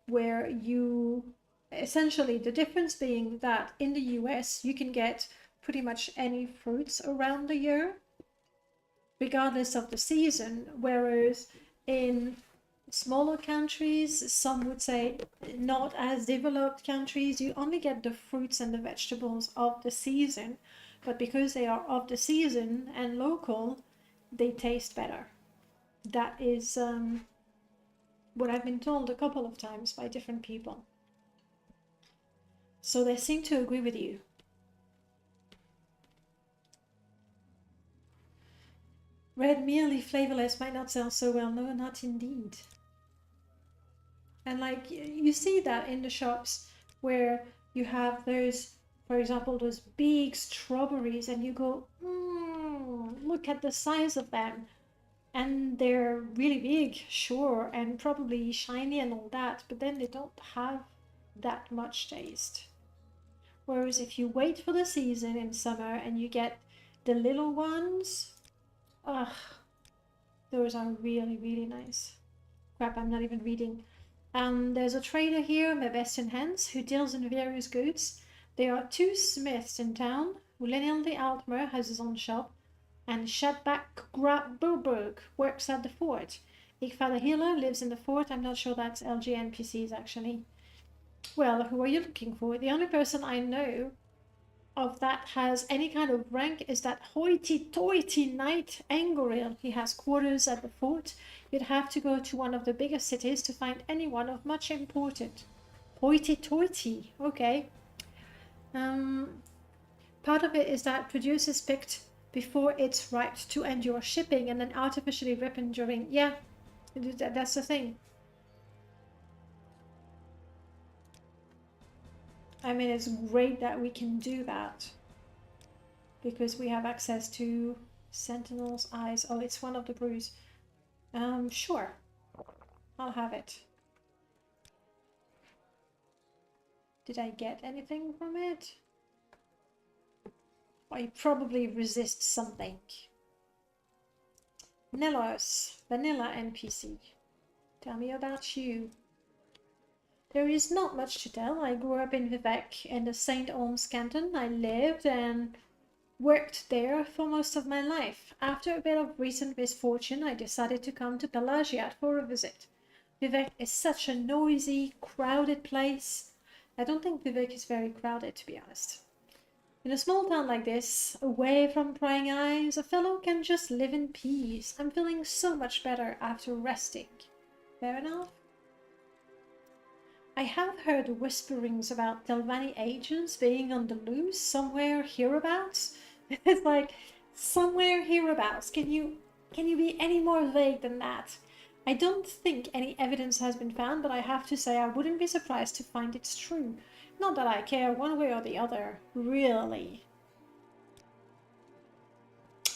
where you essentially, the difference being that in the US you can get pretty much any fruits around the year regardless of the season, whereas in smaller countries, some would say not as developed countries, you only get the fruits and the vegetables of the season, but because they are of the season and local, they taste better. That is what I've been told a couple of times by different people. So they seem to agree with you. Red merely flavorless might not sell so well. No, not indeed. And like you see that in the shops where you have those, for example, those big strawberries, and you go, look at the size of them. And they're really big, sure, and probably shiny and all that, but then they don't have that much taste. Whereas if you wait for the season in summer and you get the little ones, those are really, really nice. Crap, I'm not even reading. There's a trader here, my best in hands, who deals in various goods. There are 2 smiths in town. Lenil the Altmer has his own shop, and Shadbak Burberg works at the fort. Ikfa the healer lives in the fort. I'm not sure that's LG NPCs actually. Well, who are you looking for? The only person I know of that has any kind of rank is that hoity-toity knight Angoril. He has quarters at the fort. You'd have to go to one of the biggest cities to find anyone of much importance. Hoity-toity, okay. Part of it is that produce is picked before it's ripe to endure shipping and then artificially ripened during... Yeah, that's the thing. I mean, it's great that we can do that because we have access to Sentinel's Eyes. Oh, it's one of the brews. Sure. I'll have it. Did I get anything from it? I probably resist something. Nelos, vanilla NPC. Tell me about you. There is not much to tell. I grew up in Vivec in the St. Olms canton. I lived and worked there for most of my life. After a bit of recent misfortune, I decided to come to Pelagiad for a visit. Vivec is such a noisy, crowded place. I don't think Vivec is very crowded, to be honest. In a small town like this, away from prying eyes, a fellow can just live in peace. I'm feeling so much better after resting. Fair enough? I have heard whisperings about Delvani agents being on the loose somewhere hereabouts. It's like, somewhere hereabouts. Can you be any more vague than that? I don't think any evidence has been found, but I have to say I wouldn't be surprised to find it's true. Not that I care one way or the other, really.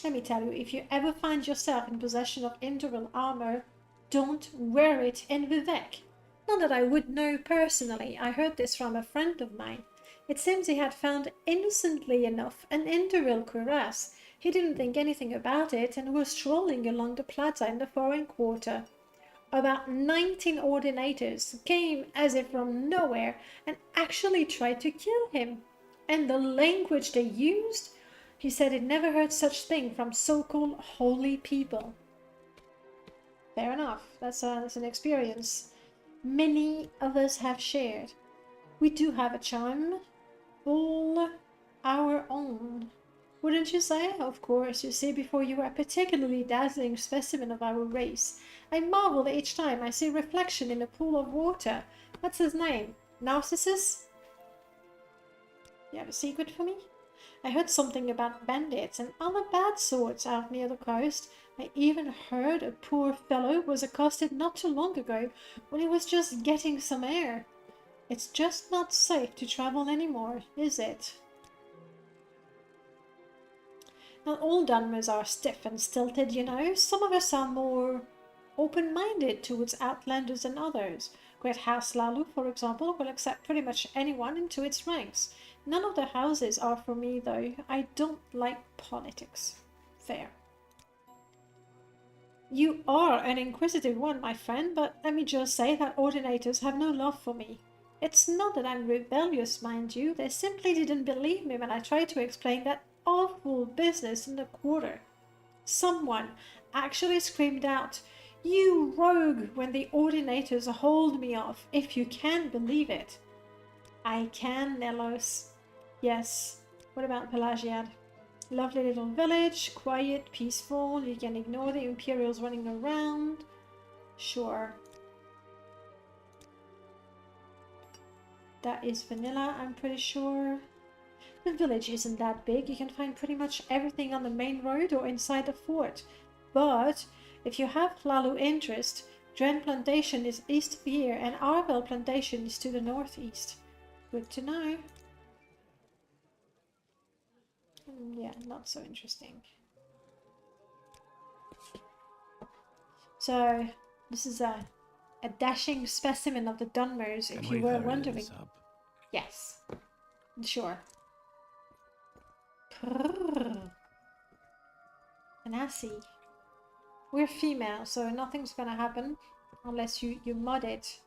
Let me tell you, if you ever find yourself in possession of Indoril armor, don't wear it in Vivec. Not that I would know personally, I heard this from a friend of mine. It seems he had found, innocently enough, an Indoril cuirass. He didn't think anything about it and was strolling along the plaza in the foreign quarter. About 19 ordinators came as if from nowhere and actually tried to kill him. And the language they used? He said he'd never heard such thing from so-called holy people. Fair enough, that's an experience many of us have shared. We do have a charm, all our own. Wouldn't you say? Of course, you see before you a particularly dazzling specimen of our race. I marvel each time I see a reflection in a pool of water. What's his name? Narcissus? You have a secret for me? I heard something about bandits and other bad sorts out near the coast. I even heard a poor fellow was accosted not too long ago when he was just getting some air. It's just not safe to travel anymore, is it? Not all Dunmers are stiff and stilted, you know. Some of us are more open-minded towards outlanders than others. Great House Lalu, for example, will accept pretty much anyone into its ranks. None of the houses are for me, though. I don't like politics. Fair. You are an inquisitive one, my friend, but let me just say that ordinators have no love for me. It's not that I'm rebellious, mind you. They simply didn't believe me when I tried to explain that awful business in the quarter. Someone actually screamed out, "You rogue," when the ordinators hauled me off, if you can believe it. I can, Nelos. Yes. What about Pelagiad? Lovely little village, quiet, peaceful. You can ignore the Imperials running around. Sure. That is vanilla, I'm pretty sure. The village isn't that big. You can find pretty much everything on the main road or inside the fort. But if you have Lalu interest, Dren Plantation is east of here and Arvel Plantation is to the northeast. Good to know. Yeah, not so interesting. So, this is a dashing specimen of the Dunmers, if you were wondering. Yes, sure. Anasi. We're female, so nothing's gonna happen unless you mod it.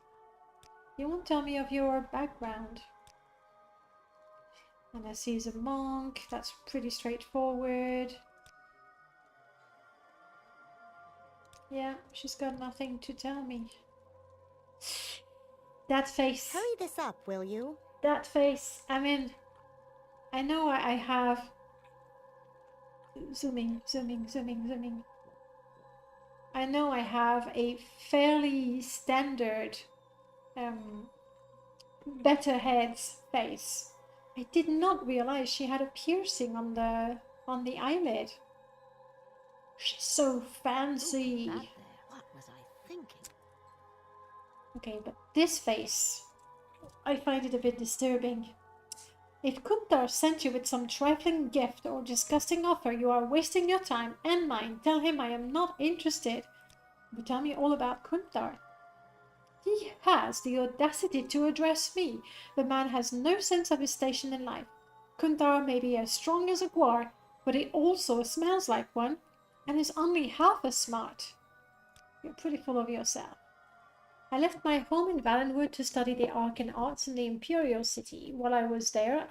You won't tell me of your background. Anasi is a monk. That's pretty straightforward. Yeah, she's got nothing to tell me. That face. Hurry this up, will you? That face. I mean, I know I have... Zooming. I know I have a fairly standard better head's face. I did not realize she had a piercing on the eyelid. She's so fancy. That there. What was I thinking? Okay, but this face, I find it a bit disturbing. If Kuntar sent you with some trifling gift or disgusting offer, you are wasting your time and mine. Tell him I am not interested. But tell me all about Kuntar. He has the audacity to address me. The man has no sense of his station in life. Kuntar may be as strong as a guar, but he also smells like one, and is only half as smart. You're pretty full of yourself. I left my home in Valenwood to study the arcane arts in the Imperial City. While I was there,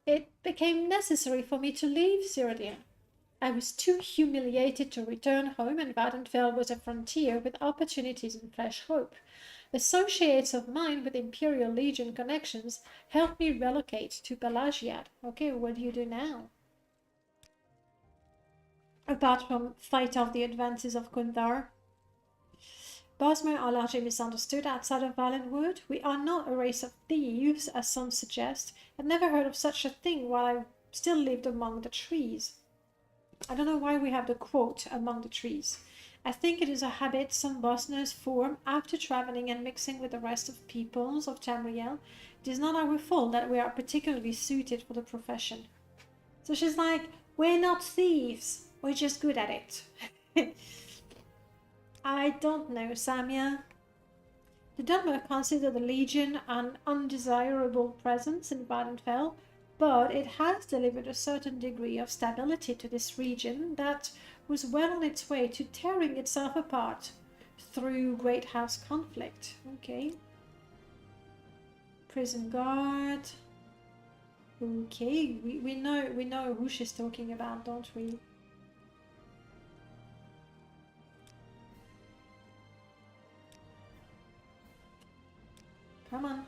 it became necessary for me to leave Cyrodiil. I was too humiliated to return home, and Vadenfell was a frontier with opportunities and fresh hope. Associates of mine with Imperial Legion connections helped me relocate to Pelagiad. Okay, what do you do now? Apart from fight off the advances of Kunthar. Bosmer are largely misunderstood outside of Valenwood. We are not a race of thieves, as some suggest. I've never heard of such a thing while I still lived among the trees. I don't know why we have the quote, among the trees. I think it is a habit some Bosners form after traveling and mixing with the rest of peoples of Tamriel. It is not our fault that we are particularly suited for the profession. So she's like, we're not thieves, we're just good at it. I don't know, Samia. The Dunmer consider the Legion an undesirable presence in Vvardenfell, but it has delivered a certain degree of stability to this region that was well on its way to tearing itself apart through Great House conflict. Okay. Prison guard. Okay, we know who she's talking about, don't we? Come on.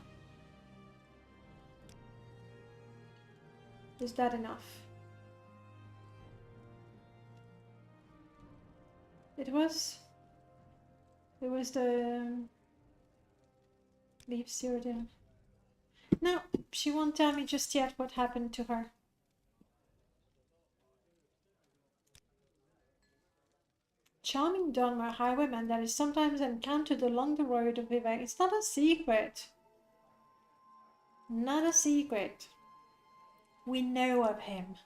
Is that enough? It was the leave Cyrodiil. No, she won't tell me just yet what happened to her. Charming Dunmer highwayman that is sometimes encountered along the road of Vivek. It's not a secret. Not a secret. We know of him.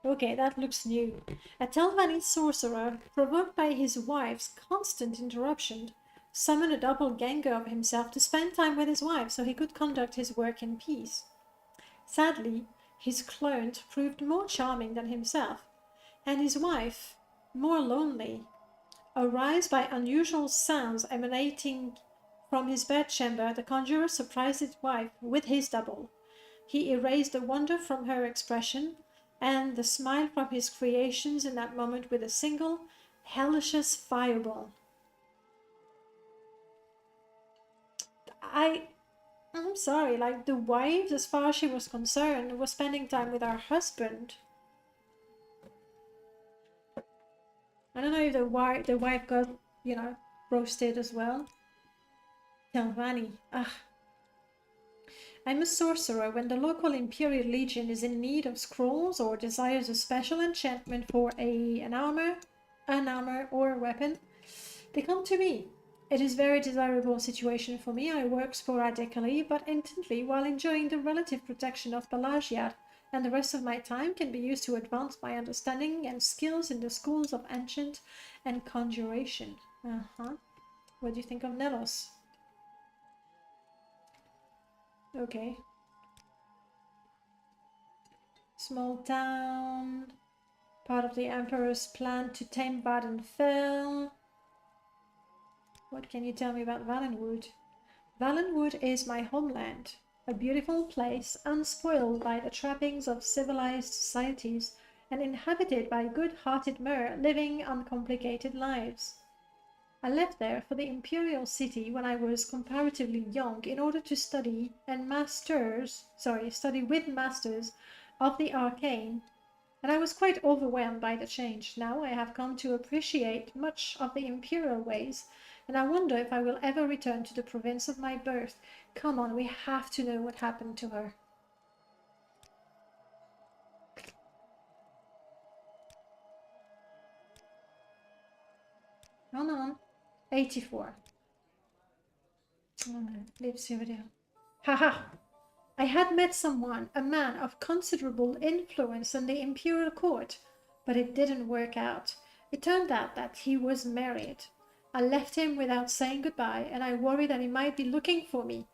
Okay, that looks new. A Telvanni sorcerer, provoked by his wife's constant interruption, summoned a doppelganger of himself to spend time with his wife so he could conduct his work in peace. Sadly, his clone proved more charming than himself, and his wife more lonely. Aroused by unusual sounds emanating from his bedchamber, the conjurer surprised his wife with his double. He erased the wonder from her expression and the smile from his creations in that moment with a single, hellacious fireball. I'm sorry, like, the wife, as far as she was concerned, was spending time with her husband. I don't know if the wife got, you know, roasted as well. Telvanni. I'm a sorcerer. When the local Imperial Legion is in need of scrolls or desires a special enchantment for an armor, or a weapon, they come to me. It is a very desirable situation for me. I work sporadically but intently while enjoying the relative protection of Pelagiad, and the rest of my time can be used to advance my understanding and skills in the schools of enchant and conjuration. What do you think of Nelos? Okay. Small town. Part of the Emperor's plan to tame Vvardenfell. What can you tell me about Valenwood? Valenwood is my homeland. A beautiful place, unspoiled by the trappings of civilized societies, and inhabited by good-hearted mer living uncomplicated lives. I left there for the Imperial City when I was comparatively young in order to study with masters of the arcane, and I was quite overwhelmed by the change. Now I have come to appreciate much of the Imperial ways, and I wonder if I will ever return to the province of my birth. Come on, we have to know what happened to her. Come on. 84. Leave Cyrodiil. Haha! I had met someone, a man of considerable influence in the Imperial court, but it didn't work out. It turned out that he was married. I left him without saying goodbye, and I worried that he might be looking for me.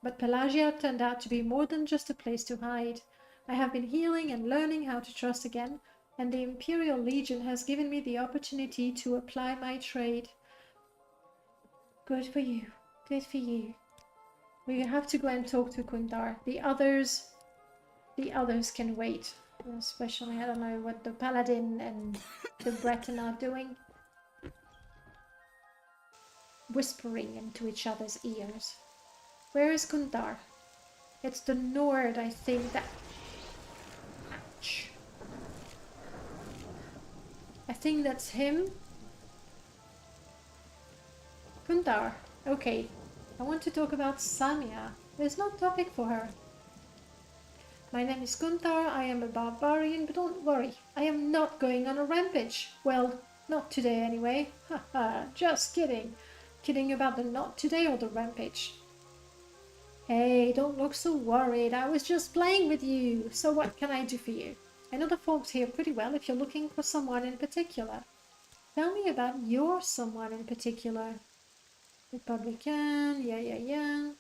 But Pelagiad turned out to be more than just a place to hide. I have been healing and learning how to trust again, and the Imperial Legion has given me the opportunity to apply my trade. Good for you. Good for you. We have to go and talk to Kundar. The others can wait. Especially, I don't know what the Paladin and the Breton are doing. Whispering into each other's ears. Where is Kundar? It's the Nord, I think, that... Ouch. I think that's him. Kundar. Okay. I want to talk about Samia. There's no topic for her. My name is Gunthar, I am a barbarian, but don't worry, I am not going on a rampage. Well, not today anyway. Haha, just kidding. Kidding about the not today or the rampage. Hey, don't look so worried, I was just playing with you. So what can I do for you? I know the folks here pretty well if you're looking for someone in particular. Tell me about your someone in particular. Republican, yeah.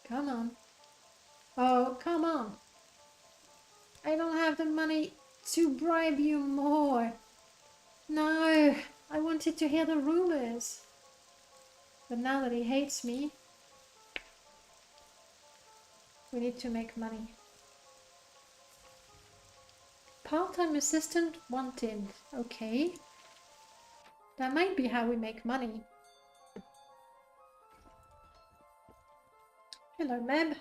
Come on. Oh, come on. I don't have the money to bribe you more. No, I wanted to hear the rumors. But now that he hates me, we need to make money. Part-time assistant wanted. Okay. That might be how we make money. Hello, Meb.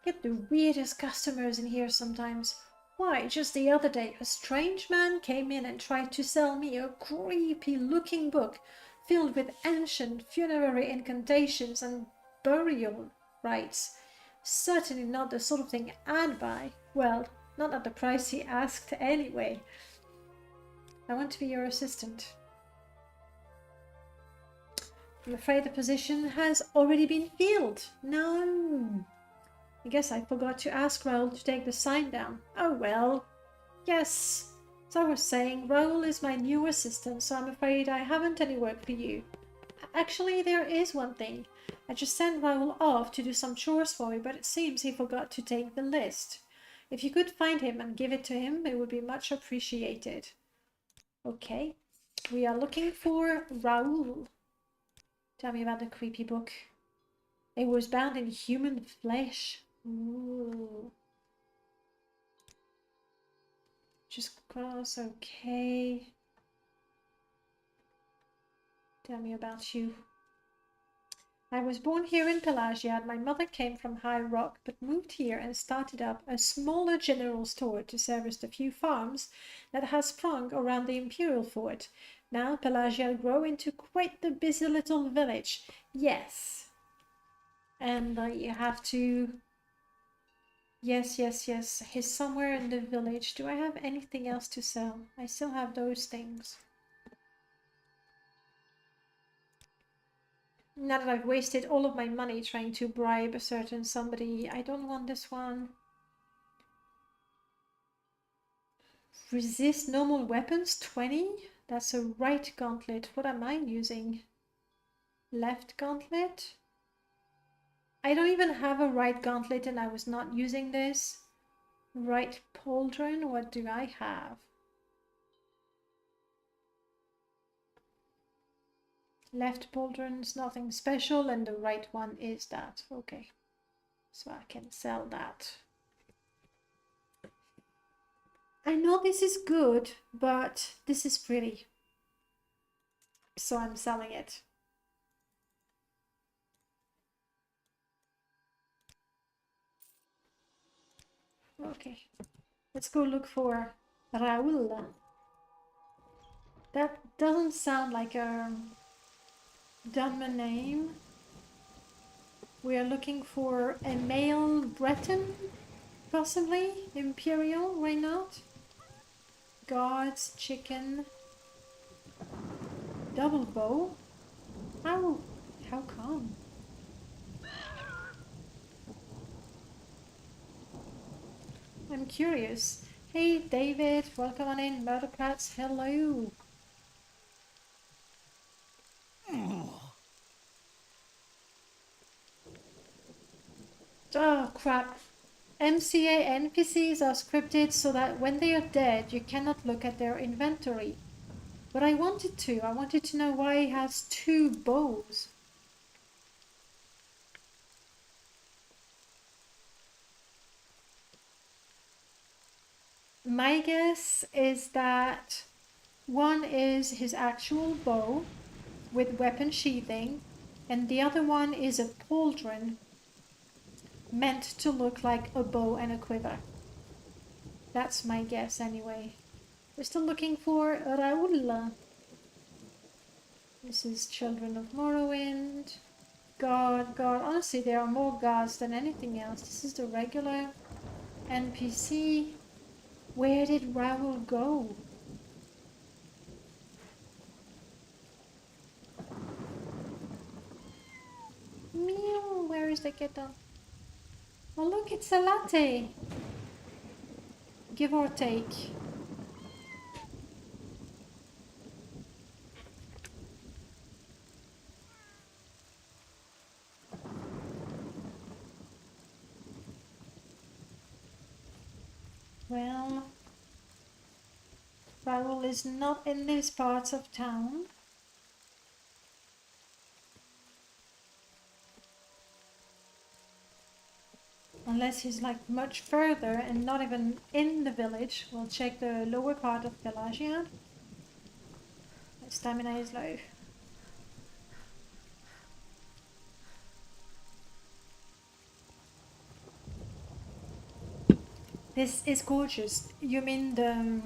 Get the weirdest customers in here sometimes. Why, just the other day, a strange man came in and tried to sell me a creepy-looking book filled with ancient funerary incantations and burial rites. Certainly not the sort of thing I'd buy. Well, not at the price he asked anyway. I want to be your assistant. I'm afraid the position has already been filled. No. I guess I forgot to ask Raoul to take the sign down. Oh well. Yes. As I was saying, Raoul is my new assistant, so I'm afraid I haven't any work for you. Actually, there is one thing. I just sent Raoul off to do some chores for me, but it seems he forgot to take the list. If you could find him and give it to him, it would be much appreciated. Okay. We are looking for Raoul. Tell me about the creepy book. It was bound in human flesh. Ooh. Just cross, okay. Tell me about you. I was born here in Pelagiad. My mother came from High Rock, but moved here and started up a smaller general store to service the few farms that has sprung around the Imperial Fort. Now Pelagiad grew into quite the busy little village. Yes. And you have to... Yes. He's somewhere in the village. Do I have anything else to sell? I still have those things. Now that I've wasted all of my money trying to bribe a certain somebody, I don't want this one. Resist normal weapons, 20? That's a right gauntlet. What am I using? Left gauntlet? I don't even have a right gauntlet and I was not using this. Right pauldron, what do I have? Left pauldron is nothing special and the right one is that. Okay, so I can sell that. I know this is good, but this is pretty. So I'm selling it. Okay, let's go look for Raoul. That doesn't sound like a Dunman name. We are looking for a male Breton, possibly Imperial. Why not? Guards, chicken, double bow. How come? I'm curious. Hey David, welcome on in. Murdercrats, hello. Oh crap. MCA NPCs are scripted so that when they are dead you cannot look at their inventory. But I wanted to know why he has 2 bows. My guess is that one is his actual bow with weapon sheathing And the other one is a pauldron meant to look like a bow and a quiver. That's my guess anyway. We're still looking for Raul. This is Children of Morrowind. God. Honestly, there are more gods than anything else. This is the regular NPC. Where did Raul go? Meow, where is the kitten? Oh look, it's a latte. Give or take. Well, Raul is not in these parts of town. Unless he's like much further and not even in the village. We'll check the lower part of Pelagiad. My stamina is low. This is gorgeous. You mean the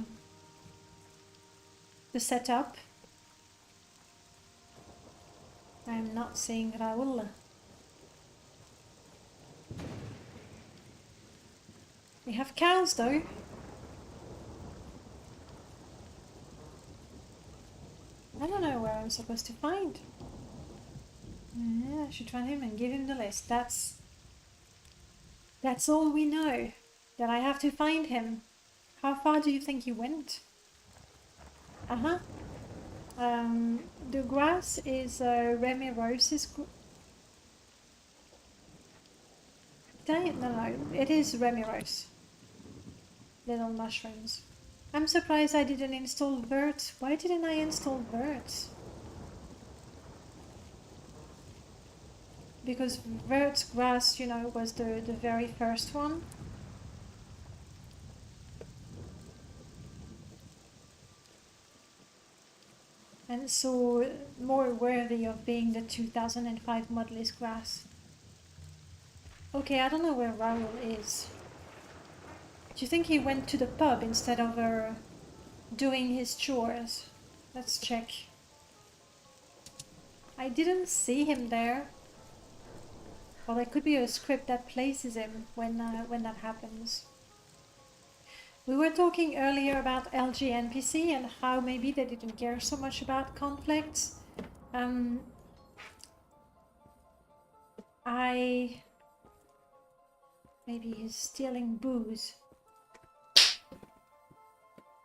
setup? I'm not seeing Raul. We have cows though. I don't know where I'm supposed to find. Yeah, I should find him and give him the list. That's all we know. That I have to find him. How far do you think he went? Uh-huh. The grass is Remy Rose's. No, it is Remy Rose. Little mushrooms. I'm surprised I didn't install Vert. Why didn't I install Vert? Because Vert's grass, you know, was the very first one. And so more worthy of being the 2005 Modlist grass. Okay, I don't know where Raul is. Do you think he went to the pub instead of doing his chores? Let's check. I didn't see him there. Well, there could be a script that places him when that happens. We were talking earlier about LG NPC and how maybe they didn't care so much about conflicts. Maybe he's stealing booze.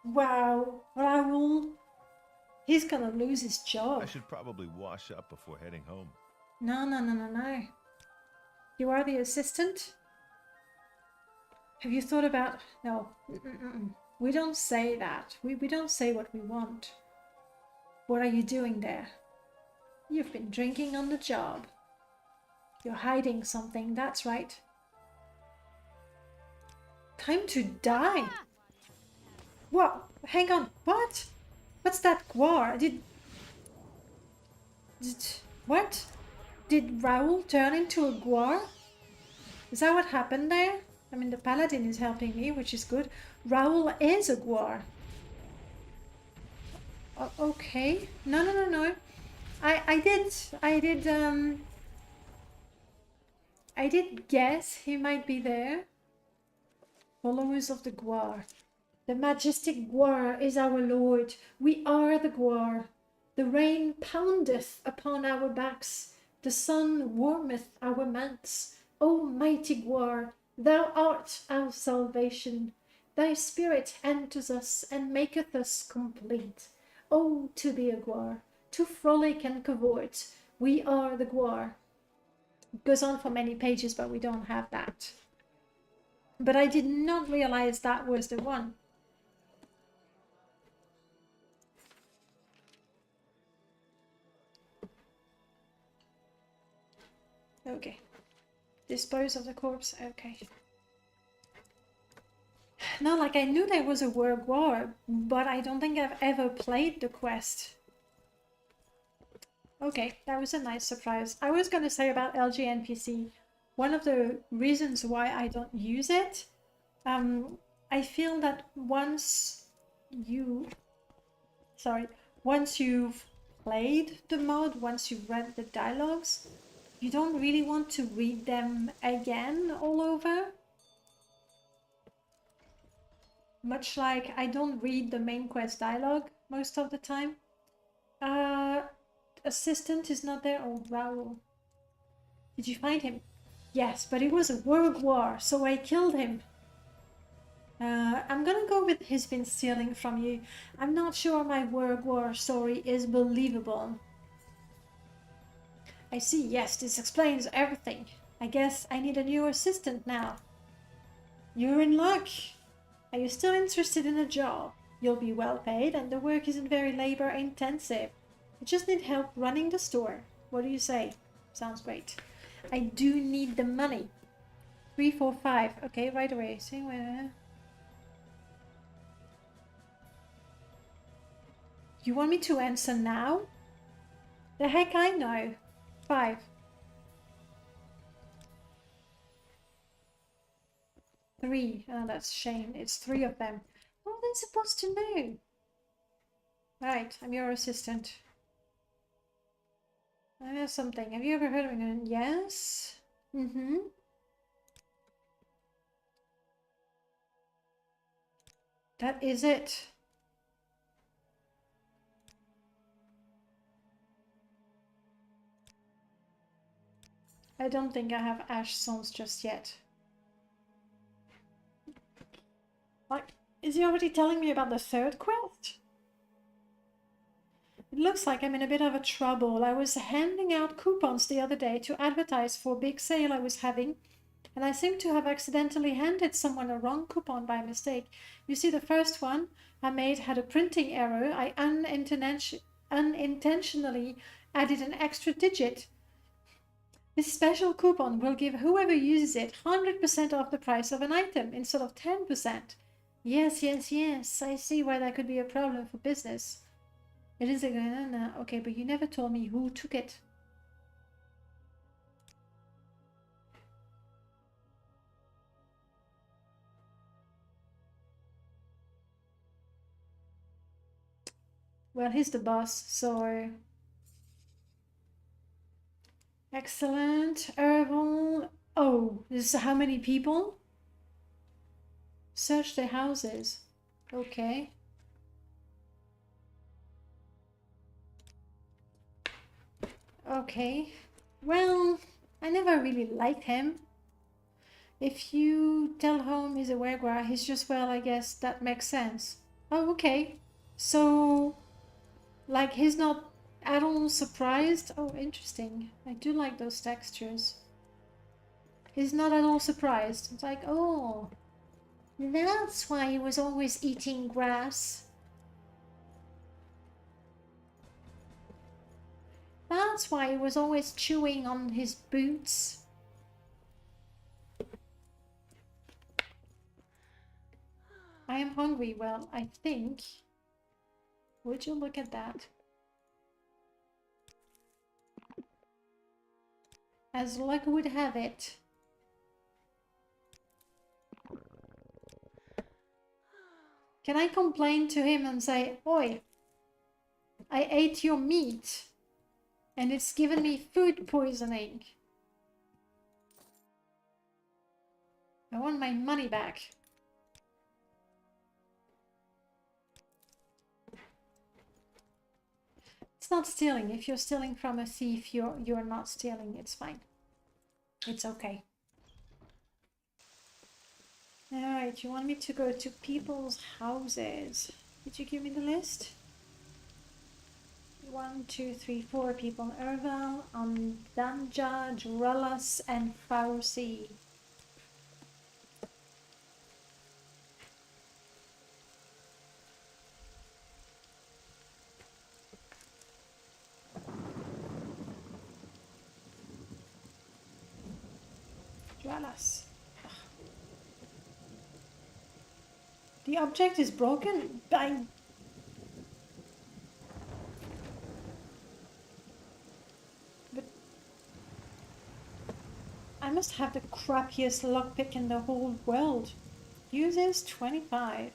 Wow, Raul. He's gonna lose his job. I should probably wash up before heading home. No. You are the assistant? Have you thought about... No. We don't say that. We don't say what we want. What are you doing there? You've been drinking on the job. You're hiding something, that's right. Time to die. What? Hang on. What? What's that guar? What? Did Raul turn into a guar? Is that what happened there? I mean, the paladin is helping me, which is good. Raul is a guar. Okay. No. I did guess he might be there. Followers of the guar. The majestic guar is our lord. We are the guar. The rain poundeth upon our backs. The sun warmeth our manse. O mighty guar, thou art our salvation. Thy spirit enters us and maketh us complete. Oh, to be a guar, to frolic and cavort. We are the guar. It goes on for many pages, but we don't have that. But I did not realize that was the one. Okay. Dispose of the corpse. Okay. No, like I knew there was a word war, but I don't think I've ever played the quest. Okay, that was a nice surprise. I was going to say about LG NPC, one of the reasons why I don't use it, I feel that once you've played the mod, once you've read the dialogues, you don't really want to read them again all over. Much like I don't read the main quest dialogue most of the time. Assistant is not there. Oh, Raoul. Did you find him? Yes, but it was a world war, so I killed him. I'm gonna go with he's been stealing from you. I'm not sure my world war story is believable. I see, yes, this explains everything. I guess I need a new assistant now. You're in luck. Are you still interested in a job? You'll be well paid and the work isn't very labor intensive. You just need help running the store. What do you say? Sounds great. I do need the money. 3, 4, 5. Okay, right away. See where... You want me to answer now? The heck I know. 5. Three. Oh, that's Shane. It's 3 of them. What are they supposed to know? Right, I'm your assistant. I know something. Have you ever heard of it? Yes? Mm-hmm. That is it. I don't think I have Ash songs just yet. Like, is he already telling me about the 3rd quest? It looks like I'm in a bit of a trouble. I was handing out coupons the other day to advertise for a big sale I was having, and I seem to have accidentally handed someone a wrong coupon by mistake. You see, the first one I made had a printing error. I unintentionally added an extra digit. This special coupon will give whoever uses it 100% off the price of an item instead of 10%. Yes, yes, yes. I see why that could be a problem for business. It is a good... Okay, but you never told me who took it. Well, he's the boss, so... Excellent. Herbal. Oh, this is how many people? Search their houses. Okay. Okay. Well, I never really liked him. If you tell home he's a werewolf, he's just, well, I guess that makes sense. Oh, okay. So, like, he's not at all surprised. Oh, interesting. I do like those textures. He's not at all surprised. It's like, oh, that's why he was always eating grass. That's why he was always chewing on his boots. I am hungry. Well, I think... Would you look at that? As luck would have it. Can I complain to him and say, oi, I ate your meat and it's given me food poisoning. I want my money back. It's not stealing. If you're stealing from a thief, you're not stealing. It's fine. It's okay. Alright, you want me to go to people's houses. Did you give me the list? 1, 2, 3, 4 people. Erval, Danja, Jurellas, and Fauci. Jurellas. The object is broken. I must have the crappiest lockpick in the whole world. Uses 25.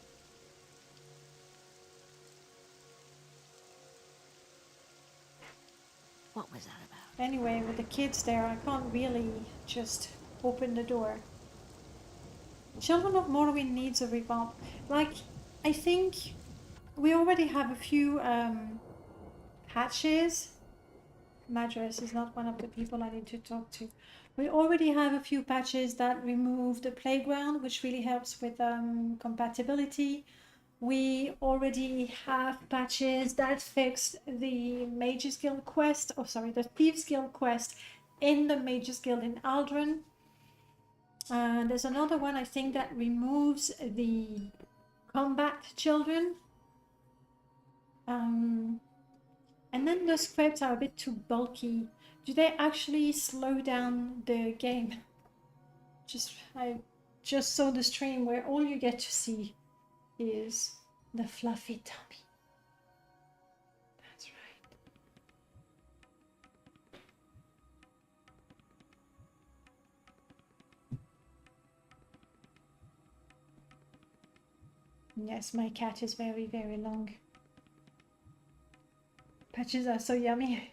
What was that about? Anyway, with the kids there, I can't really just open the door. Children of Morrowind needs a revamp. Like, I think we already have a few patches. Madras is not one of the people I need to talk to. We already have a few patches that remove the playground, which really helps with compatibility. We already have patches that fix the Mages Guild quest, oh sorry, the Thieves Guild quest in the Mages Guild in Aldrin. There's another one I think that removes the combat children. And then the scripts are a bit too bulky. Do they actually slow down the game? I just saw the stream where all you get to see is the fluffy tummy. That's right. Yes, my cat is very, very long. Patches are so yummy.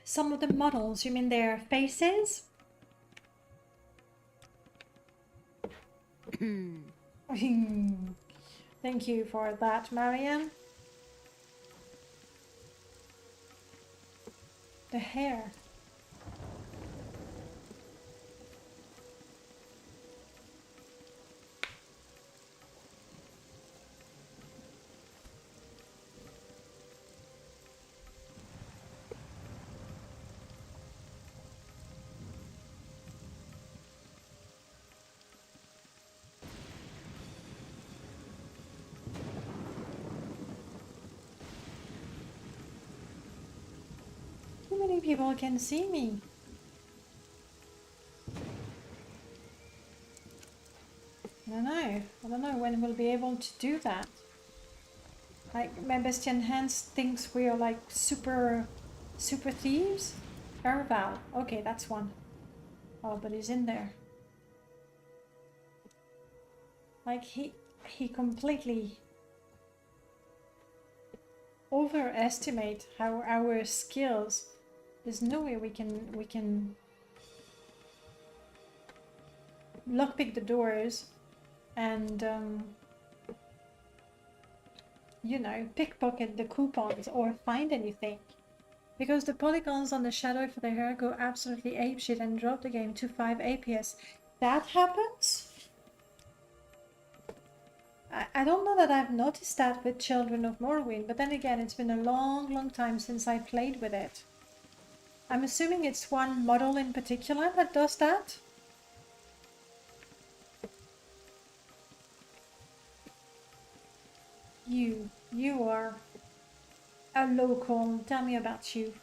Some of the models, you mean their faces? Thank you for that, Marianne. The hair. Too many people can see me. I don't know when we'll be able to do that. Like, my Bestian Hands thinks we are like super thieves. Erval. Okay, that's one. Oh, but he's in there. Like, he completely overestimate our skills. There's no way we can lockpick the doors and you know, pickpocket the coupons or find anything. Because the polygons on the shadow for the hair go absolutely apeshit and drop the game to 5 APS. That happens? I don't know that I've noticed that with Children of Morrowind, but then again, it's been a long time since I played with it. I'm assuming it's one model in particular that does that. You are a local. Tell me about you.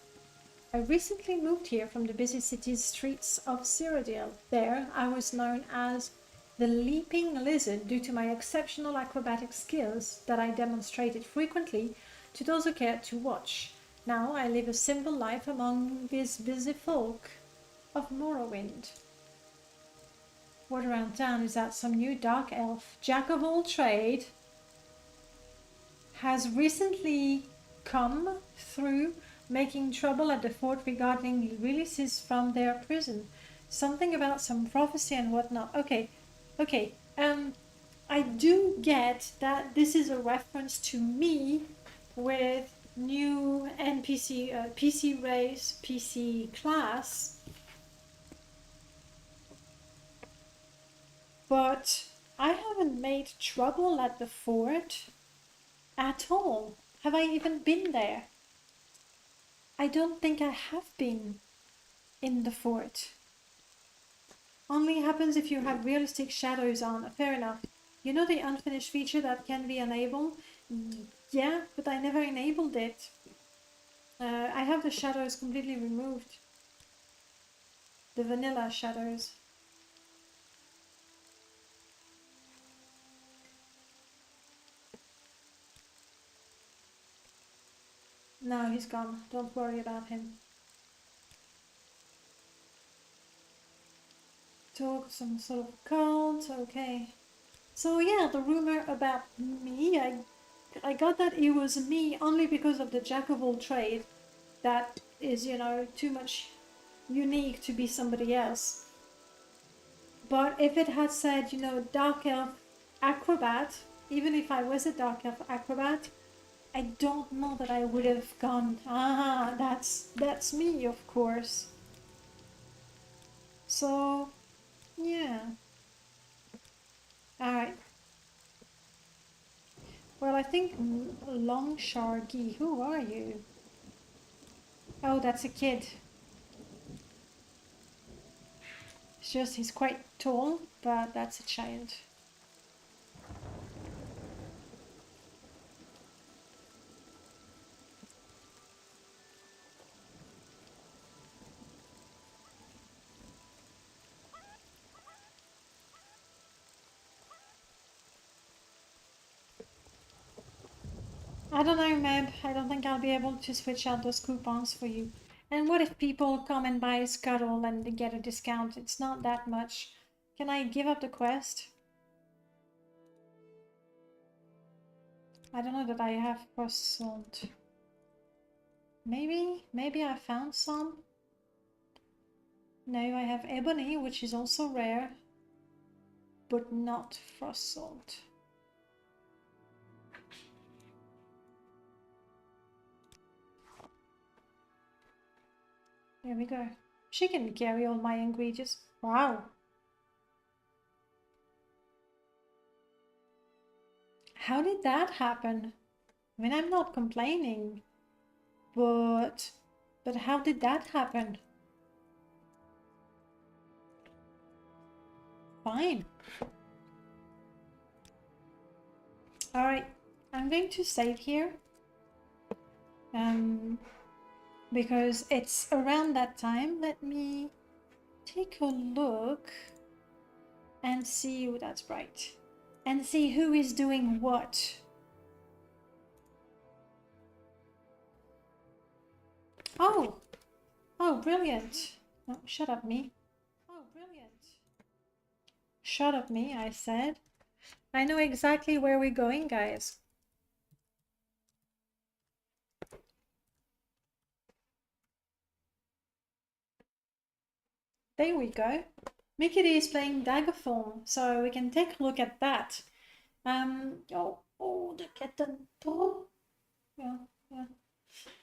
I recently moved here from the busy city's streets of Cyrodiil. There, I was known as the Leaping Lizard due to my exceptional acrobatic skills that I demonstrated frequently to those who cared to watch. Now I live a simple life among these busy folk of Morrowind. Word around town is that some new dark elf, jack of all trade, has recently come through making trouble at the fort regarding releases from their prison. Something about some prophecy and whatnot. Okay. I do get that this is a reference to me with new NPC, PC race, PC class. But I haven't made trouble at the fort at all. Have I even been there? I don't think I have been in the fort. Only happens if you have realistic shadows on. Fair enough. You know the unfinished feature that can be enabled? Yeah, but I never enabled it. I have the shadows completely removed. The vanilla shadows. No, he's gone. Don't worry about him. Talk some sort of cult. Okay. So yeah, the rumor about me, I got that it was me only because of the jack of all trade. That is, you know, too much unique to be somebody else. But if it had said, you know, dark elf acrobat, even if I was a dark elf acrobat, I don't know that I would have gone, ah, that's me, of course. So, yeah. Alright. Well, I think Longshargi, who are you? Oh, that's a kid. It's just he's quite tall, but that's a child. I don't know, Meb. I don't think I'll be able to switch out those coupons for you. And what if people come and buy a scuttle and they get a discount? It's not that much. Can I give up the quest? I don't know that I have cross-sold. Maybe I found some? No, I have ebony, which is also rare, but not frost-sold. There we go. She can carry all my ingredients. Wow. How did that happen? I mean, I'm not complaining, but how did that happen? Fine. Alright, I'm going to save here. Because it's around that time. Let me take a look and see who, that's right. And see who is doing what. Oh! Oh, brilliant. No, shut up, me. Oh, brilliant. Shut up, me, I said. I know exactly where we're going, guys. There we go. Mickey is playing Daggerfall, so we can take a look at that. Oh, the kitten. Oh, yeah.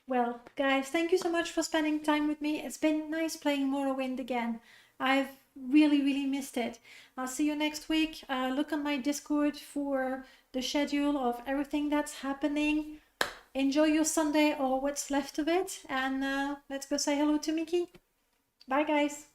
Well, guys, thank you so much for spending time with me. It's been nice playing Morrowind again. I've really missed it. I'll see you next week. Look on my Discord for the schedule of everything that's happening. Enjoy your Sunday or what's left of it, and let's go say hello to Mickey. Bye, guys.